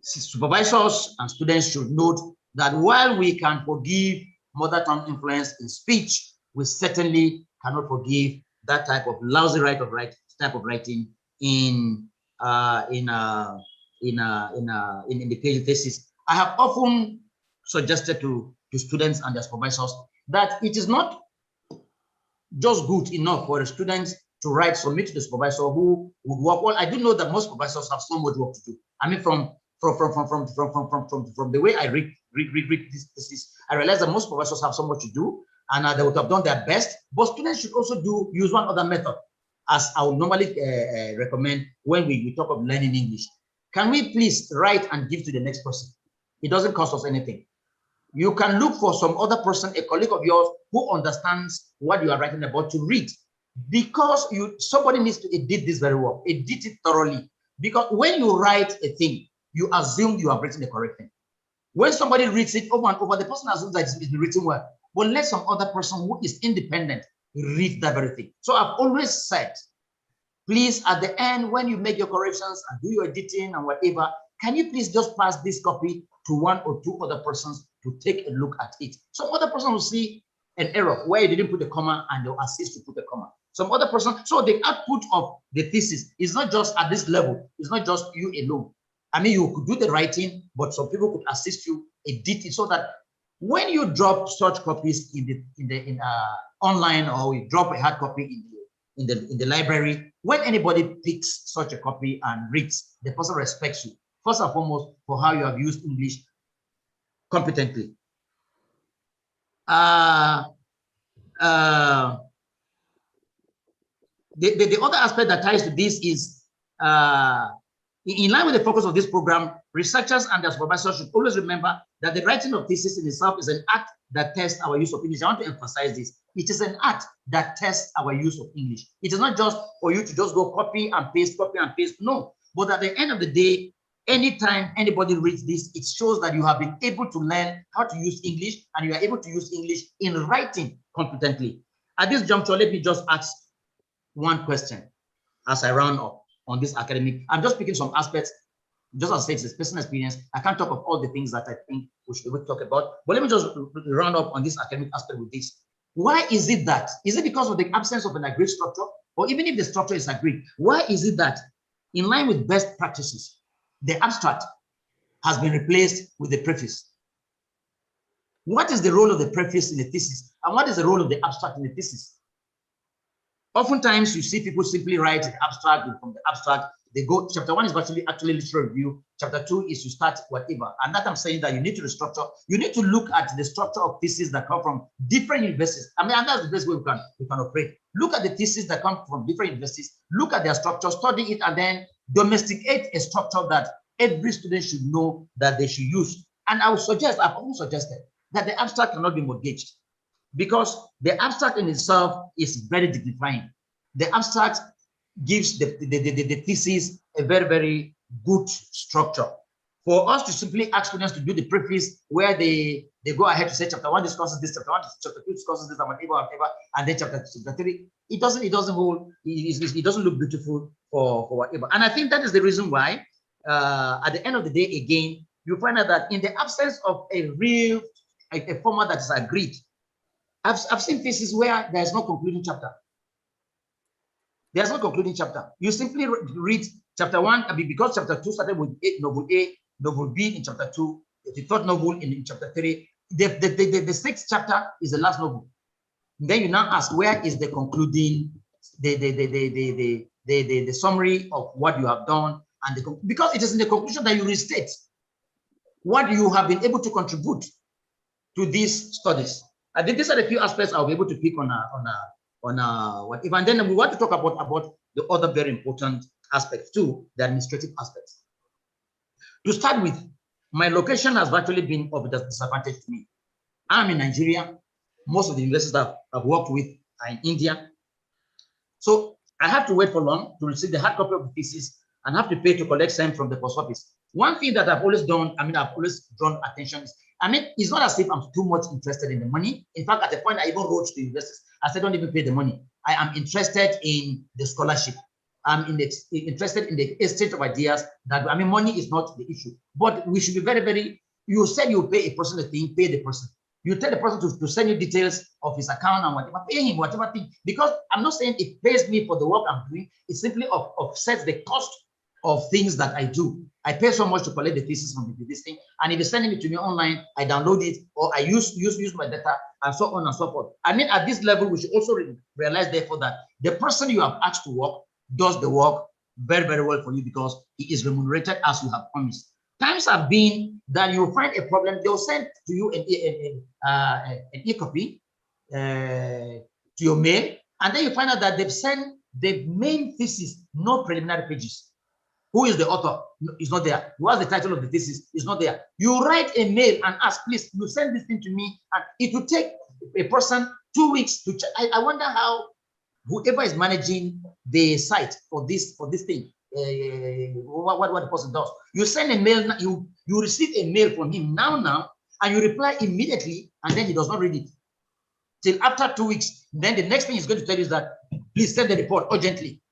Supervisors and students should note that while we can forgive mother tongue influence in speech, we certainly cannot forgive that type of lousy type of writing in the PhD thesis. I have often suggested to students and their supervisors that it is not just good enough for a student to submit to the supervisor who would work. Well, I do know that most supervisors have so much work to do. I mean, from the way I read this, I realize that most supervisors have so much to do, and they would have done their best. But students should also use one other method, as I would normally recommend when we talk of learning English. Can we please write and give to the next person? It doesn't cost us anything. You can look for some other person, a colleague of yours, who understands what you are writing about to read. Because somebody needs to edit this very well, edit it thoroughly. Because when you write a thing, you assume you have written the correct thing. When somebody reads it over and over, the person assumes that it's been written well. But let some other person who is independent read that very thing. So I've always said, please, at the end, when you make your corrections and do your editing and whatever, can you please just pass this copy to one or two other persons to take a look at it? Some other person will see an error where you didn't put a comma and they'll assist to put a comma. Some other person, so the output of the thesis is not just at this level, it's not just you alone. I mean, you could do the writing, but some people could assist you edit it so that when you drop such copies in online, or you drop a hard copy in the library, when anybody picks such a copy and reads, the person respects you, first and foremost, for how you have used English competently. The other aspect that ties to this is, in line with the focus of this program, researchers and their supervisors should always remember that the writing of thesis in itself is an act that tests our use of English. I want to emphasize this. It is an act that tests our use of English. It is not just for you to just go copy and paste, no. But at the end of the day, anytime anybody reads this, it shows that you have been able to learn how to use English, and you are able to use English in writing competently. At this juncture, let me just ask one question as I round up on this academic. I'm just picking some aspects, just as I said, it's personal experience. I can't talk of all the things that I think we should be able to talk about, but let me just round up on this academic aspect with this. Why is it that? Is it because of the absence of an agreed structure? Or even if the structure is agreed, why is it that, in line with best practices, the abstract has been replaced with the preface? What is the role of the preface in the thesis? And what is the role of the abstract in the thesis? Oftentimes, you see people simply write the abstract, and from the abstract, they go, chapter 1 is actually literary review, chapter 2 is to start whatever. And that I'm saying that you need to restructure, you need to look at the structure of theses that come from different universities. I mean, and that's the best way we can operate. Look at the theses that come from different universities, look at their structure, study it, and then domesticate a structure that every student should know that they should use. And I would suggest, I've often suggested, that the abstract cannot be mortgaged, because the abstract in itself is very dignifying. The abstract gives the thesis a very, very good structure. For us to simply ask students to do the preface, where they go ahead to say chapter 1 discusses this, chapter 1, chapter 2 discusses this, and whatever, and then chapter 3, it doesn't hold, it doesn't look beautiful for whatever. And I think that is the reason why, at the end of the day, again, you find out that in the absence of a format that is agreed, I've seen theses where there's no concluding chapter. There's no concluding chapter. You simply read chapter 1, because chapter 2 started with novel A, novel B in chapter 2, the third novel in chapter 3, the sixth chapter is the last novel. Then you now ask, where is the concluding, the summary of what you have done, and because it is in the conclusion that you restate what you have been able to contribute to these studies. I think these are the few aspects I'll be able to pick on whatever. And then we want to talk about the other very important aspects too, the administrative aspects. To start with, my location has virtually been of a disadvantage to me. I'm in Nigeria. Most of the universities that I've worked with are in India. So I have to wait for long to receive the hard copy of the thesis and have to pay to collect same from the post office. One thing that I've always done, I've always drawn attention is, it's not as if I'm too much interested in the money. In fact, at the point I even wrote to the universities, I said, don't even pay the money. I am interested in the scholarship. I'm interested in the exchange of ideas. That money is not the issue, but we should be very, very. You said you pay a person a thing, pay the person. You tell the person to send you details of his account and whatever, pay him whatever thing. Because I'm not saying it pays me for the work I'm doing. It simply offsets the cost of things that I do. I pay so much to collect the thesis from this thing, and if you're sending it to me online, I download it, or I use my data, and so on and so forth. At this level, we should also realize, therefore, that the person you have asked to work does the work very, very well for you because he is remunerated as you have promised. Times have been that you find a problem, they'll send to you an e-copy to your mail, and then you find out that they've sent the main thesis, no preliminary pages. Who is the author? Is not there. Who has the title of the thesis? Is not there. You write a mail and ask, please, you send this thing to me, and it will take a person 2 weeks to check. I wonder how whoever is managing the site for this thing, what the person does. You send a mail, you receive a mail from him now, and you reply immediately, and then he does not read it till after 2 weeks. Then the next thing he's going to tell you is that, please send the report urgently.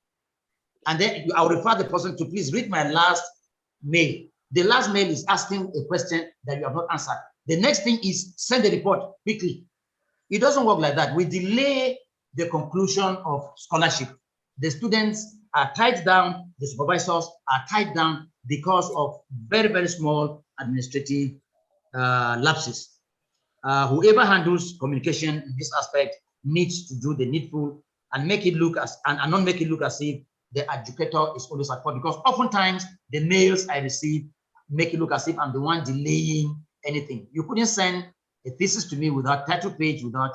And then I'll refer the person to, please read my last mail. The last mail is asking a question that you have not answered. The next thing is send the report quickly. It doesn't work like that. We delay the conclusion of scholarship. The students are tied down, the supervisors are tied down because of very, very small administrative lapses. Whoever handles communication in this aspect needs to do the needful and make it look as, and not make it look as if the educator is always at fault, because oftentimes the mails I receive make it look as if I'm the one delaying anything. You couldn't send a thesis to me without title page, without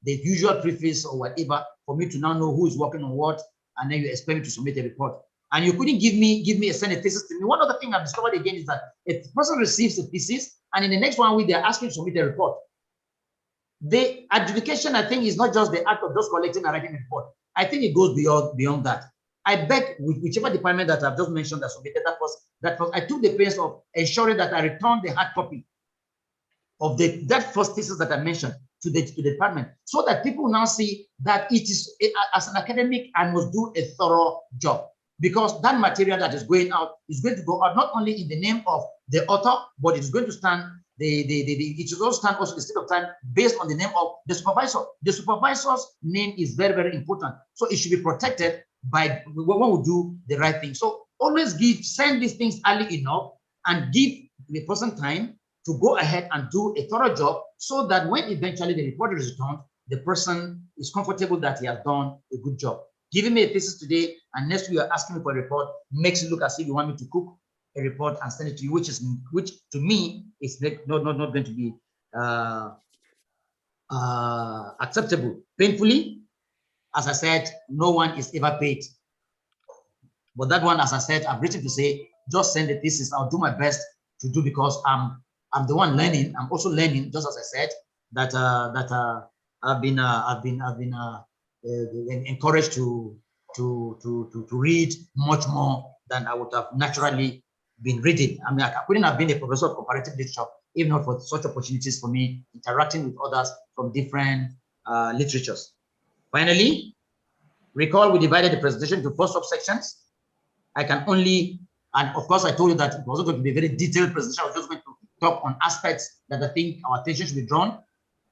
the usual preface or whatever, for me to now know who is working on what, and then you expect me to submit a report. And you couldn't send a thesis to me. One other thing I've discovered again is that a person receives a thesis, and in the next 1 week, they're asking to submit a report. The adjudication, I think, is not just the act of just collecting and writing a report. I think it goes beyond that. I beg with whichever department that I've just mentioned that submitted that first, I took the pains of ensuring that I returned the hard copy of that first thesis that I mentioned to the department, so that people now see that it is, as an academic, I must do a thorough job, because that material that is going out is going to go out not only in the name of the author, but it is going to stand it should also stand also the state of time based on the name of the supervisor. The supervisor's name is very, very important, so it should be protected by when we do the right thing. So always send these things early enough and give the person time to go ahead and do a thorough job, so that when eventually the report is returned, the person is comfortable that he has done a good job. Giving me a thesis today and next week you're asking me for a report makes it look as if you want me to cook a report and send it to you, which to me is not going to be acceptable. Painfully, as I said, no one is ever paid. But that one, as I said, I've written to say, just send the thesis. I'll do my best to do, because I'm the one learning. I'm also learning, just as I said, that I've been encouraged to read much more than I would have naturally been reading. I mean, I couldn't have been a professor of comparative literature if not for such opportunities for me interacting with others from different literatures. Finally, recall we divided the presentation into 4 subsections. I can only, and of course I told you that it wasn't going to be a very detailed presentation. I was just going to talk on aspects that I think our attention should be drawn,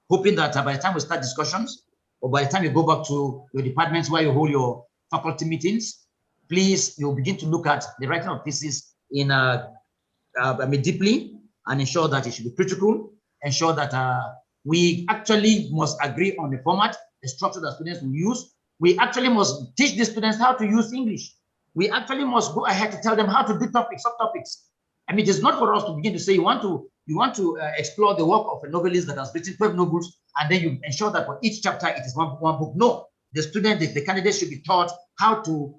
hoping that by the time we start discussions, or by the time you go back to your departments where you hold your faculty meetings, please, you'll begin to look at the writing of thesis in deeply, and ensure that it should be critical, ensure that we actually must agree on the format, the structure that students will use. We actually must teach the students how to use English. We actually must go ahead to tell them how to do topics, subtopics. I mean, it is not for us to begin to say you want to explore the work of a novelist that has written 12 novels, and then you ensure that for each chapter it is one book. No, the student, the candidate should be taught how to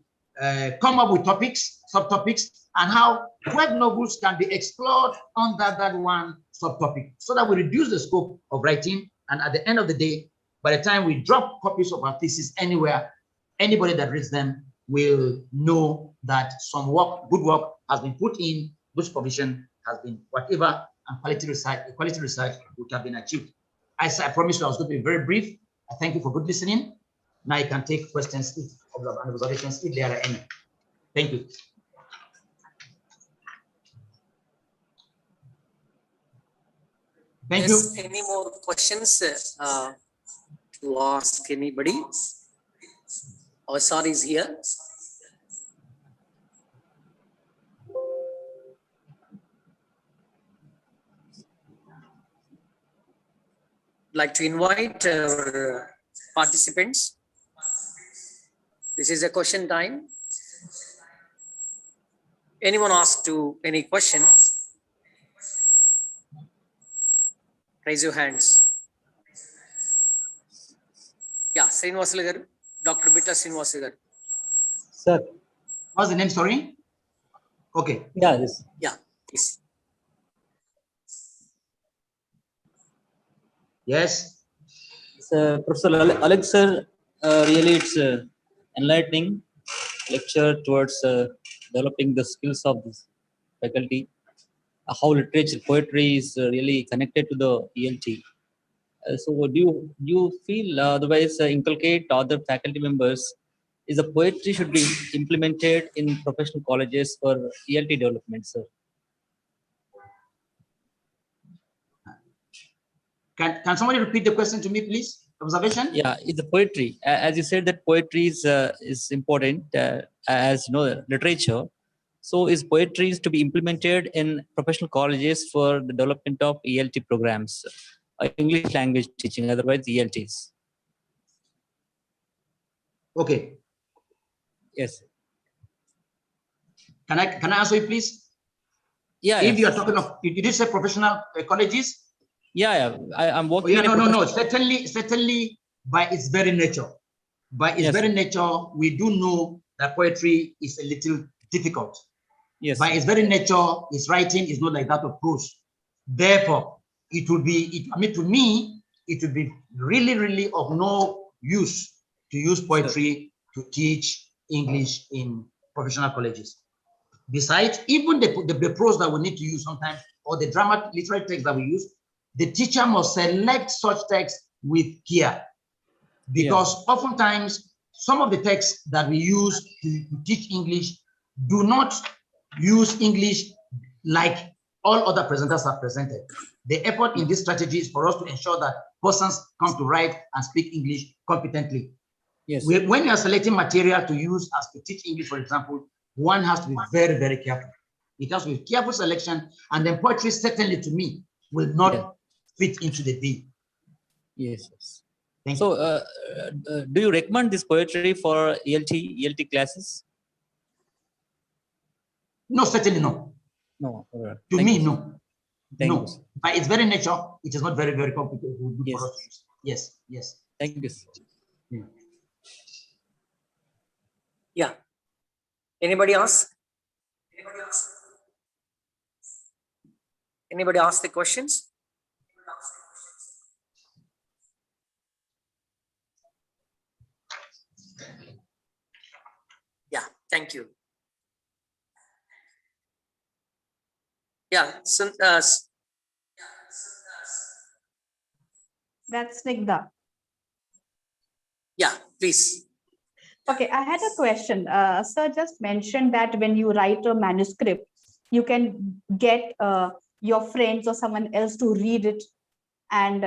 come up with topics, subtopics, and how 12 novels can be explored under that one subtopic, so that we reduce the scope of writing. And at the end of the day, by the time we drop copies of our thesis anywhere, anybody that reads them will know that some work, good work, has been put in, good supervision has been whatever, and quality research would have been achieved. As I promised you, I was going to be very brief. I thank you for good listening. Now you can take questions and observations if there are any. Thank you. Thank you. Any more questions to ask anybody? Our sir is here. Like to invite our participants. This is a question time. Anyone ask to any question? Raise your hands. Yeah, Srinivasulu garu, Dr. Bitta Srinivasulu garu. Sir. What's the name? Sorry. Okay. Yeah. This. Yeah. Please. Yes. Professor Alex, sir, really it's enlightening lecture towards developing the skills of this faculty. How literature, poetry is really connected to the ELT. So do you feel otherwise inculcate other faculty members is the poetry should be implemented in professional colleges for ELT development, sir? Can somebody repeat the question to me, please? Observation? Yeah, it's the poetry. As you said that poetry is important as you know, literature. So is poetry is to be implemented in professional colleges for the development of ELT programs, English language teaching, otherwise ELTs. Okay. Yes. Can I answer you, please? Yeah. If you are talking of, did you say professional colleges? Yeah. I'm working. Oh, yeah, no. Certainly, by its very nature. By its very nature, we do know that poetry is a little difficult. Yes. By its very nature, its writing is not like that of prose. Therefore, it would be, to me, it would be really, really of no use to use poetry to teach English in professional colleges. Besides, even the prose that we need to use sometimes, or the drama literary text that we use, the teacher must select such text with care. Because oftentimes, some of the texts that we use to teach English do not use English like all other presenters have presented. The effort in this strategy is for us to ensure that persons come to write and speak English competently. Yes. When you are selecting material to use as to teach English, for example, one has to be very, very careful. It has to be careful selection, and then poetry certainly, to me, will not fit into the bill. Yes. Thank you. So, do you recommend this poetry for ELT classes? No, certainly no. No. To me, no. Thank no. You. By its very nature, it is not very, very complicated for us to use. Yes. Yes. Thank you. Yeah. Anybody else? Anybody ask the questions? Yeah, thank you. Yeah, That's Snigdha. Yeah, please. Okay, I had a question. Sir just mentioned that when you write a manuscript, you can get your friends or someone else to read it and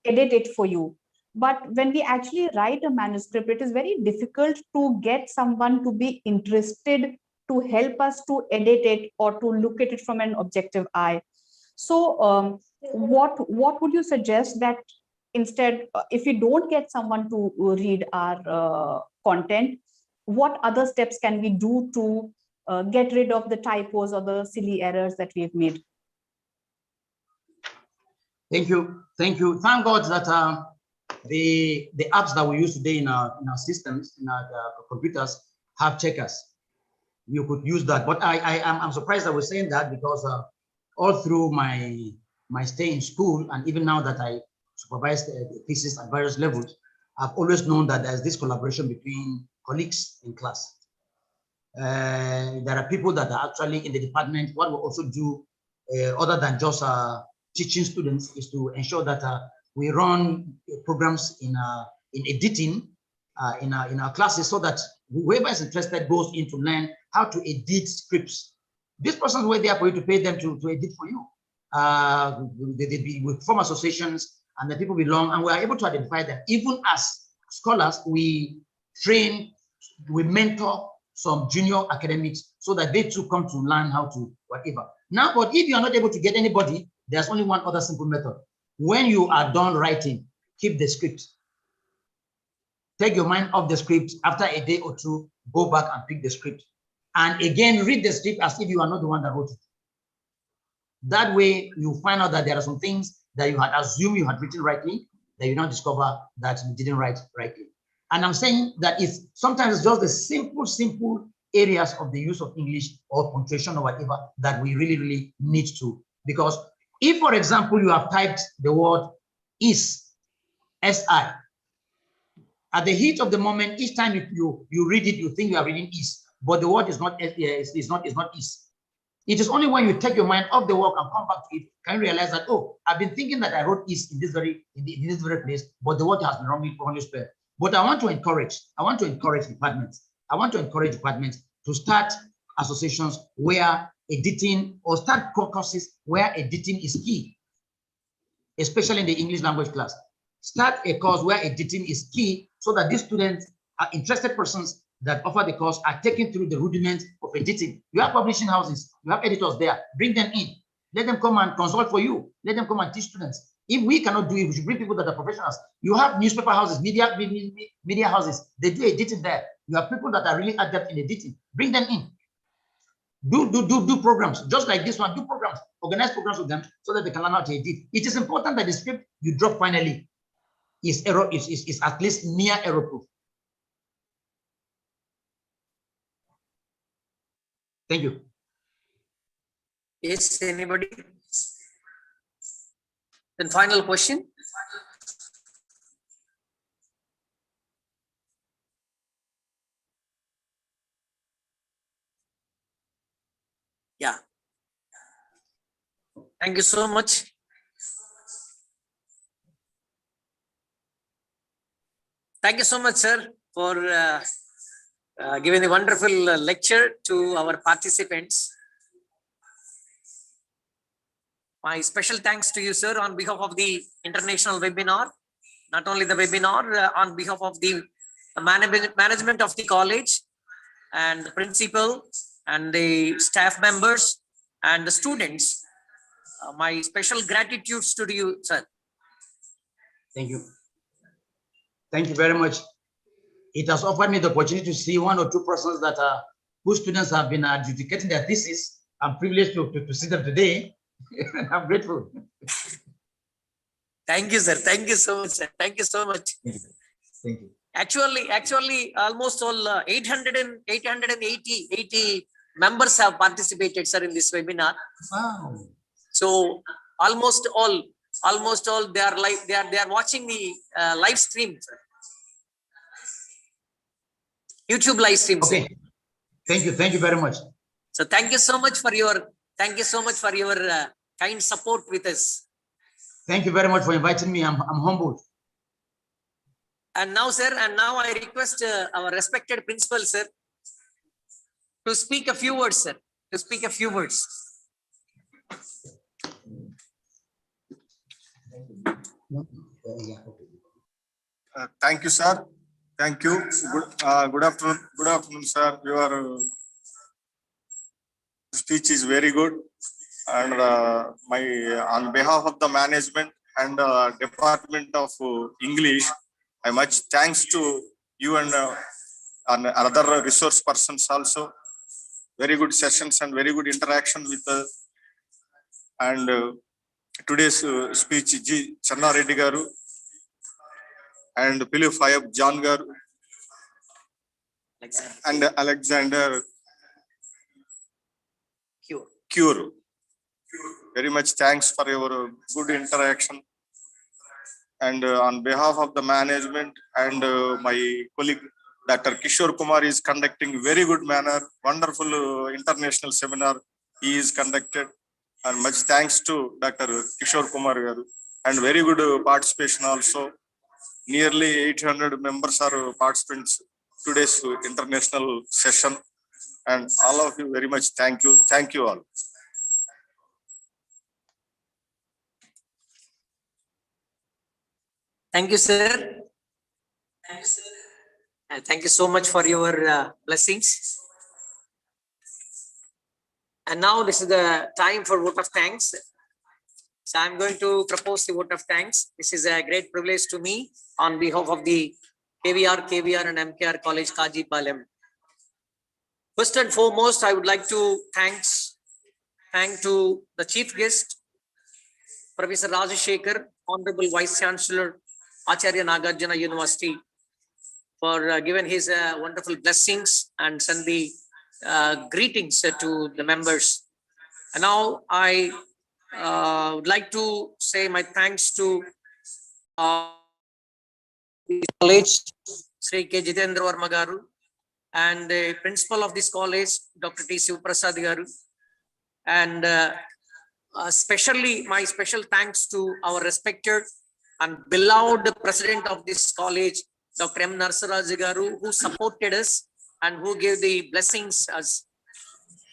edit it for you. But when we actually write a manuscript, it is very difficult to get someone to be interested to help us to edit it or to look at it from an objective eye. So what would you suggest that instead, if we don't get someone to read our content, what other steps can we do to get rid of the typos or the silly errors that we've made? Thank you. Thank you. Thank God that the apps that we use today in our systems, in our computers, have checkers. You could use that. But I'm surprised that we're saying that, because all through my stay in school, and even now that I supervise the thesis at various levels, I've always known that there's this collaboration between colleagues in class. There are people that are actually in the department. What we also do, other than just teaching students, is to ensure that we run programs in editing in our classes, so that whoever is interested goes in to learn how to edit scripts. These persons were there for you to pay them to edit for you. We form associations, and the people belong, and we are able to identify them. Even as scholars, we train, we mentor some junior academics so that they too come to learn how to whatever. Now, but if you are not able to get anybody, there's only one other simple method. When you are done writing, keep the script. Take your mind off the script. After a day or two, go back and pick the script. And again, read the script as if you are not the one that wrote it. That way, you find out that there are some things that you had assumed you had written rightly, that you now discover that you didn't write rightly. And I'm saying that it's sometimes just the simple areas of the use of English or punctuation or whatever that we really need to. Because if, for example, you have typed the word is, S-I, at the heat of the moment, each time you read it, you think you are reading is, but the word is not is. It is only when you take your mind off the work and come back to it, can you realize that, oh, I've been thinking that I wrote is in this very place, but the word has been wrongly spelled. But I want to encourage departments. I want to encourage departments to start associations where editing, or start courses where editing is key, especially in the English language class. Start a course where editing is key, so that these students are interested persons that offer the course are taken through the rudiments of editing. You have publishing houses, you have editors there, bring them in. Let them come and consult for you. Let them come and teach students. If we cannot do it, we should bring people that are professionals. You have newspaper houses, media houses, they do editing there. You have people that are really adept in editing. Bring them in. Do programs, just like this one, do programs, organize programs with them so that they can learn how to edit. It is important that the script you drop finally is at least near error proof. Thank you. Yes, anybody? Then final question. Yeah. Thank you so much. Thank you so much, sir, for giving a wonderful lecture to our participants. My special thanks to you, sir, on behalf of the international webinar. Not only the webinar, on behalf of the management of the college and the principal and the staff members and the students. My special gratitude to you, sir. Thank you. Thank you very much. It has offered me the opportunity to see one or two persons that are whose students have been adjudicating their thesis. I'm privileged to see them today. I'm grateful. Thank you, sir. Thank you so much, sir. Thank you so much. Thank you. Actually, almost all 880 members have participated, sir, in this webinar. Wow. So almost all they are watching the live stream, sir. YouTube live stream. Okay. Sir. Thank you very much. So thank you so much for your kind support with us. Thank you very much for inviting me. I'm humbled. And now, sir, I request our respected principal, sir, to speak a few words, sir. Thank you, sir. Thank you. Good afternoon, sir. Your speech is very good, And on behalf of the management and Department of English, I much thanks to you and other resource persons also. Very good sessions and very good interaction with us. And today's speech, G. Channa Reddy Garu and Philip Fayab John Garu and Alexander Cure. Very much thanks for your good interaction. And on behalf of the management and my colleague, Dr. Kishore Kumar is conducting very good manner, wonderful international seminar he is conducted. And much thanks to Dr. Kishore Kumar garu. And very good participation also. Nearly 800 members are participants today's international session. And all of you very much thank you. Thank you all. Thank you, sir. And thank you so much for your blessings. And now this is the time for vote of thanks. So I'm going to propose the vote of thanks. This is a great privilege to me on behalf of the KVR and MKR College, KHAJIPALEM. First and foremost, I would like to thank to the chief guest, Professor Rajashekar, Honorable Vice Chancellor, Acharya Nagarjuna University, for giving his wonderful blessings and send the greetings to the members. And now I would like to say my thanks to the college, Sri K. Jitendra Varma Garu, and the principal of this college, Dr. T. Sivaprasad Garu, and especially my special thanks to our respected and beloved president of this college, Dr. M. Narsaraj Garu, who supported us and who gave the blessings us.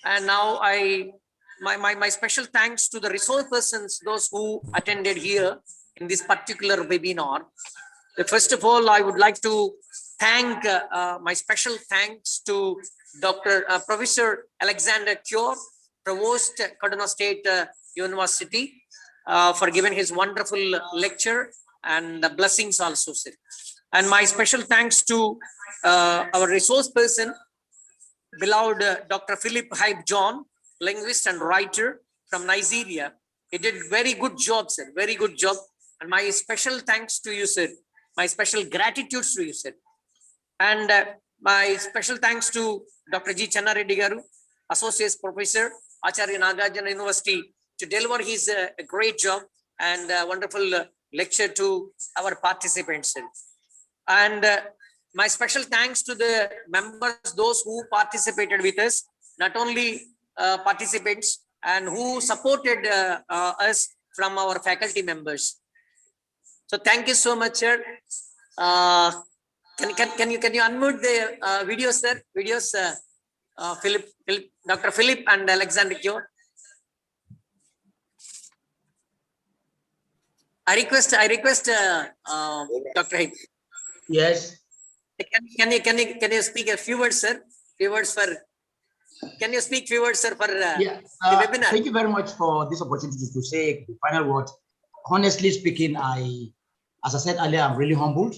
And now my special thanks to the resource persons, those who attended here in this particular webinar. First of all, I would like to thank my special thanks to Dr. Professor Alexander Cure, Provost, Kaduna State University, for giving his wonderful lecture and the blessings also, sir. And my special thanks to our resource person, beloved Dr. Philip Hype John, linguist and writer from Nigeria. He did very good job, sir, very good job. And my special thanks to you, sir. My special gratitude to you, sir. And my special thanks to Dr. G. Channa Reddy Garu, Associate Professor, Acharya Nagarjuna University, to deliver his great job and wonderful lecture to our participants. And my special thanks to the members, those who participated with us, not only participants, and who supported us from our faculty members. So thank you so much, sir. Can you unmute the videos, sir? Videos, Philip, Dr. Philip and Alexander Cure. I request Dr. Hype. Yes. Can you speak a few words, sir? Few words for. Can you speak few words, sir, for the webinar? Thank you very much for this opportunity to say the final word. Honestly speaking, as I said earlier, I'm really humbled.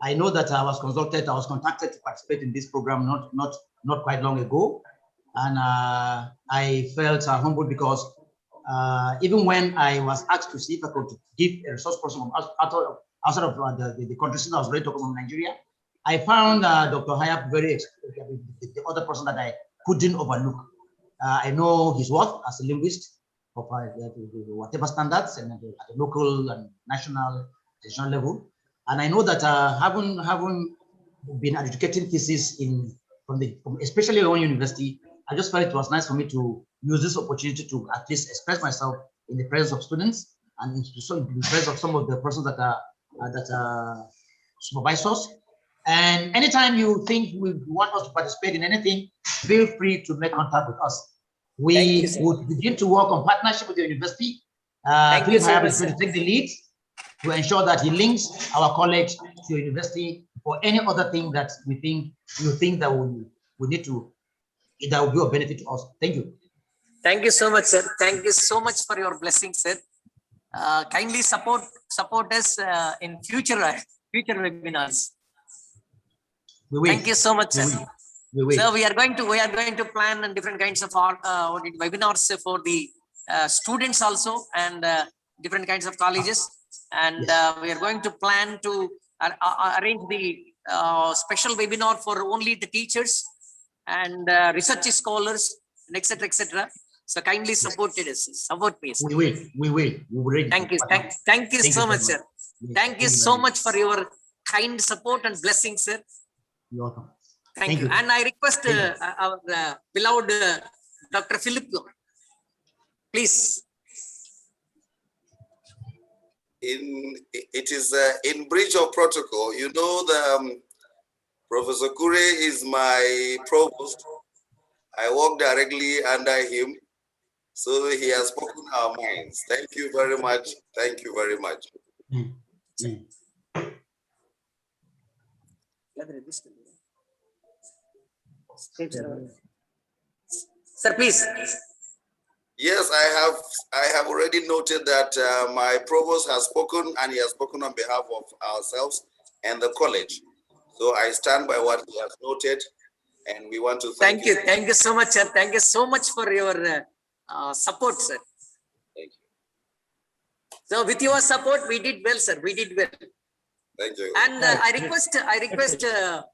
I know that I was contacted to participate in this program not quite long ago, and I felt humbled because even when I was asked to see if I could give a resource person from outside of the country, since I was ready to come from Nigeria, I found Dr. Hayap the other person that I couldn't overlook. I know his worth as a linguist of whatever standards and at the local and national level. And I know that having been educating thesis from especially one university, I just felt it was nice for me to use this opportunity to at least express myself in the presence of students and in the presence of some of the persons that are supervisors. And anytime you think you want us to participate in anything, feel free to make contact with us. We would begin to work on partnership with the university. Philip Hayab is going to take the lead to ensure that he links our college to university for any other thing that you think that we need to, that will be of benefit to us. Thank you. Thank you so much, sir. Thank you so much for your blessing, sir. Kindly support us in future webinars. Thank you so much, sir. So we are going to plan different kinds of webinars for the students also, and different kinds of colleges, and we are going to plan to arrange the special webinar for only the teachers and research scholars, and etc. etc. So kindly support me. Sir. We will. Thank you so much, sir. Thank you so much for your kind support and blessings, sir. You're welcome. Thank you. And I request our beloved Dr. Philip, please. It is in breach of protocol. You know, the Professor Kure is my provost. I work directly under him, so he has spoken our minds. Thank you very much. Thank you very much. Sir, please. Yes, I have already noted that my provost has spoken, and he has spoken on behalf of ourselves and the college. So I stand by what he has noted, and we want to thank you. Thank you so much, sir. Thank you so much for your support, sir. Thank you. So with your support, we did well, sir. We did well. Thank you. And I request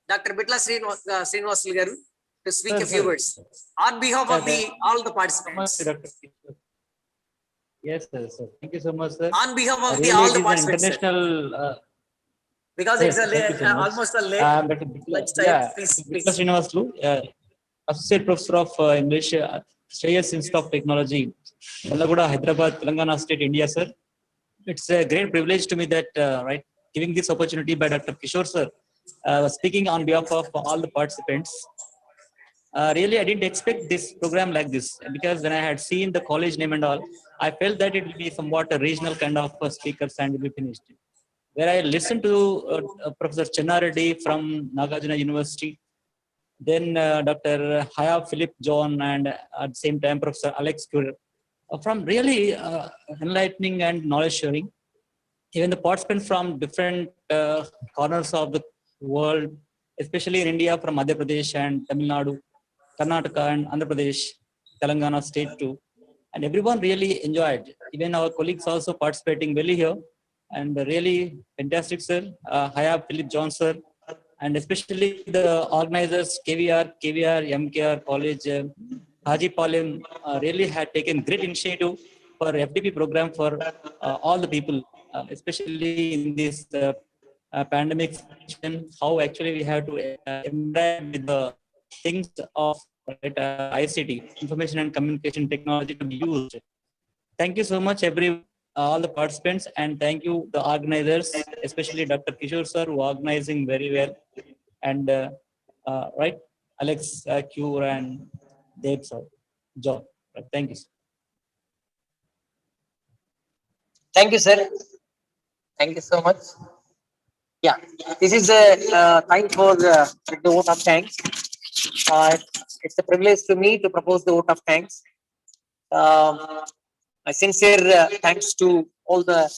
Dr. Bitla Srinivas Garu to speak a few words on behalf of all the participants. Yes, sir. Thank you so much, sir. On behalf of really all the participants. International. Because yes, it's almost a late lunchtime. Yeah, please. Bitla Srinivaslu, Associate Professor of English, Shreyas Institute of Technology, Allaguda, Hyderabad, Telangana State, India, sir. It's a great privilege to me that giving this opportunity by Dr. Kishore, sir, speaking on behalf of all the participants. Really, I didn't expect this program like this, because when I had seen the college name and all, I felt that it will be somewhat a regional kind of speakers and will be finished. Where I listened to Professor Chennareddy from Nagarjuna University, then Dr. Haya Philip John, and at the same time Professor Alex Kurer, from really enlightening and knowledge sharing. Even the participants from different corners of the world, especially in India, from Madhya Pradesh and Tamil Nadu, Karnataka and Andhra Pradesh, Telangana state too. And everyone really enjoyed. Even our colleagues also participating well here. And really fantastic, sir. Haya Philip John, sir. And especially the organizers, KVR, MKR College, KHAJIPALEM really had taken great initiative for FDP program for all the people, especially in this pandemic situation, how actually we have to interact with the things of ICT, information and communication technology, to be used. Thank you so much, all the participants, and thank you the organizers, especially Dr. Kishore sir, who are organizing very well, and Alex Q and Dave sir, John. Thank you, sir. Thank you, sir. Thank you so much. Yeah, this is a time for the vote of thanks. It's a privilege to me to propose the vote of thanks. My sincere thanks to all the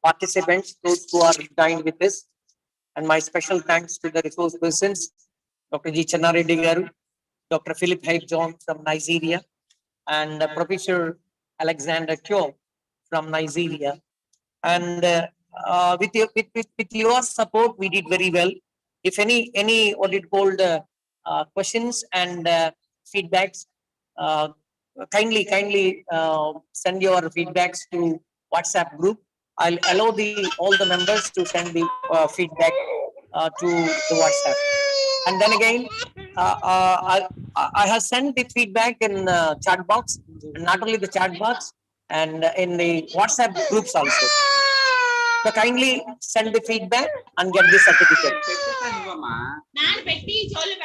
participants, those who are joined with us, and my special thanks to the resource persons, Dr. G. Chennareddy Garu, Dr. Philip Hyde John from Nigeria, and Professor Alexander Kyo from Nigeria. And with your support, we did very well. If any what it called questions and feedbacks, kindly send your feedbacks to WhatsApp group. I'll allow all the members to send the feedback to the WhatsApp. And then again, I have sent the feedback in chat box, and not only the chat box, and in the WhatsApp groups also. So kindly send the feedback and get the certificate.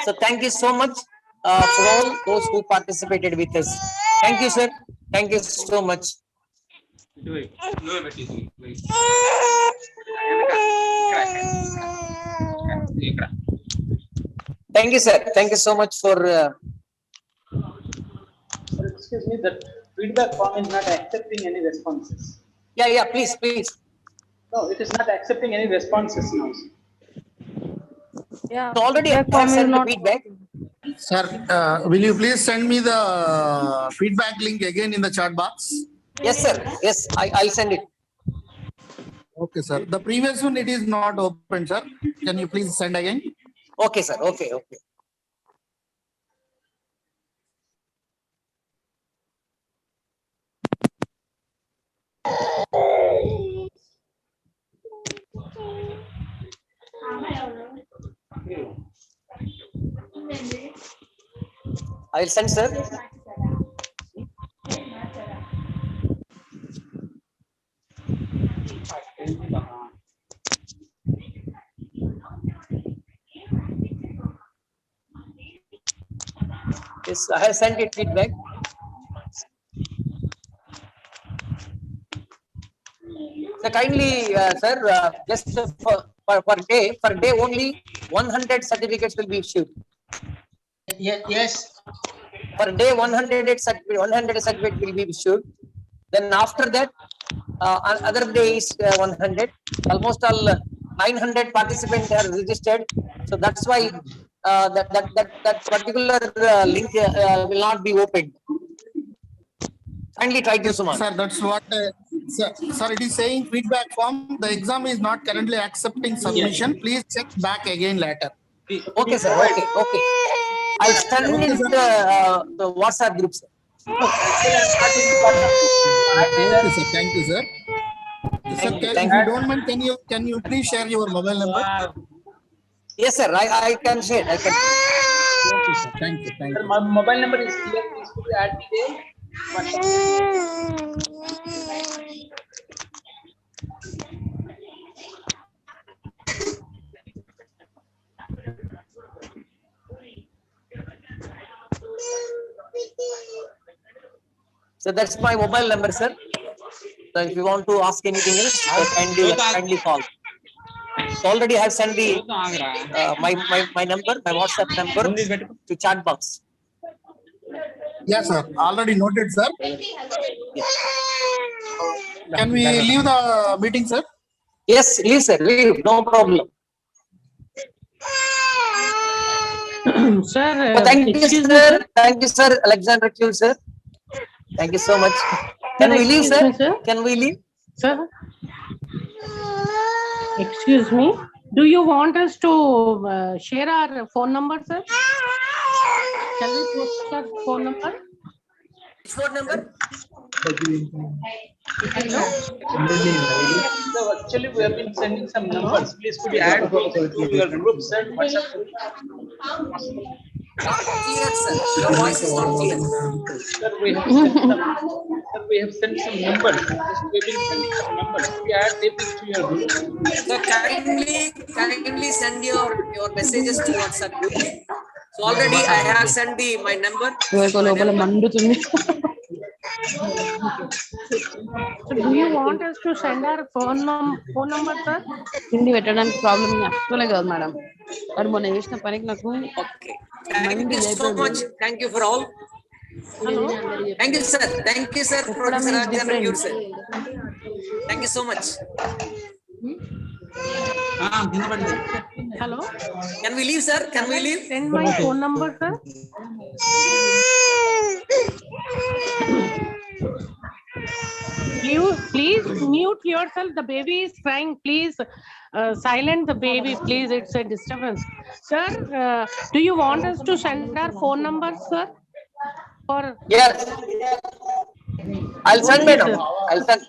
So thank you so much for all those who participated with us. Thank you, sir. Thank you so much. Thank you, sir. Thank you so much for Excuse me, that feedback form is not accepting any responses. Yeah, please. No, it is not accepting any responses now. Yeah, So already I feedback have form is sent the not feedback. Sir, will you please send me the feedback link again in the chat box? Yes, sir. Yes, I'll send it. Okay, sir. The previous one, it is not open, sir. Can you please send again? Okay, sir. Okay. I'll send, sir. Yes, I have sent it feedback. So kindly, sir, just per day only 100 certificates will be issued. Yes. Per day 100 certificate will be issued. Then after that, other day is 100. Almost all 900 participants are registered. So that's why that particular link will not be opened. Kindly try to Suman. Sir, that's what, sir, it is saying feedback form. The exam is not currently accepting submission. Please check back again later. Okay, sir. Okay. I'll send it the WhatsApp group, sir. Okay, sir. Thank you, sir. Sir, Thank you. if you don't mind, can you please share your mobile number? Yes, sir. I can share. Okay, sir. Thank you. Sir, my mobile number is here. Please could you add me there? So that's my mobile number, sir. So if you want to ask anything else, kindly call. So already I have sent the my number, my WhatsApp number to chat box. Yes, sir. Already noted, sir. Can we leave the meeting, sir? Yes, leave, sir. Leave. No problem. Sir, Thank you, sir. Thank you, sir. Alexander Q, sir. Thank you so much. Can we leave, sir? Can we leave? Sir, excuse me. Do you want us to share our phone number, sir? Shall we post our phone number? Which phone number? Hello? So actually, we have been sending some numbers. Please could you add those to your group, sir? WhatsApp group? Not clear, sir. Your voice is not clear. Sir, we have sent some numbers. Just we have been sending some numbers. Could you add them to your group? So kindly send your messages to WhatsApp group. So already I have sent my number. So do you want us to send our phone number, sir? Hindi పెట్టడానికి problem అస్సలే కాదు madam వాడు మొన్న చేసిన పనికి నాకు Thank you so much. Thank you for all. Hello. Thank you, sir. Thank you, sir. Professor Alexander Q, sir. Thank you so much. Hello. Can we leave, sir? Can we leave? Send my phone number, sir. Please mute yourself. The baby is crying. Please silent the baby. Please, it's a disturbance. Sir, do you want us to send our phone number, sir? Or yes, I'll send, madam. I'll send.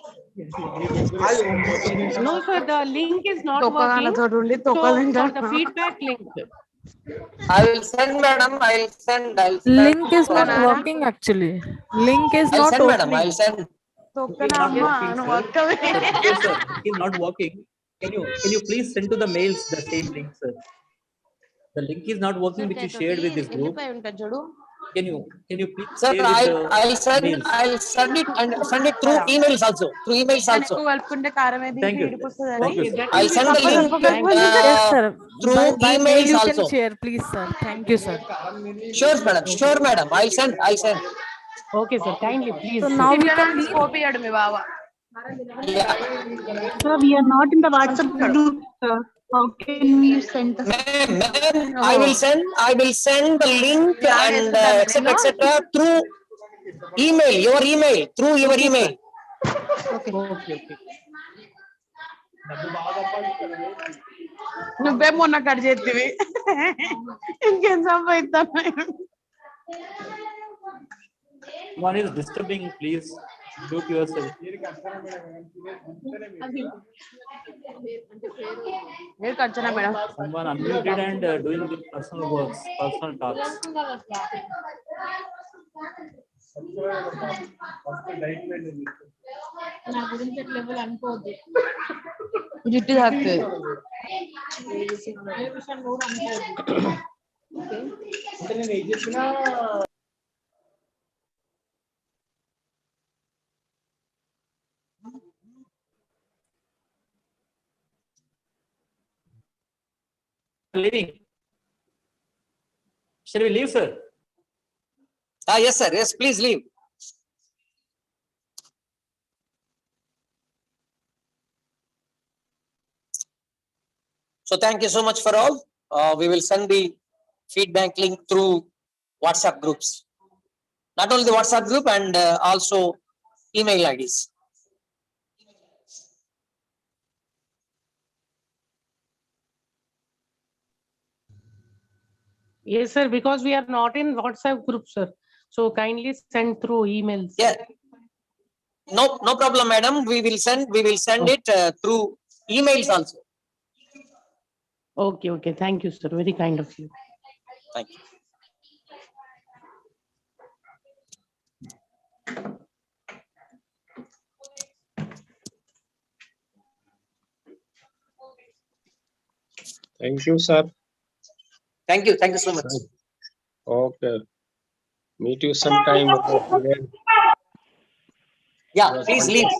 No, sir. The link is not working. So for the feedback link. I will send, madam. I'll send. Link is not working actually. Link is I'll not send, opening. madam. I'll send. Sir, it is not working. Can you please send to the mails the same link, sir? The link is not working which you shared with this group. Can you please Sir, share with I'll send mails? I'll send it and send it through emails also. Through emails also. Thank you. Thank you, sir. I'll send the link Yes, sir. through By mail emails you also. can share, please, sir. Thank you, sir. Sure, madam. Sure, madam. I'll send. Okay, sir. Kindly, please. So now we can leave. Sir, we are not in the WhatsApp group, sir. How can we send the Ma'am, I will send the link and etc. through email, through your email. Okay. నువ్వే మొన్న cut చేతివి ఇంకేం సంపాదిస్తాను One is disturbing, please mute yourself. మీరు cut madam Someone unmuted and doing the personal works, personal talks. నా గురించి ఎట్లా ఎవరు అనుకోవద్దు జుట్టు తాకుతుంది ఏ విషయం కూడా అనుకోవద్దు Leaving. Shall we leave, sir? Yes, sir. Yes, please leave. So thank you so much for all. We will send the feedback link through WhatsApp groups. Not only the WhatsApp group and also email IDs. Yes, sir, because we are not in WhatsApp group, sir. So kindly send through emails. Yeah. No problem, madam. We will send it through emails also. Okay. Thank you, sir. Very kind of you. Thank you. Thank you, sir. Thank you so much. Okay. Meet you sometime. Yeah, please leave.